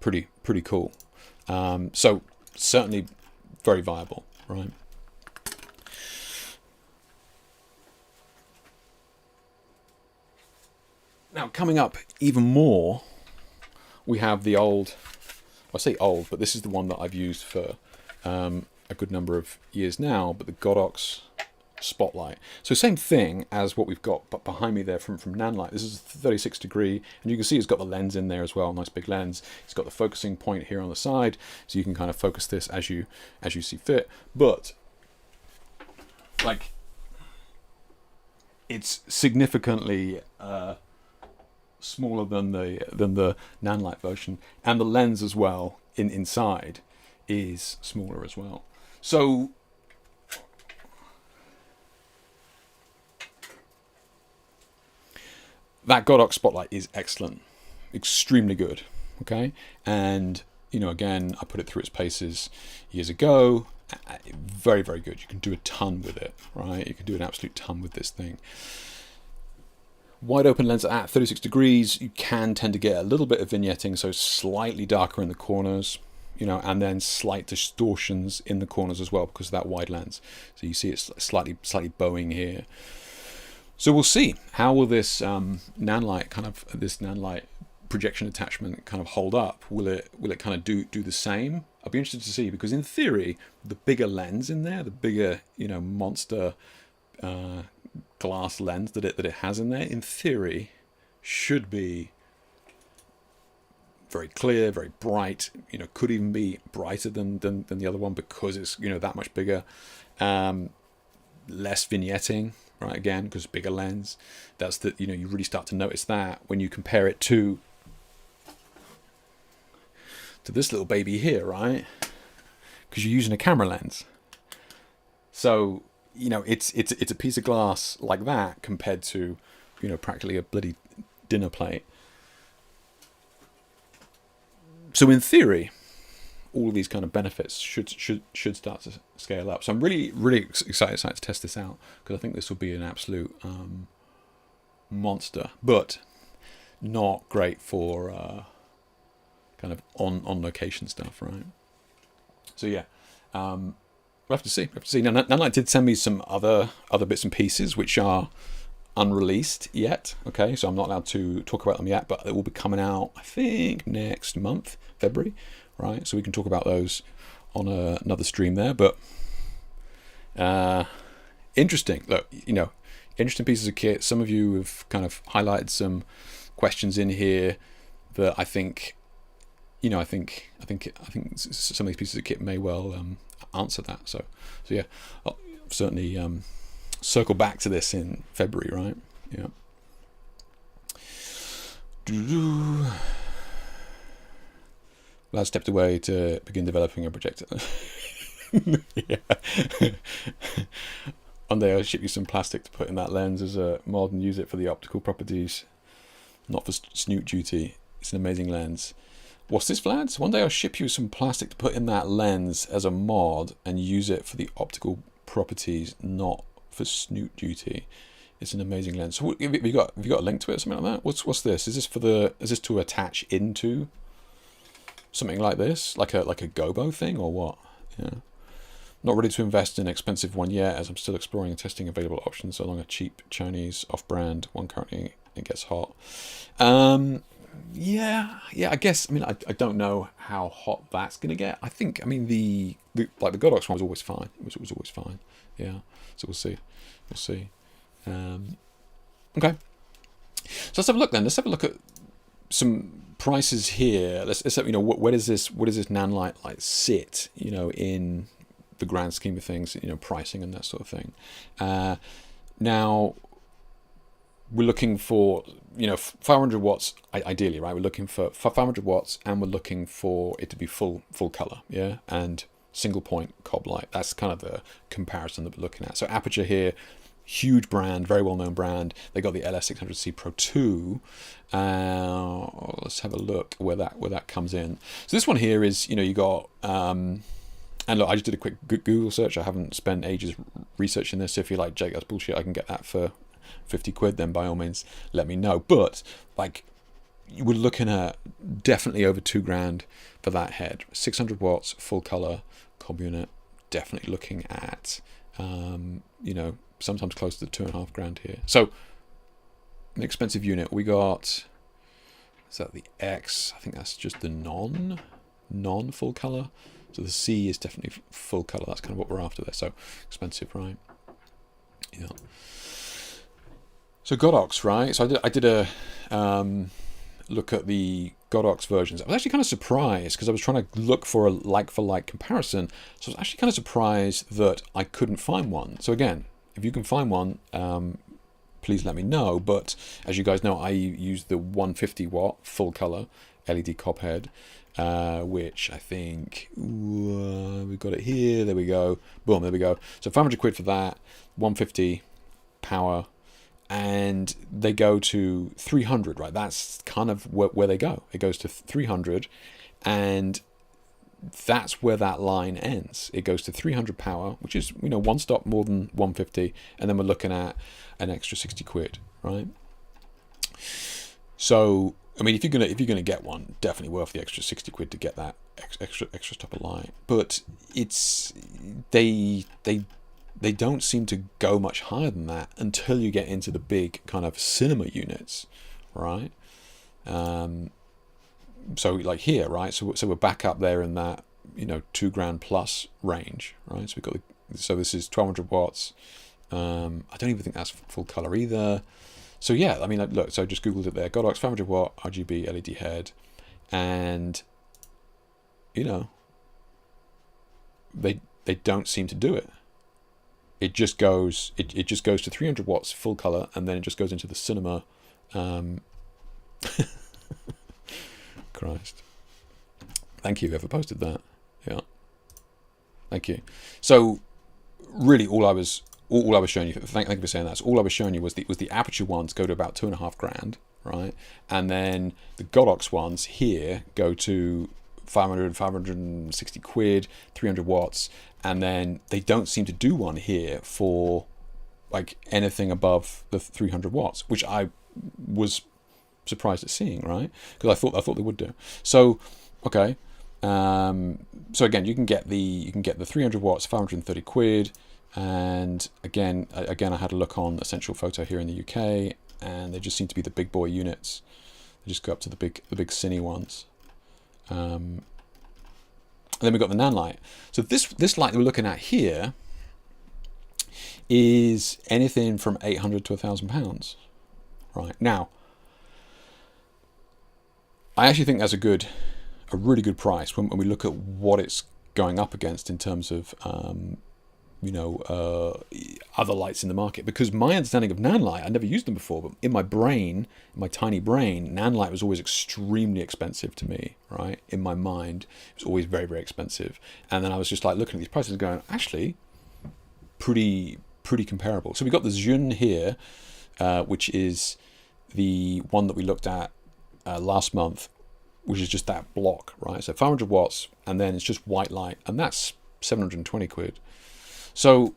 B: pretty cool. So certainly very viable, right? Now, coming up even more, we have the old, I say old, but this is the one that I've used for a good number of years now, but the Godox Spotlight. So same thing as what we've got but behind me there from Nanlite. This is 36 degree, and you can see it's got the lens in there as well, nice big lens. It's got the focusing point here on the side, so you can kind of focus this as you see fit. But, like, it's significantly smaller than the Nanlite version, and the lens as well inside is smaller as well. So that Godox spotlight is excellent, extremely good. Okay, and again, I put it through its paces years ago. Very, very good. You can do a ton with it, right? You can do an absolute ton with this thing. Wide open lens at 36 degrees, you can tend to get a little bit of vignetting, so slightly darker in the corners, and then slight distortions in the corners as well because of that wide lens. So you see it's slightly bowing here. So we'll see, how will this Nanlite projection attachment kind of hold up? Will it kind of do the same? I'll be interested to see, because in theory, the bigger lens in there, the bigger monster glass lens that it has in there, in theory, should be very clear, very bright. Could even be brighter than the other one because it's that much bigger. Less vignetting, right? Again, because bigger lens. That's you really start to notice that when you compare it to this little baby here, right? Because you're using a camera lens. So it's a piece of glass like that compared to practically a bloody dinner plate. So in theory, all of these kind of benefits should start to scale up. So I'm really excited to test this out, because I think this will be an absolute monster, but not great for kind of on location stuff, right? So yeah, we'll have to see. Now, Nanlite did send me some other bits and pieces which are unreleased yet. Okay, so I'm not allowed to talk about them yet, but it will be coming out, I think, next month, February, right? So we can talk about those on another stream there. But interesting. Look, interesting pieces of kit. Some of you have kind of highlighted some questions in here that I think. I think some of these pieces of kit may well answer that. So yeah, I'll certainly circle back to this in February, right? Yeah. Lad stepped away to begin developing a projector. Yeah. One day I'll ship you some plastic to put in that lens as a mod and use it for the optical properties, not for snoot duty. It's an amazing lens. What's this, Vlad? One day I'll ship you some plastic to put in that lens as a mod and use it for the optical properties, not for snoot duty. It's an amazing lens. So have you got a link to it or something like that? What's this? Is this to attach into something like this, like a gobo thing, or what? Yeah. Not ready to invest in an expensive one yet, as I'm still exploring and testing available options so long a cheap Chinese off-brand one currently it gets hot. Yeah, I guess. I mean, I don't know how hot that's gonna get. I think. I mean, the Godox one was always fine. It was always fine. Yeah. So we'll see. Okay. So let's have a look then. Let's have a look at some prices here. Let's have, where does this Nanlite like sit? In the grand scheme of things. Pricing and that sort of thing. Now we're looking for 500 watts ideally, right? We're looking for 500 watts, and we're looking for it to be full color, yeah, and single point cob light. That's kind of the comparison that we're looking at. So Aperture here, huge brand, very well known brand. They got the LS600C Pro 2. Let's have a look where that comes in. So this one here is you got and look, I just did a quick Google search. I haven't spent ages researching this. So if you're like, Jake, that's bullshit, I can get that for 50 quid, then by all means let me know. But like, you were looking at definitely over $2,000 for that head. 600 watts, full color cob unit. Definitely looking at sometimes close to $2,500 here. So an expensive unit. We got, is that the X? I think that's just the non full color. So the C is definitely full color. That's kind of what we're after there. So expensive, right? Yeah. So Godox, right? So I did a look at the Godox versions. I was actually kind of surprised because I was trying to look for a like-for-like comparison. So I was actually kind of surprised that I couldn't find one. So again, if you can find one, please let me know. But as you guys know, I use the 150 watt full color LED cop head, which I think we got it here. There we go. Boom. There we go. So 500 quid for that. 150 power, and they go to 300. Right. That's kind of where they go. It goes to 300, and that's where that line ends. It goes to 300 power, which is, you know, one stop more than 150, and then we're looking at an extra 60 quid, right? So, I mean, if you're gonna get one, definitely worth the extra 60 quid to get that extra stop of light. But it's they don't seem to go much higher than that until you get into the big kind of cinema units, right? So like here, right? So we're back up there in that, you know, £2,000 plus range, right? So this is 1200 watts. I don't even think that's full color either. So yeah, I mean, look. So I just googled it there. Godox 500 watt RGB LED head, and you know, they don't seem to do it. It just goes to 300 watts full color, and then it just goes into the cinema. Christ. Thank you, whoever posted that. Yeah. Thank you. So really all I was showing you, thank you for saying that. So all I was showing you was the aperture ones go to about $2,500, right? And then the Godox ones here go to 560 quid, 300 watts, and then they don't seem to do one here for like anything above the 300 watts, which I was surprised at seeing, right? Because I thought they would do. So okay, so again, you can get the 300 watts, 530 quid, and again I had a look on Essential Photo here in the UK, and they just seem to be the big boy units. They just go up to the big cine ones. And then we've got the Nanlite. So this light that we're looking at here is anything from £800 to £1,000, right? Now, I actually think that's a really good price when we look at what it's going up against in terms of other lights in the market. Because my understanding of Nanlite, I never used them before, but in my brain, in my tiny brain, Nanlite was always extremely expensive to me, right? In my mind, it was always very, very expensive. And then I was just like looking at these prices and going, actually, pretty comparable. So we got the Zhun here, which is the one that we looked at last month, which is just that block, right? So 500 watts, and then it's just white light, and that's 720 quid. So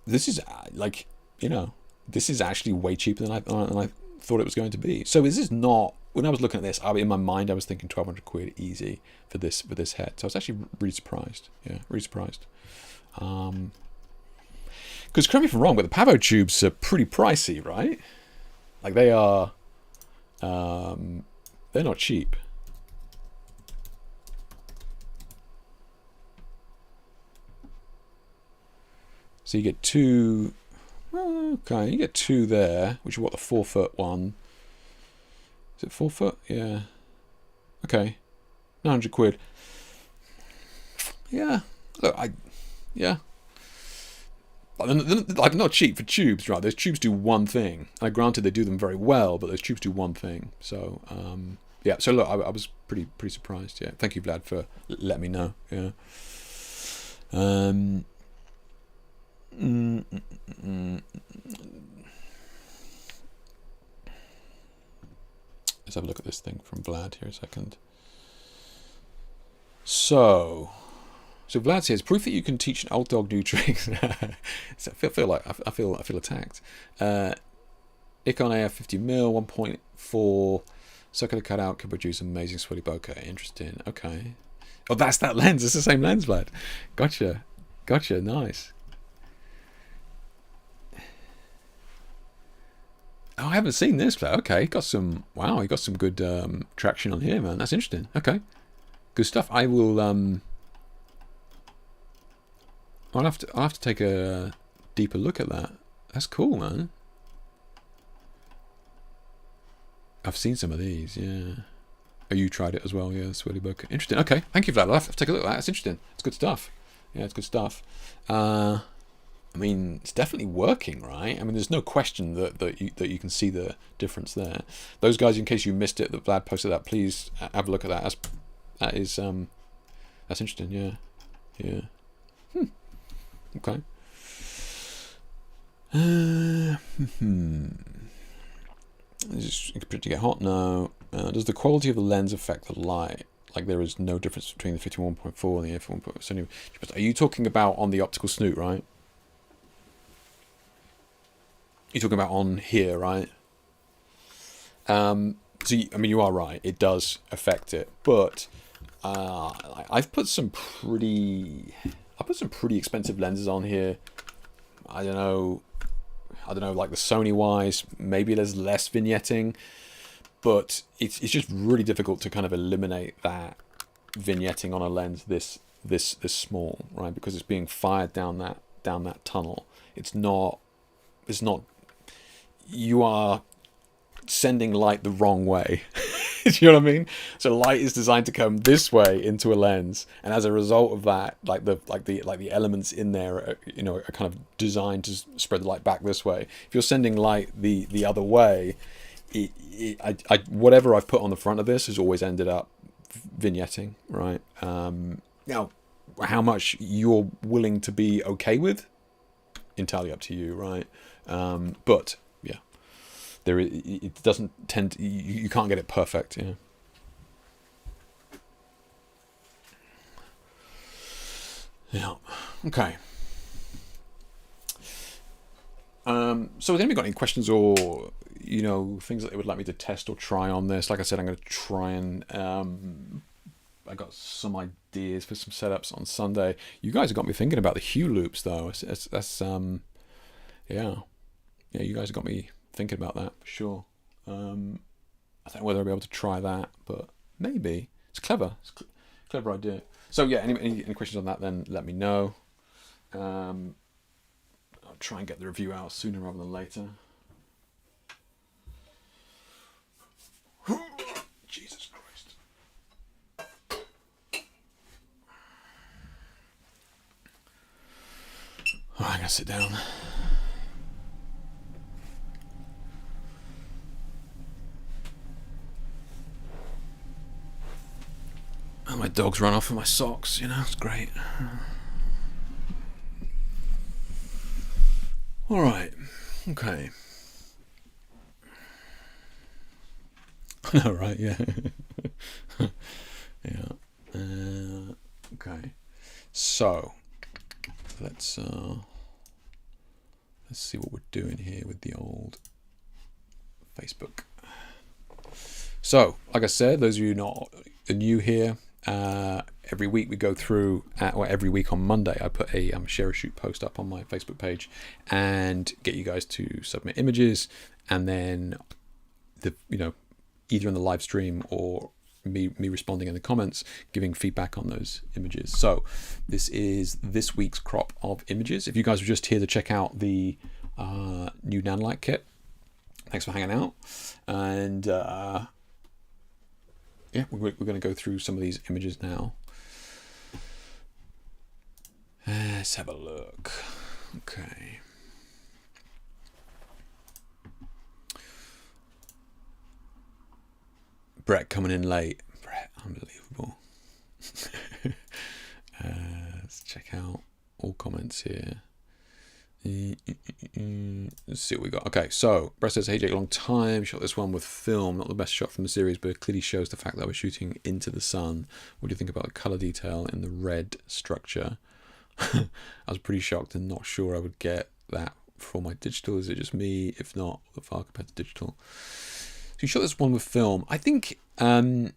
B: this is like, you know, this is actually way cheaper than I thought it was going to be. So this is not, when I was looking at this, in my mind I was thinking 1,200 quid easy for this head. So I was actually really surprised. Yeah, really surprised. Because correct me if I'm wrong, but the Pavo tubes are pretty pricey, right? Like they are, they're not cheap. So you get two, okay, you get two there, which is what, the 4 foot one. Is it 4 foot? Yeah. Okay. 900 quid. Yeah. Look, yeah. Like, not cheap for tubes, right? Those tubes do one thing. Granted, they do them very well, but those tubes do one thing. So, yeah. So look, I was pretty surprised. Yeah. Thank you, Vlad, for letting me know. Yeah. Let's have a look at this thing from Vlad here a second. So Vlad says, proof that you can teach an old dog new tricks. So I feel attacked. Icon AF 50mm, 1.4 circular cutout can produce amazing sweaty bokeh. Interesting. Okay. Oh, that's that lens. It's the same lens, Vlad. Gotcha. Nice. Oh, I haven't seen this, Vlad. Okay, got some. Wow, you got some good traction on here, man. That's interesting. Okay, good stuff. I will. I'll have to take a deeper look at that. That's cool, man. I've seen some of these, yeah. Oh, you tried it as well, yeah, sweaty bokeh. Interesting. Okay, thank you for that. I'll have to take a look at that. That's interesting. It's good stuff. Yeah, it's good stuff. I mean, it's definitely working, right? I mean, there's no question that you can see the difference there. Those guys, in case you missed it, that Vlad posted that, please have a look at that. That's interesting. Yeah, yeah. Okay. Is it to get hot? No. Does the quality of the lens affect the light? Like there is no difference between the 51.4 and the f1.7. Are you talking about on the optical snoot, right? You're talking about on here, right? So I mean, you are right. It does affect it, but I've put some pretty expensive lenses on here. I don't know, like the Sony wise, maybe there's less vignetting, but it's just really difficult to kind of eliminate that vignetting on a lens this small, right? Because it's being fired down that tunnel. It's not. You are sending light the wrong way. Do you know what I mean? So light is designed to come this way into a lens, and as a result of that, like the elements in there are, are kind of designed to spread the light back this way. If you're sending light the other way, whatever I've put on the front of this has always ended up vignetting, right? Now, how much you're willing to be okay with, entirely up to you, right? But yeah, it doesn't tend to, you can't get it perfect, yeah. Yeah. Okay. So has anybody got any questions or things that they would like me to test or try on this? Like I said, I'm going to try and I got some ideas for some setups on Sunday. You guys have got me thinking about the hue loops though. That's yeah, you guys have got me thinking about that for sure. I don't know whether I'll be able to try that, but maybe. It's clever. It's a clever idea. So yeah, any questions on that, then let me know. I'll try and get the review out sooner rather than later. Jesus Christ. All right, I'm going to sit down. Oh, my dog's run off with my socks, it's great. All right, okay. All right, yeah. Yeah. Okay. So let's see what we're doing here with the old Facebook. So, like I said, those of you not new here, every week we go through, or every week on Monday, I put a share a shoot post up on my Facebook page and get you guys to submit images, and then either in the live stream or me responding in the comments, giving feedback on those images. So this is this week's crop of images. If you guys were just here to check out the new Nanlite kit, thanks for hanging out. And yeah, we're going to go through some of these images now. Let's have a look. Okay. Brett coming in late. Brett, unbelievable. Let's check out all comments here. Let's see what we got. Okay, so Brett says, hey Jake, long time. Shot this one with film. Not the best shot from the series, but it clearly shows the fact that I was shooting into the sun. What do you think about the color detail in the red structure? I was pretty shocked and not sure I would get that for my digital. Is it just me? If not, the far compared to digital. So you shot this one with film. I think, yeah,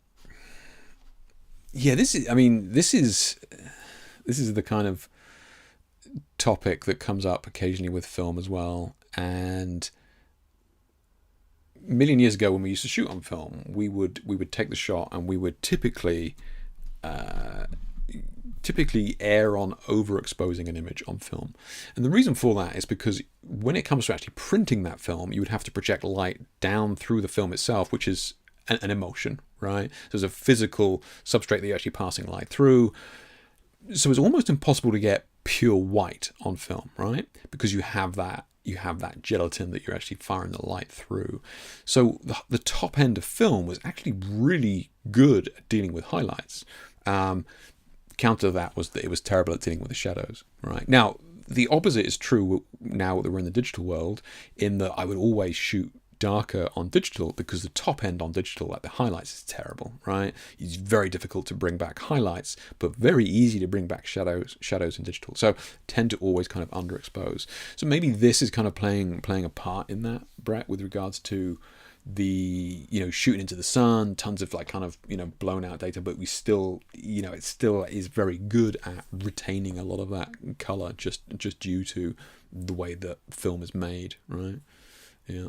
B: this is the kind of topic that comes up occasionally with film as well. And a million years ago, when we used to shoot on film, we would take the shot and we would typically err on overexposing an image on film. And the reason for that is because when it comes to actually printing that film, you would have to project light down through the film itself, which is an emulsion, right? So there's a physical substrate that you're actually passing light through. So it's almost impossible to get pure white on film, right? Because you have that gelatin that you're actually firing the light through. So the top end of film was actually really good at dealing with highlights. Counter to that was that it was terrible at dealing with the shadows, right? Now, the opposite is true now that we're in the digital world, in that I would always shoot darker on digital because the top end on digital, like the highlights, is terrible, right? It's very difficult to bring back highlights, but very easy to bring back shadows in digital. So tend to always kind of underexpose. So maybe this is kind of playing a part in that, Brett, with regards to the, you know, shooting into the sun, tons of like kind of, you know, blown out data, but we still, you know, it still is very good at retaining a lot of that color just due to the way that film is made, right? Yeah.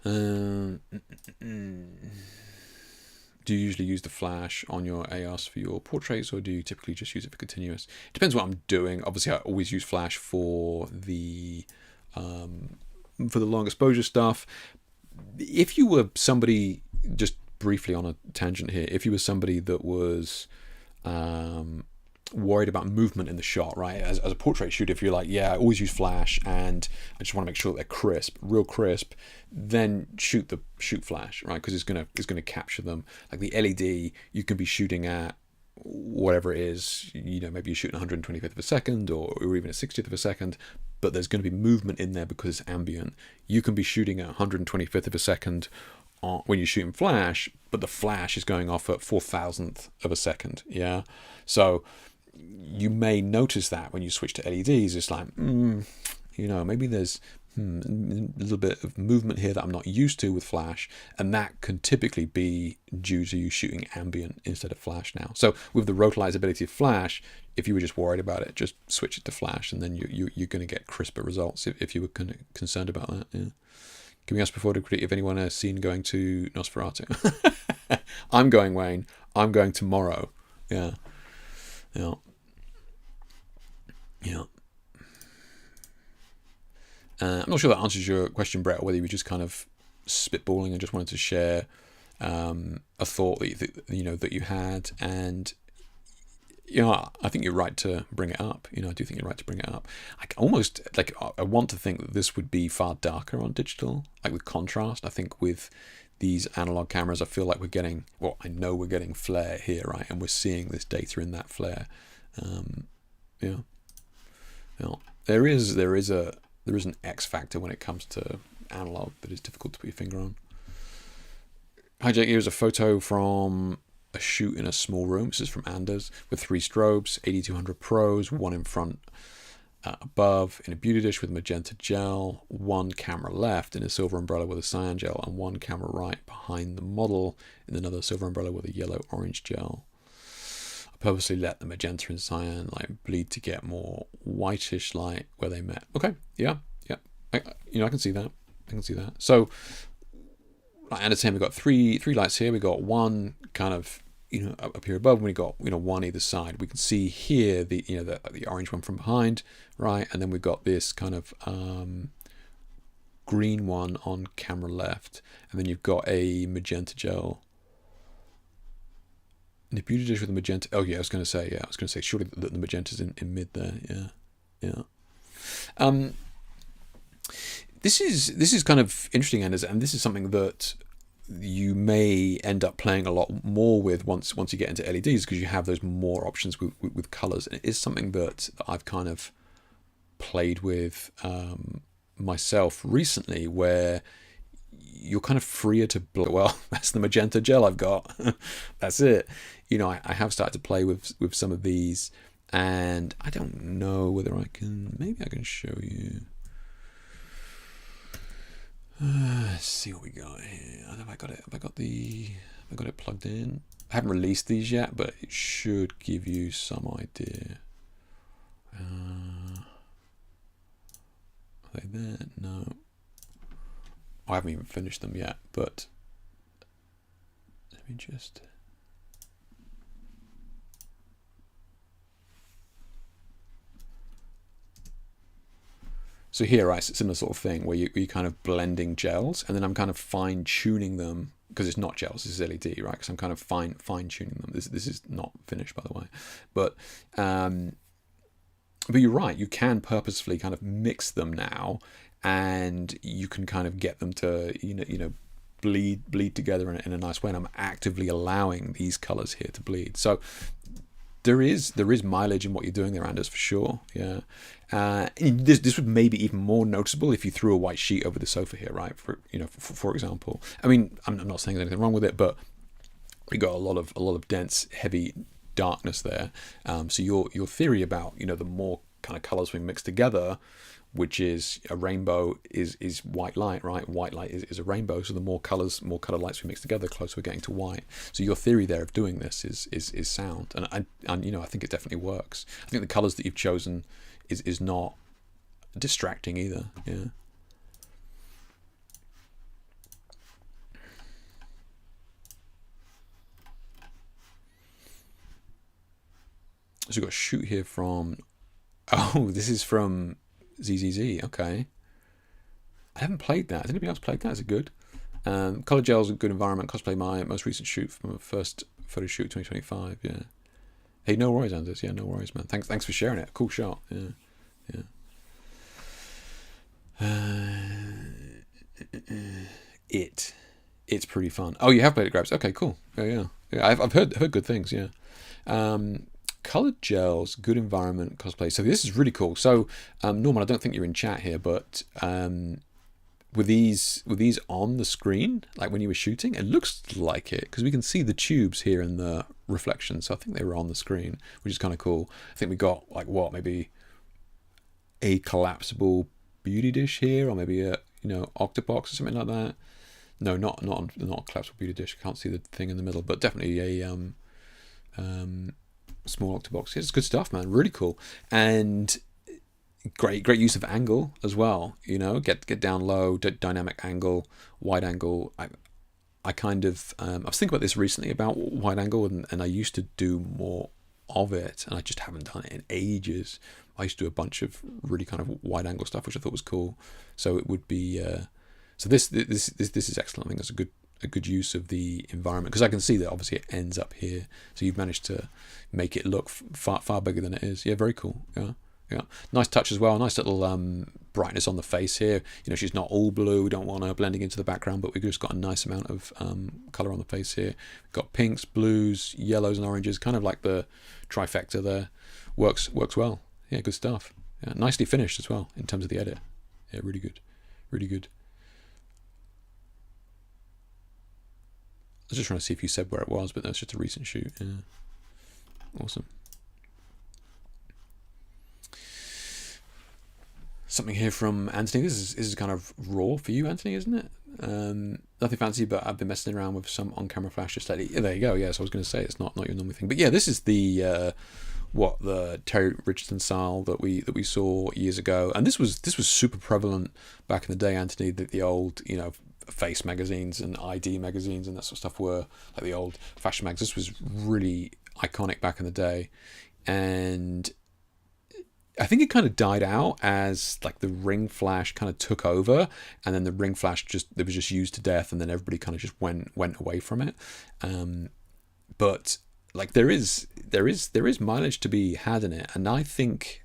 B: Do you usually use the flash on your ARs for your portraits, or do you typically just use it for continuous? It depends what I'm doing. Obviously, I always use flash for the long exposure stuff. If you were somebody, just briefly on a tangent here, if you were somebody that was worried about movement in the shot, right? As a portrait shooter, if you're like, yeah, I always use flash and I just want to make sure that they're crisp, real crisp, then shoot flash, right? Because it's gonna capture them. Like the LED, you can be shooting at whatever it is, you know, maybe you're shooting 125th of a second or even a 60th of a second, but there's going to be movement in there because it's ambient. You can be shooting at 125th of a second when you're shooting flash, but the flash is going off at 4,000th of a second. Yeah, so you may notice that when you switch to LEDs, it's like, you know, maybe there's a little bit of movement here that I'm not used to with flash, and that can typically be due to you shooting ambient instead of flash now. So with the rotalizability of flash, if you were just worried about it, just switch it to flash, and then you're going to get crisper results if you were kind of concerned about that. Yeah. Can we ask before to critique if anyone has seen going to Nosferatu? I'm going, Wayne. I'm going tomorrow. Yeah. Yeah. Yeah. I'm not sure that answers your question, Brett, or whether you were just kind of spitballing and just wanted to share a thought that you had. And you know, I think you're right to bring it up. You know, I do think you're right to bring it up. I want to think that this would be far darker on digital, like with contrast. I think with these analog cameras, I feel like I know we're getting flare here, right? And we're seeing this data in that flare. Yeah. There is an X factor when it comes to analog that is difficult to put your finger on. Hi Jake, here's a photo from a shoot in a small room. This is from Anders with 3 strobes, 8200 pros, one in front above in a beauty dish with magenta gel, one camera left in a silver umbrella with a cyan gel, and one camera right behind the model in another silver umbrella with a yellow orange gel. I purposely let the magenta and cyan like bleed to get more whitish light where they met. Okay, yeah. I can see that. So, like Anders saying, we've got three lights here. We got one kind of, you know, up here above, and we got, you know, one either side. We can see here the orange one from behind, right? And then we've got this kind of green one on camera left, and then you've got a magenta gel. And the beauty dish with the magenta. Oh yeah, I was going to say surely the magenta's in mid there. Yeah. This is kind of interesting, Anders, and this is something that you may end up playing a lot more with once you get into LEDs, because you have those more options with colors. And it is something that I've kind of played with myself recently, where you're kind of freer to well, that's the magenta gel I've got. That's it. You know, I have started to play with some of these, and I don't know whether maybe I can show you. Let's see what we got here. Have I got it plugged in? I haven't released these yet, but it should give you some idea. Are they there? No. I haven't even finished them yet, but let me just... So here, right, it's a similar sort of thing where you're kind of blending gels, and then I'm kind of fine-tuning them because it's not gels, this is LED, right? Because I'm kind of fine tuning them. This is not finished, by the way, but you're right. You can purposefully kind of mix them now, and you can kind of get them to bleed together in a nice way. And I'm actively allowing these colors here to bleed. So there is mileage in what you're doing there, Anders, for sure. Yeah. This would maybe even more noticeable if you threw a white sheet over the sofa here, right? For example. I mean, I'm not saying there's anything wrong with it, but we got a lot of dense, heavy darkness there. So your theory about the more kind of colors we mix together, which is a rainbow, is white light, right? White light is a rainbow. So the more colors, more colored lights we mix together, the closer we're getting to white. So your theory there of doing this is sound, and I think it definitely works. I think the colors that you've chosen is not distracting either. Yeah. So we've got a shoot here from. Oh, this is from ZZZ. Okay. I haven't played that. Has anybody else played that? Is it good? Color Gel's a good environment. Cosplay my most recent shoot from a first photo shoot 2025. Yeah. Hey, no worries, Anders. Yeah, no worries, man. Thanks for sharing it. Cool shot. Yeah. It's pretty fun. Oh, you have played it, Grabs. Okay, cool. Yeah. I've heard good things. Yeah. Colored Gels, good environment cosplay. So this is really cool. So Norman, I don't think you're in chat here, but were these on the screen like when you were shooting? It looks like it because we can see the tubes here in the reflection. So I think they were on the screen, which is kind of cool. I think we got like maybe a collapsible beauty dish here, or maybe a octobox or something like that. No, not a collapsible beauty dish. I can't see the thing in the middle, but definitely a small octobox. It's good stuff, man. Really cool, and great use of angle as well. Get down low, dynamic angle, wide angle. I kind of I was thinking about this recently about wide angle, and I used to do more of it, and I just haven't done it in ages. I used to do a bunch of really kind of wide angle stuff, which I thought was cool. So it would be so this is excellent. I think that's a good use of the environment, because I can see that obviously it ends up here. So you've managed to make it look far bigger than it is. Yeah, very cool. Yeah. Nice touch as well. Nice little brightness on the face here. She's not all blue. We don't want her blending into the background, but we've just got a nice amount of color on the face here. We've got pinks, blues, yellows, and oranges. Kind of like the trifecta there. Works well. Yeah, good stuff. Yeah, nicely finished as well in terms of the edit. Yeah, really good. Really good. I was just trying to see if you said where it was, but that's just a recent shoot. Yeah. Awesome. Something here from Anthony. This is kind of raw for you, Anthony, isn't it? Nothing fancy, but I've been messing around with some on-camera flash just lately. Yeah, there you go. Yeah, so I was going to say it's not your normal thing, but yeah, this is the Terry Richardson style that we saw years ago, and this was super prevalent back in the day, Anthony. The old Face magazines and ID magazines and that sort of stuff were like the old fashion mags. This was really iconic back in the day, and I think it kind of died out as like the ring flash kind of took over, and then the ring flash it was just used to death, and then everybody kind of just went away from it. But like there is mileage to be had in it, and I think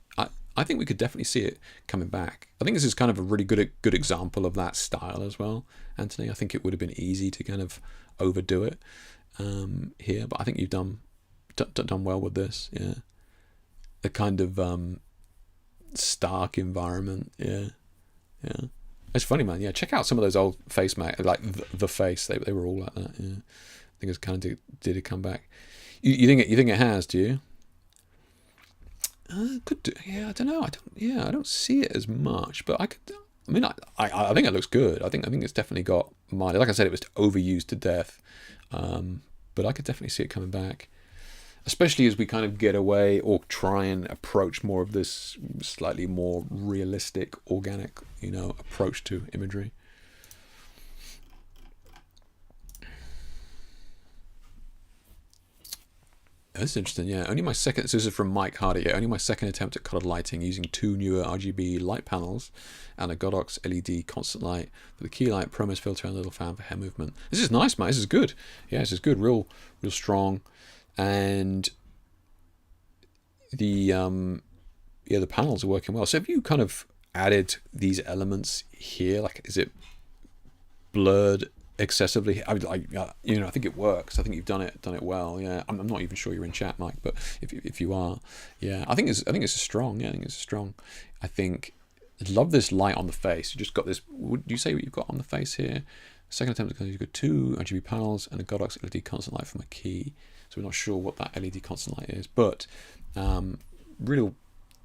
B: we could definitely see it coming back. I think this is kind of a really good example of that style as well, Anthony. I think it would have been easy to kind of overdo it here, but I think you've done well with this. Yeah, the kind of stark environment. Yeah. It's funny, man. Yeah, check out some of those old face like the face. They were all like that. Yeah, I think it's kind of did it come back. You think it has? Do you? Could do. Yeah, I don't know. I don't see it as much, but I could. I mean, I think it looks good. I think it's definitely got mileage. Like I said, it was overused to death, but I could definitely see it coming back, especially as we kind of get away or try and approach more of this slightly more realistic, organic, approach to imagery. That's interesting, yeah. Only my second, so this is from Mike Hardy, yeah, only my second attempt at colored lighting using 2 newer RGB light panels and a Godox LED constant light with a key light, promos filter, and a little fan for hair movement. This is nice, man. This is good. Yeah, this is good. Real strong. And the yeah, the panels are working well. So have you kind of added these elements here? Like, is it blurred excessively? I think it works. I think you've done it well. Yeah, I'm not even sure you're in chat, Mike, but if you are, yeah, I think it's strong. Yeah, I think it's strong. I think I love this light on the face. You just got this. Would you say what you've got on the face here? Second attempt, you've got 2 RGB panels and a Godox LED constant light from a key. So we're not sure what that LED constant light is, but real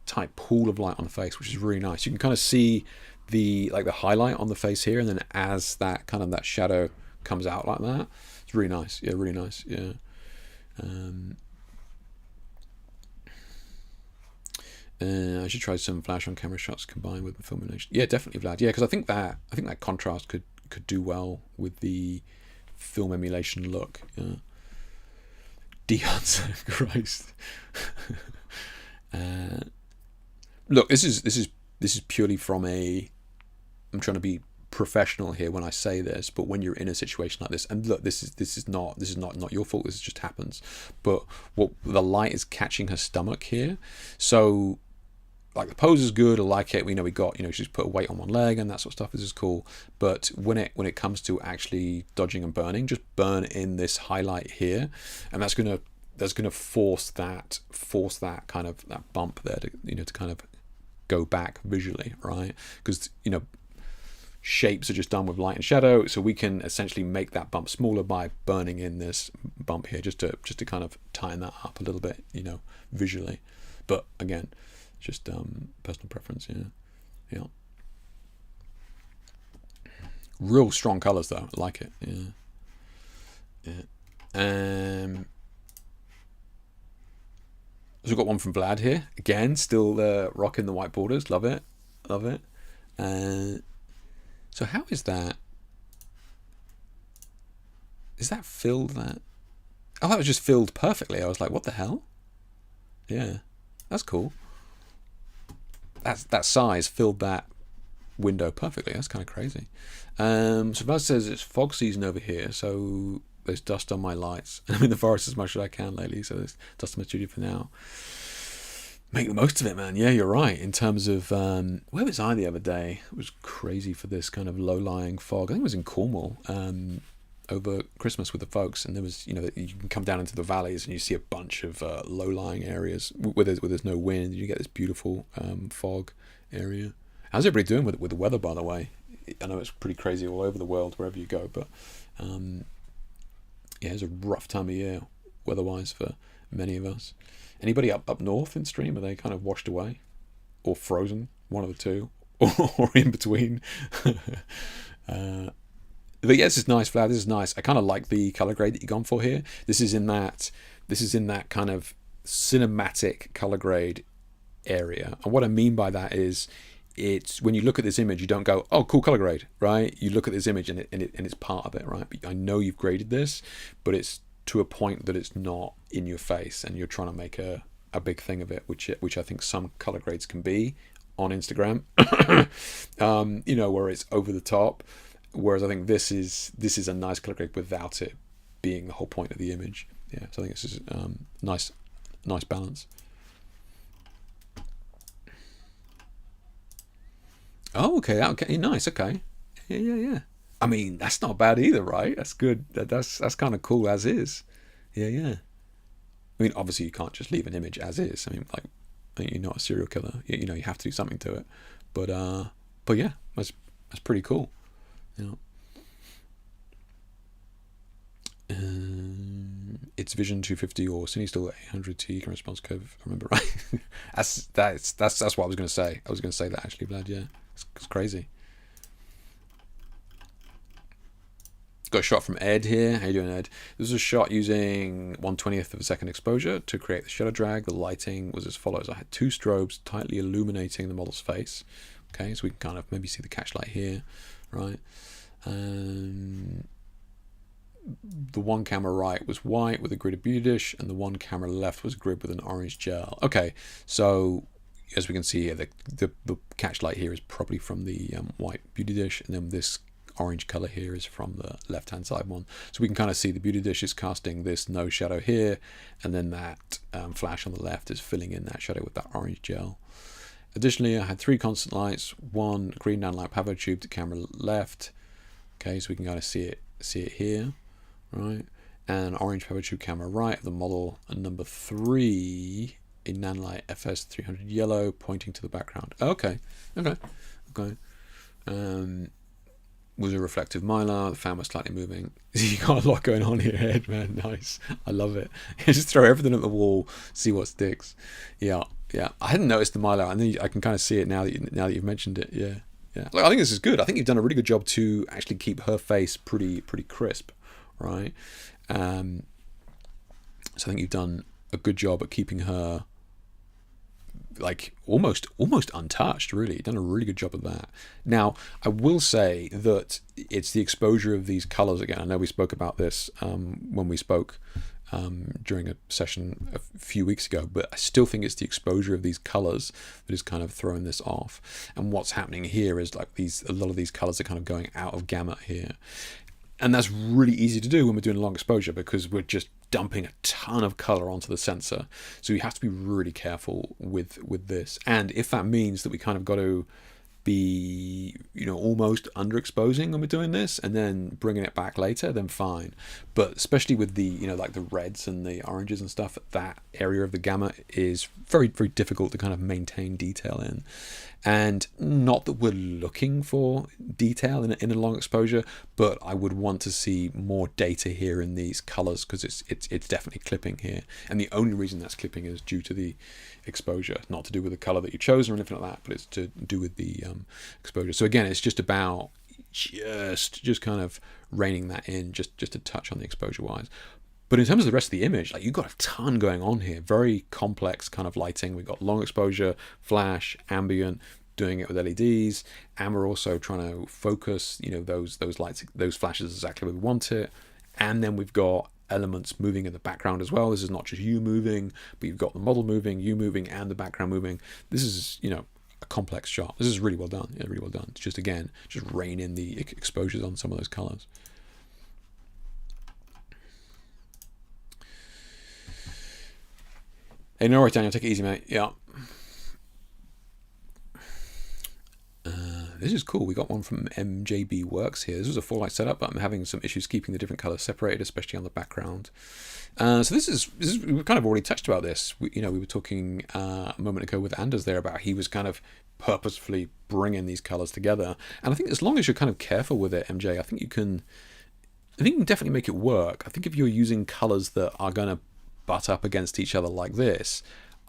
B: tight pool of light on the face, which is really nice. You can kind of see the highlight on the face here, and then as that kind of that shadow comes out like that, it's really nice. Yeah, really nice. Yeah. I should try some flash on camera shots combined with film animation. Yeah, definitely, Vlad. Yeah, because I think that contrast could do well with the film emulation look. Yeah. Dion's Christ. Look, this is purely from a. I'm trying to be professional here when I say this, but when you're in a situation like this, and look, this is not your fault. This just happens. But what the light is catching her stomach here, so like the pose is good. I like it. We got she's put a weight on one leg and that sort of stuff. This is cool. But when it comes to actually dodging and burning, just burn in this highlight here, and that's gonna force that kind of that bump there to kind of go back visually, right? Because shapes are just done with light and shadow, so we can essentially make that bump smaller by burning in this bump here, just to kind of tighten that up a little bit, visually. But again, just personal preference. Yeah. Real strong colors though. I like it. Yeah. So we've got one from Vlad here. Again, still rocking the white borders. Love it. So how is that? Is that filled that? Oh, that was just filled perfectly. I was like, what the hell? Yeah, that's cool. That size filled that window perfectly. That's kind of crazy. So Vlad says it's fog season over here, so there's dust on my lights. I'm in the forest as much as I can lately, so there's dust in my studio for now. Make the most of it, man. Yeah, you're right. In terms of where was I the other day? It was crazy for this kind of low-lying fog. I think it was in Cornwall over Christmas with the folks, and there was you can come down into the valleys and you see a bunch of low-lying areas where there's no wind. You get this beautiful fog area. How's everybody doing with the weather, by the way? I know it's pretty crazy all over the world wherever you go, but yeah, it's a rough time of year weather-wise for many of us. Anybody up north in stream? Are they kind of washed away or frozen? One of the two, or in between. But yeah, this is nice, Vlad. This is nice. I kind of like the color grade that you've gone for here. This is in that kind of cinematic color grade area. And what I mean by that is, it's when you look at this image, you don't go, oh, cool color grade, right? You look at this image and it's part of it, right? But I know you've graded this, but it's to a point that it's not in your face, and you're trying to make a big thing of it, which I think some color grades can be on Instagram, where it's over the top. Whereas I think this is a nice color grade without it being the whole point of the image. Yeah, so I think this is nice balance. Oh, okay, nice, okay, yeah. I mean, that's not bad either, right? That's good. That's kind of cool as is. Yeah. I mean, obviously you can't just leave an image as is. I mean, like, you're not a serial killer. You have to do something to it. But yeah, that's pretty cool. It's Vision 250 or CineStill 800T can response curve, if I remember right. that's what I was going to say. I was going to say that actually, Vlad. Yeah, it's crazy. Got a shot from Ed here. How you doing, Ed? This was a shot using 1/20th of a second exposure to create the shadow drag. The lighting was as follows. I had 2 strobes tightly illuminating the model's face. Okay, so we can kind of maybe see the catch light here, right? the one camera right was white with a grid of beauty dish, and the one camera left was a grid with an orange gel. Okay, so as we can see here, the catch light here is probably from the white beauty dish, and then this orange color here is from the left hand side one. So we can kind of see the beauty dish is casting this no shadow here, and then that flash on the left is filling in that shadow with that orange gel. Additionally, I had 3 constant lights, one green Nanlite pavo tube to camera left. Okay, so we can kind of see it here, right? And orange pavo tube camera right of the model, and number 3 in Nanlite FS300 yellow pointing to the background. Okay. Was a reflective mylar. The fan was slightly moving. You got a lot going on here, Ed, man. Nice. I love it. Just throw everything at the wall, see what sticks. Yeah. I hadn't noticed the mylar, and then I can kind of see it now that you've mentioned it. Yeah. Look, I think this is good. I think you've done a really good job to actually keep her face pretty crisp, right? So I think you've done a good job at keeping her like almost untouched. Really, you've done a really good job of that. Now, I will say that it's the exposure of these colors again. I know we spoke about this when we spoke during a session a few weeks ago, but I still think it's the exposure of these colors that is kind of throwing this off. And what's happening here is like a lot of these colors are kind of going out of gamut here. And that's really easy to do when we're doing long exposure, because we're just dumping a ton of color onto the sensor. So you have to be really careful with this. And if that means that we kind of got to be, almost underexposing when we're doing this and then bringing it back later, then fine. But especially with the, like the reds and the oranges and stuff, that area of the gamut is very, very difficult to kind of maintain detail in. And not that we're looking for detail in a long exposure, but I would want to see more data here in these colors, because it's definitely clipping here. And the only reason that's clipping is due to the exposure, not to do with the color that you chose or anything like that, but it's to do with the exposure. So again, it's just about just kind of reining that in, just a touch on the exposure wise. But in terms of the rest of the image, like, you've got a ton going on here. Very complex kind of lighting. We've got long exposure, flash, ambient, doing it with LEDs, and we're also trying to focus, those lights, those flashes exactly where we want it. And then we've got elements moving in the background as well. This is not just you moving, but you've got the model moving, you moving, and the background moving. This is, a complex shot. This is really well done. Yeah, really well done. It's just rein in the exposures on some of those colors. Hey, no worries, Daniel. Take it easy, mate. Yeah. This is cool. We got one from MJB Works here. This was a 4-light setup, but I'm having some issues keeping the different colors separated, especially on the background. So this is we've kind of already touched about this. We were talking a moment ago with Anders there about he was kind of purposefully bringing these colors together. And I think as long as you're kind of careful with it, MJ, I think you can definitely make it work. I think if you're using colors that are going to butt up against each other like this,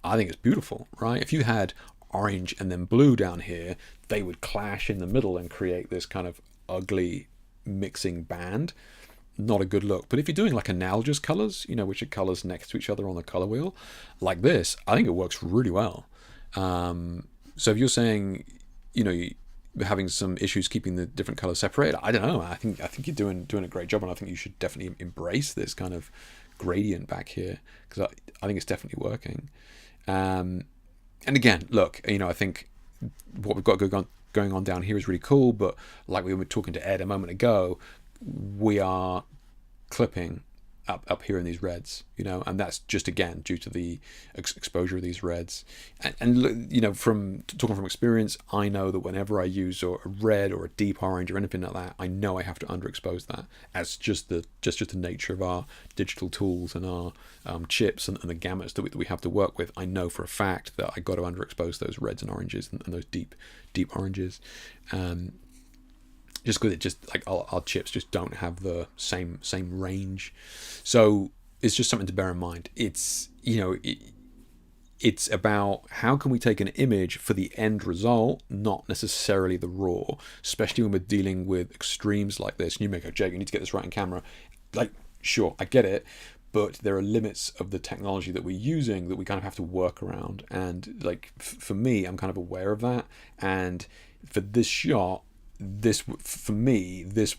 B: I think it's beautiful, right? If you had orange and then blue down here, they would clash in the middle and create this kind of ugly mixing band. Not a good look. But if you're doing like analogous colors, which are colors next to each other on the color wheel, like this, I think it works really well. So if you're saying, you're having some issues keeping the different colors separated, I don't know. I think you're doing a great job, and I think you should definitely embrace this kind of gradient back here, because I think it's definitely working. And again, look, I think what we've got going on down here is really cool, but like we were talking to Ed a moment ago, we are clipping up here in these reds, and that's just again due to the exposure of these reds. And from talking from experience, I know that whenever I use a red or a deep orange or anything like that, I know I have to underexpose that. As just the nature of our digital tools and our chips and the gamuts that we have to work with. I know for a fact that I got to underexpose those reds and oranges and those deep oranges. Just because it just like our chips just don't have the same range, so it's just something to bear in mind. It's it's about how can we take an image for the end result, not necessarily the raw, especially when we're dealing with extremes like this. And you may go, Jake, you need to get this right in camera. Like, sure, I get it, but there are limits of the technology that we're using that we kind of have to work around. And like for me, I'm kind of aware of that. And for this shot, this would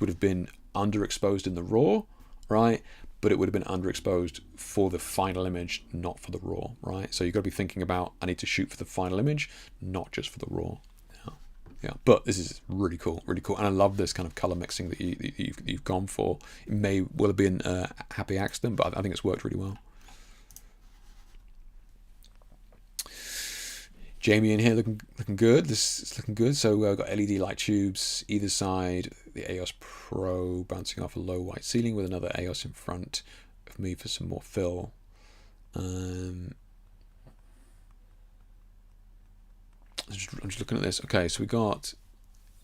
B: have been underexposed in the raw. right? But it would have been underexposed for the final image, not for the raw, right? So you've got to be thinking about, I need to shoot for the final image, not just for the raw. Yeah, but this is really cool, and I love this kind of color mixing that you've gone for. It may well have been a happy accident, but I think it's worked really well. Jamie in here looking good. This is looking good. So we've got LED light tubes either side. The EOS Pro bouncing off a low white ceiling with another EOS in front of me for some more fill. I'm just looking at this. Okay, so we got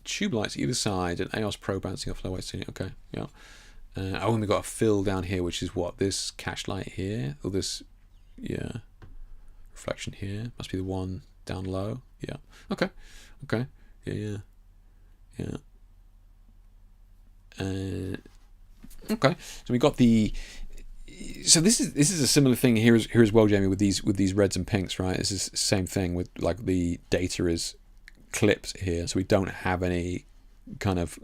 B: tube lights either side, and EOS Pro bouncing off low white ceiling. Okay, yeah. Oh, and we got a fill down here, which is what, this catch light here, or this, yeah, reflection here must be the one down low. Yeah. Okay. Yeah. Okay. So we got the. So this is a similar thing here as well, Jamie, with these reds and pinks, right? This is the same thing with, like, the data is clipped here, so we don't have any kind of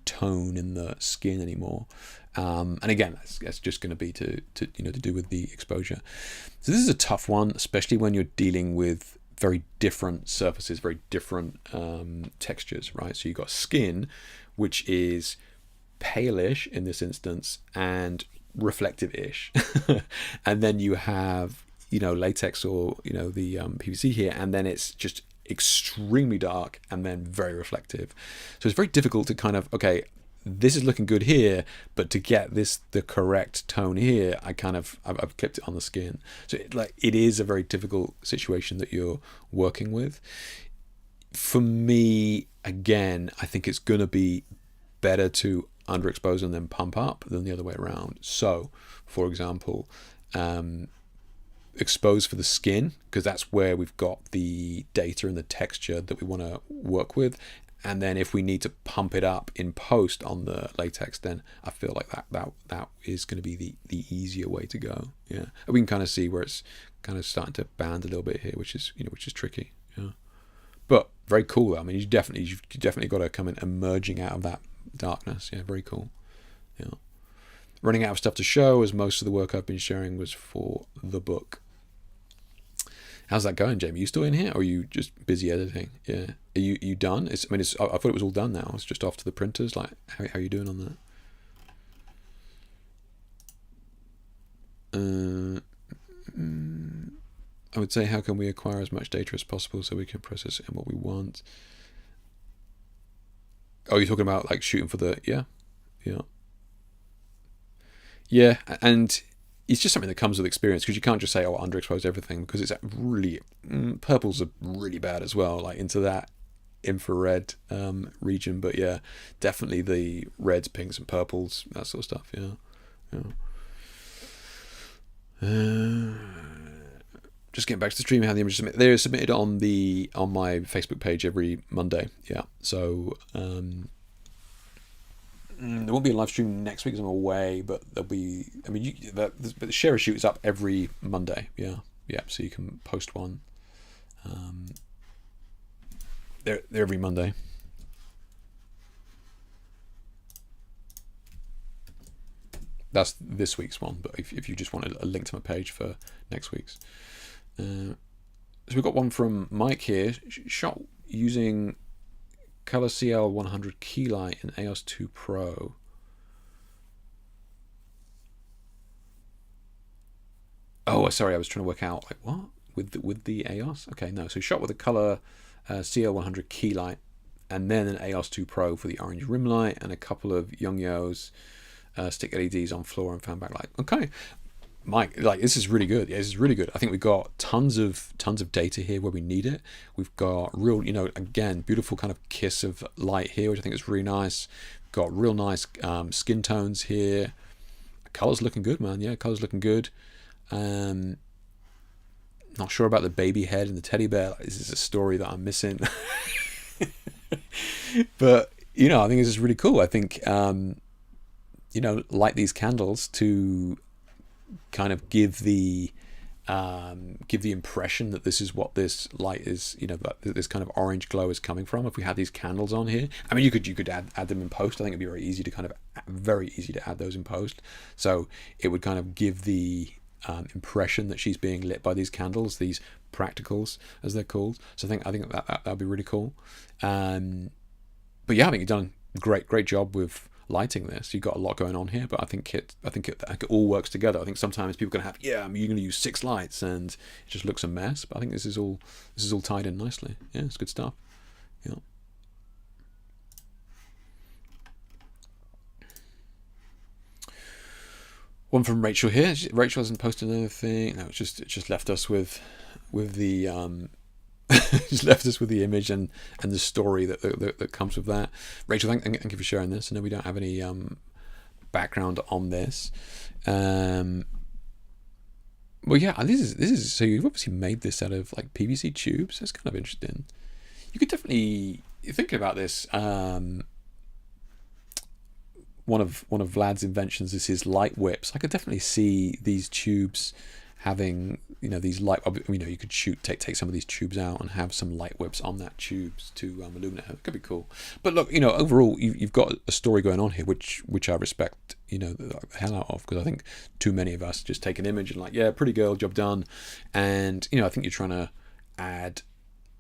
B: tone in the skin anymore. And again, that's just going to be to do with the exposure. So this is a tough one, especially when you're dealing with very different surfaces, very different textures, right? So you've got skin, which is palish in this instance and reflective-ish, and then you have latex or the PVC here, and then it's just extremely dark and then very reflective. So it's very difficult to kind of, okay, this is looking good here, but to get the correct tone here, I've clipped it on the skin. So it is a very difficult situation that you're working with. For me, again, I think it's going to be better to underexpose and then pump up than the other way around. So, for example, expose for the skin, because that's where we've got the data and the texture that we want to work with. And then if we need to pump it up in post on the latex, then I feel like that is going to be the easier way to go. Yeah, and we can kind of see where it's kind of starting to band a little bit here, which is tricky. Yeah, but very cool though. I mean, you've definitely got to come in emerging out of that darkness. Yeah, very cool. Yeah, running out of stuff to show, as most of the work I've been sharing was for the book. How's that going, Jamie? You still in here, or are you just busy editing? Yeah, are you done? I thought it was all done now. It's just off to the printers. Like, how are you doing on that? I would say, how can we acquire as much data as possible so we can process it in what we want? Oh, you're talking about like shooting for the yeah, and it's just something that comes with experience, because you can't just say, oh, underexpose everything, because it's really, purples are really bad as well, like into that infrared region. But yeah, definitely the reds, pinks and purples, that sort of stuff. Just getting back to the stream, how the images they're submitted on my Facebook page every Monday. Yeah, so there won't be a live stream next week because I'm away, but there'll be. I mean, the share a shoot is up every Monday. Yeah. So you can post one. They're every Monday. That's this week's one, but if you just wanted a link to my page for next week's. So we've got one from Mike here, shot using Color CL 100 Keylight and EOS 2 Pro. Oh, sorry, I was trying to work out like what with the EOS. Okay, no, so shot with a Color CL 100 Keylight and then an EOS 2 Pro for the orange rim light and a couple of Yongyo's stick LEDs on floor and fan backlight. Okay, Mike, like, this is really good. Yeah, this is really good. I think we've got tons of data here where we need it. We've got real, again, beautiful kind of kiss of light here, which I think is really nice. Got real nice skin tones here. Color's looking good, man. Yeah, color's looking good. Not sure about the baby head and the teddy bear. Like, this is a story that I'm missing. But I think this is really cool. I think light these candles to kind of give the give the impression that this is what this light is, that this kind of orange glow is coming from. If we had these candles on here, I mean, you could add them in post. I think it'd be very easy to add those in post. So it would kind of give the impression that she's being lit by these candles, these practicals as they're called. So I think that'd be really cool. But yeah, I think you've done a great job with lighting this. You've got a lot going on here, but I think it all works together. I think sometimes people can have, you're going to use 6 lights and it just looks a mess. But I think this is all tied in nicely. Yeah, it's good stuff. Yeah. One from Rachel here. Rachel hasn't posted anything. No, it just left us with the just left us with the image and the story that comes with that. Rachel, thank you for sharing this. I know we don't have any background on this. Well, yeah, this is so you've obviously made this out of like PVC tubes. That's kind of interesting. You could definitely think about this. One of Vlad's inventions is his light whips. I could definitely see these tubes having, these light, you could take some of these tubes out and have some light whips on that tubes to illuminate her. It could be cool. But look, overall you've got a story going on here, which I respect, the hell out of, because I think too many of us just take an image and like, yeah, pretty girl, job done. And, I think you're trying to add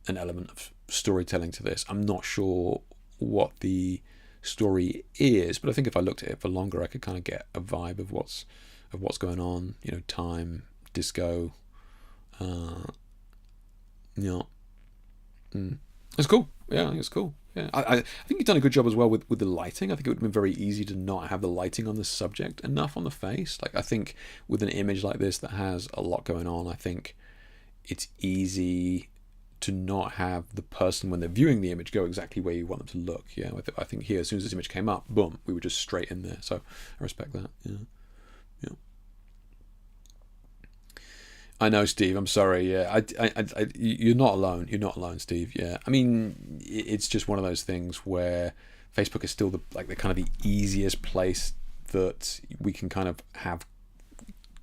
B: an element of storytelling to this. I'm not sure what the story is, but I think if I looked at it for longer, I could kind of get a vibe of what's going on, time, disco, it's cool. Yeah, I think it's cool. Yeah, I think you've done a good job as well with the lighting. I think it would have been very easy to not have the lighting on the subject enough on the face. Like, I think with an image like this that has a lot going on, I think it's easy to not have the person, when they're viewing the image, go exactly where you want them to look. Yeah, I think here, as soon as this image came up, boom, we were just straight in there. So I respect that. Yeah. I know, Steve. I'm sorry. Yeah, you're not alone. You're not alone, Steve. Yeah, I mean, it's just one of those things where Facebook is still the kind of the easiest place that we can kind of have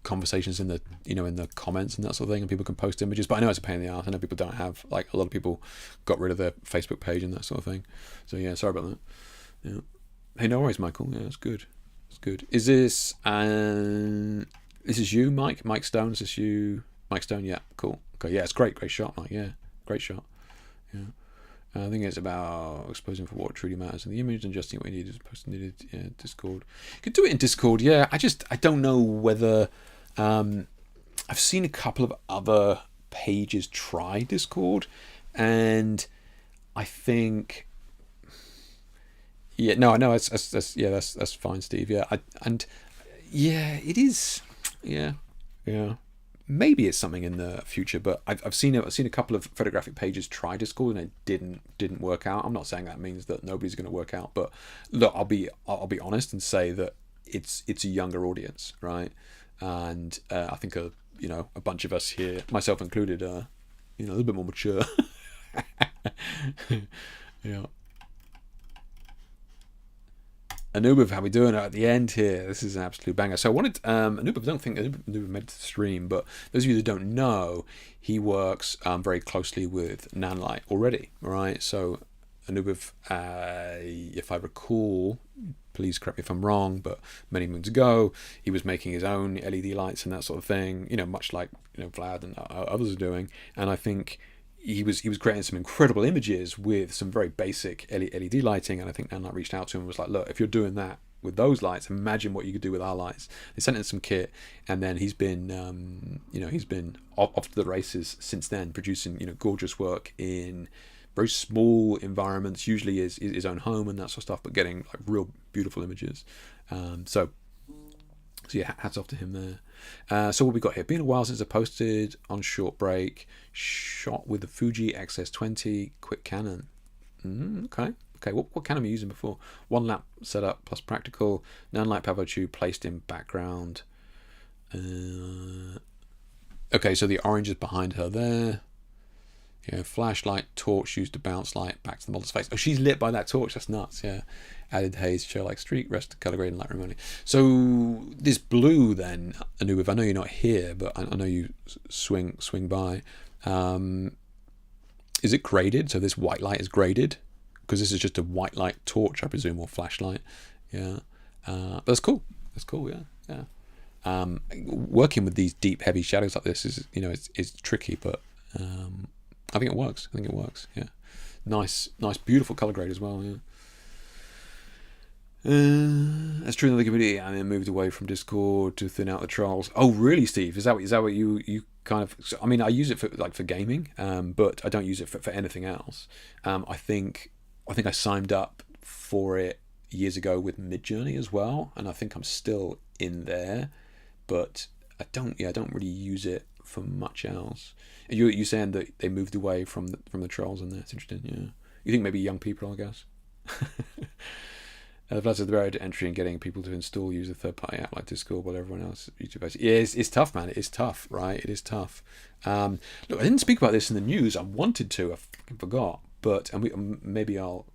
B: conversations in the in the comments and that sort of thing, and people can post images. But I know it's a pain in the ass. I know people don't have, like, a lot of people got rid of their Facebook page and that sort of thing. So yeah, sorry about that. Yeah. Hey, no worries, Michael. Yeah, it's good. It's good. Is this this is you, Mike Stone? Is this you, Mike Stone? Yeah, cool. Okay, yeah, it's great shot, Mike. Yeah, great shot. Yeah, I think it's about exposing for what truly matters in the image and adjusting what we need as opposed to needed. Yeah, Discord. You could do it in Discord. Yeah, I don't know whether. I've seen a couple of other pages try Discord, and I think. Yeah, no, I know that's fine, Steve. Yeah, it is. Yeah. Maybe it's something in the future, but I've seen a couple of photographic pages try Discord and it didn't work out. I'm not saying that means that nobody's going to work out, but look, I'll be honest and say that it's a younger audience, right? And I think a bunch of us here, myself included, a little bit more mature. Yeah. Anubhav, how we doing at the end here? This is an absolute banger. So I wanted, Anubhav, I don't think Anubhav made it to the stream, but those of you that don't know, he works very closely with Nanlite already, right? So Anubhav, if I recall, please correct me if I'm wrong, but many moons ago, he was making his own LED lights and that sort of thing, much like Vlad and others are doing. And I think he was creating some incredible images with some very basic LED lighting, and I think Nanlite reached out to him and was like, look, if you're doing that with those lights, imagine what you could do with our lights. They sent in some kit, and then he's been off to the races since then, producing gorgeous work in very small environments, usually his own home and that sort of stuff, but getting like real beautiful images. So yeah, hats off to him there. So what we got here? Been a while since I posted on short break. Shot with the Fuji XS20 quick Canon. Okay. What Canon are you using before? One lamp setup plus practical. Nanlite Pavo tube placed in background. Okay, so the orange is behind her there. Yeah, flashlight, torch used to bounce light back to the model's face. Oh, she's lit by that torch. That's nuts. Yeah, added haze, show like streak, rest color grade, and light remotely. So this blue then, Anubis, I know you're not here, but I know you swing by. Is it graded? So this white light is graded because this is just a white light torch, I presume, or flashlight. Yeah, but that's cool. That's cool. Yeah. Working with these deep, heavy shadows like this is, it's tricky, but I think it works. Yeah, nice, beautiful color grade as well. Yeah. That's true in the community, and then moved away from Discord to thin out the trolls. Oh, really, Steve? Is that what you kind of? I mean, I use it for gaming, but I don't use it for anything else. I think I signed up for it years ago with Midjourney as well, and I think I'm still in there, but I don't really use it for much else. You saying that they moved away from the trolls, and that's interesting. Yeah, you think maybe young people, I guess. The plus of the barrier to entry and getting people to install, use a third-party app like Discord while everyone else YouTube based. Yeah, it's tough, man. It is tough, right? It is tough. Look, I didn't speak about this in the news. I wanted to. I fucking forgot. But maybe I'll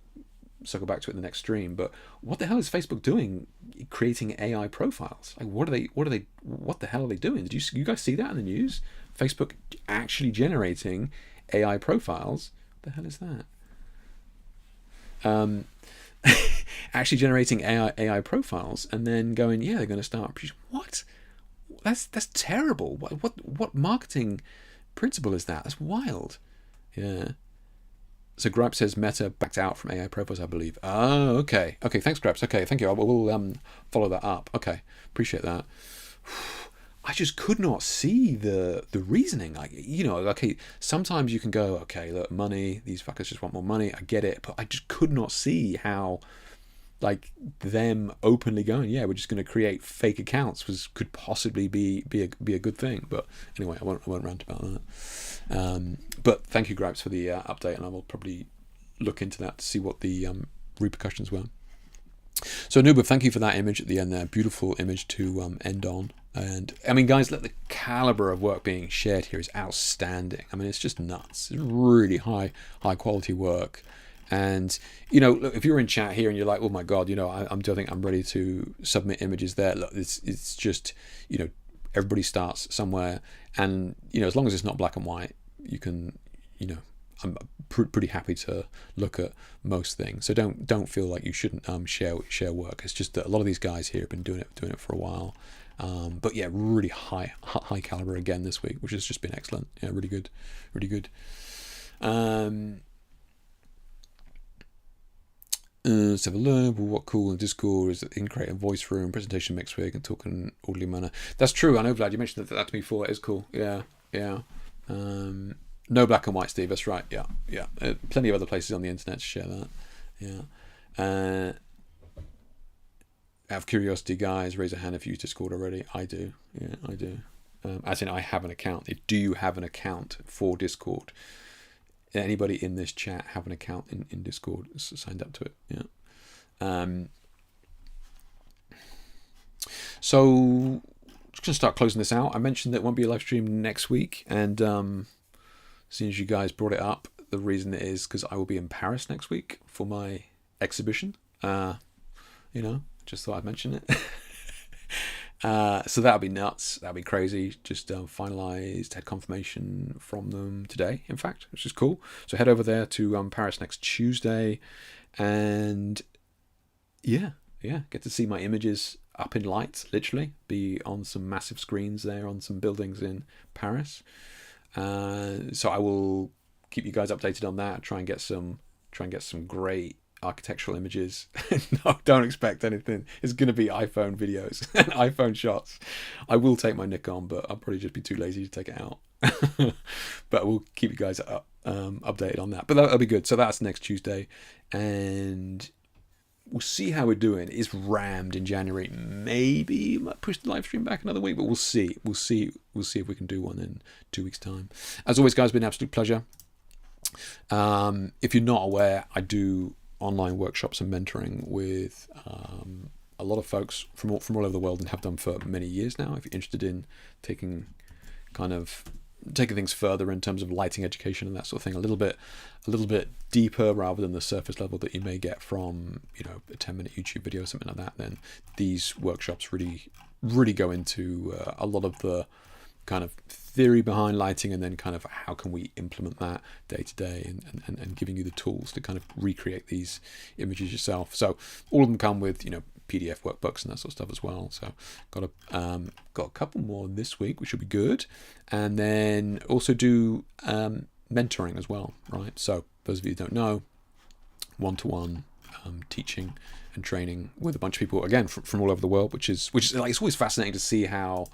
B: circle back to it in the next stream. But what the hell is Facebook doing? Creating AI profiles? Like, what the hell are they doing? Did you guys see that in the news? Facebook actually generating AI profiles. What the hell is that? Actually generating AI profiles and then going, yeah, they're going to start producing. What? That's terrible. What marketing principle is that? That's wild. Yeah. So Gripe says Meta backed out from AI profiles, I believe. Oh, okay. Thanks, Gripes. Okay, thank you. We'll follow that up. Okay, appreciate that. I just could not see the reasoning. Like, okay, sometimes you can go, okay, look, money, these fuckers just want more money. I get it, but I just could not see how, like, them openly going, yeah, we're just going to create fake accounts could possibly be a good thing. But anyway, I won't rant about that. But thank you, Gripes, for the update, and I will probably look into that to see what the repercussions were. So Nuba, thank you for that image at the end there. Beautiful image to end on. And I mean, guys, look, the caliber of work being shared here is outstanding. I mean, it's just nuts. It's really high quality work. And look, if you're in chat here and you're like, oh my god, I think I'm ready to submit images there. Look, it's just everybody starts somewhere, and as long as it's not black and white, you can I'm pretty happy to look at most things. So don't feel like you shouldn't share work. It's just that a lot of these guys here have been doing it for a while. But yeah, really high caliber again this week, which has just been excellent. Yeah, really good. Let's have a look. What cool in Discord is that in create a voice room, presentation mixed wig, and talk in an orderly manner. That's true. I know, Vlad. You mentioned that to me before. It is cool. Yeah. No black and white, Steve. That's right. Yeah. Plenty of other places on the internet to share that. Yeah. Out of curiosity, guys, raise a hand if you use Discord already. I do. Yeah, I do. As in, I have an account. Do you have an account for Discord? Anybody in this chat have an account in Discord? Signed up to it. Yeah. So, just going to start closing this out. I mentioned that it won't be a live stream next week, and as soon as you guys brought it up, the reason it is because I will be in Paris next week for my exhibition. Just thought I'd mention it. So that'll be nuts. That'll be crazy. Just finalised, had confirmation from them today, in fact, which is cool. So head over there to Paris next Tuesday, and yeah, get to see my images up in lights, literally, be on some massive screens there on some buildings in Paris. So I will keep you guys updated on that. Try and get some great architectural images. No, don't expect anything. It's going to be iPhone videos and iPhone shots. I will take my Nikon, but I'll probably just be too lazy to take it out. But we'll keep you guys updated on that. But that'll be good. So that's next Tuesday, and we'll see how we're doing. It's rammed in January. Maybe might push the live stream back another week, but we'll see. We'll see if we can do one in 2 weeks' time. As always, guys, it's been an absolute pleasure. If you're not aware, I do online workshops and mentoring with a lot of folks from all over the world, and have done for many years now. If you're interested in taking kind of taking things further in terms of lighting education and that sort of thing, a little bit deeper rather than the surface level that you may get from, you know, a 10-minute YouTube video or something like that, then these workshops really go into a lot of the kind of theory behind lighting, and then kind of how can we implement that day to day, and giving you the tools to kind of recreate these images yourself. So all of them come with, you know, PDF workbooks and that sort of stuff as well. So got a couple more this week, which should be good. And then also do mentoring as well, right? So those of you who don't know, one-to-one teaching and training with a bunch of people, again from all over the world, which is like, it's always fascinating to see how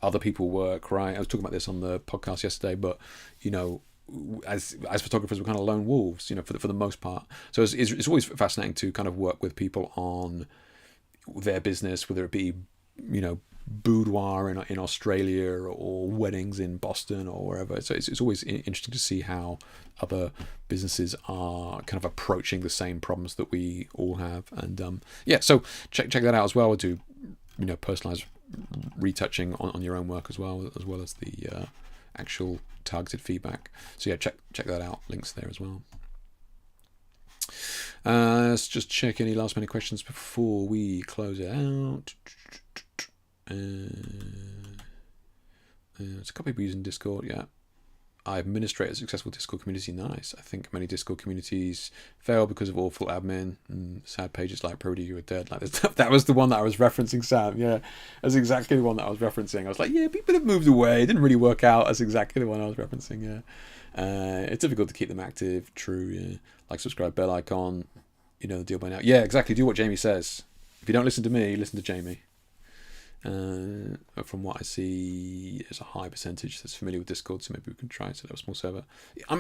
B: other people work, right? I was talking about this on the podcast yesterday, but you know, as photographers, we're kind of lone wolves, you know, for the most part. So it's always fascinating to kind of work with people on their business, whether it be, you know, boudoir in Australia or weddings in Boston or wherever. So it's always interesting to see how other businesses are kind of approaching the same problems that we all have. And yeah, so check that out as well. We'll do, you know, personalized retouching on your own work as well as the actual targeted feedback. So yeah, check that out. Links there as well. Let's just check any last minute questions before we close it out. There's a couple of people using Discord. Yeah, I administrate a successful Discord community. Nice. I think many Discord communities fail because of awful admin and sad pages like "Brody, you were dead." Like this. That was the one that I was referencing, Sam. Yeah, that's exactly the one that I was referencing. I was like, yeah, people have moved away. It didn't really work out. That's exactly the one I was referencing. Yeah, it's difficult to keep them active. True. Yeah, like, subscribe, bell icon. You know the deal by now. Yeah, exactly. Do what Jamie says. If you don't listen to me, listen to Jamie. From what I see, there's a high percentage that's familiar with Discord, so maybe we can try and set up a small server. I'm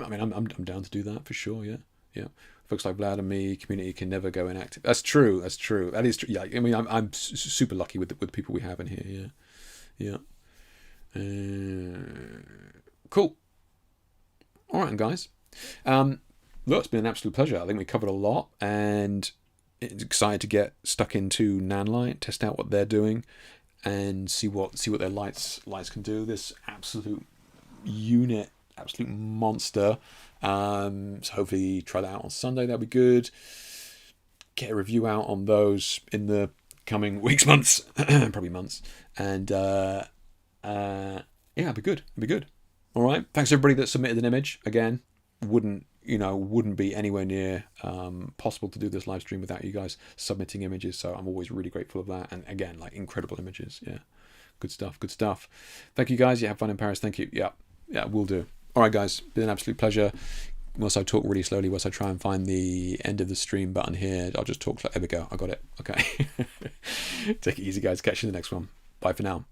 B: down to do that for sure. Yeah. Folks like Vlad and me, community can never go inactive. That's true. That is true. Yeah, I mean, I'm super lucky with the people we have in here. Yeah. Cool. All right, guys. Look, it's been an absolute pleasure. I think we covered a lot, and it's excited to get stuck into Nanlite, test out what they're doing, and see what their lights can do. This absolute unit, absolute monster. So hopefully try that out on Sunday. That'll be good. Get a review out on those in the coming weeks, months, probably months. And yeah, it'll be good. All right. Thanks everybody that submitted an image. Again, wouldn't be anywhere near possible to do this live stream without you guys submitting images. So I'm always really grateful of that. And again, like, incredible images. Yeah, good stuff. Thank you guys. You have fun in Paris. Thank you. Yeah, will do. All right, guys, been an absolute pleasure. Whilst I talk really slowly, whilst I try and find the end of the stream button here, I'll just talk. There we go. I got it. Okay. Take it easy, guys. Catch you in the next one. Bye for now.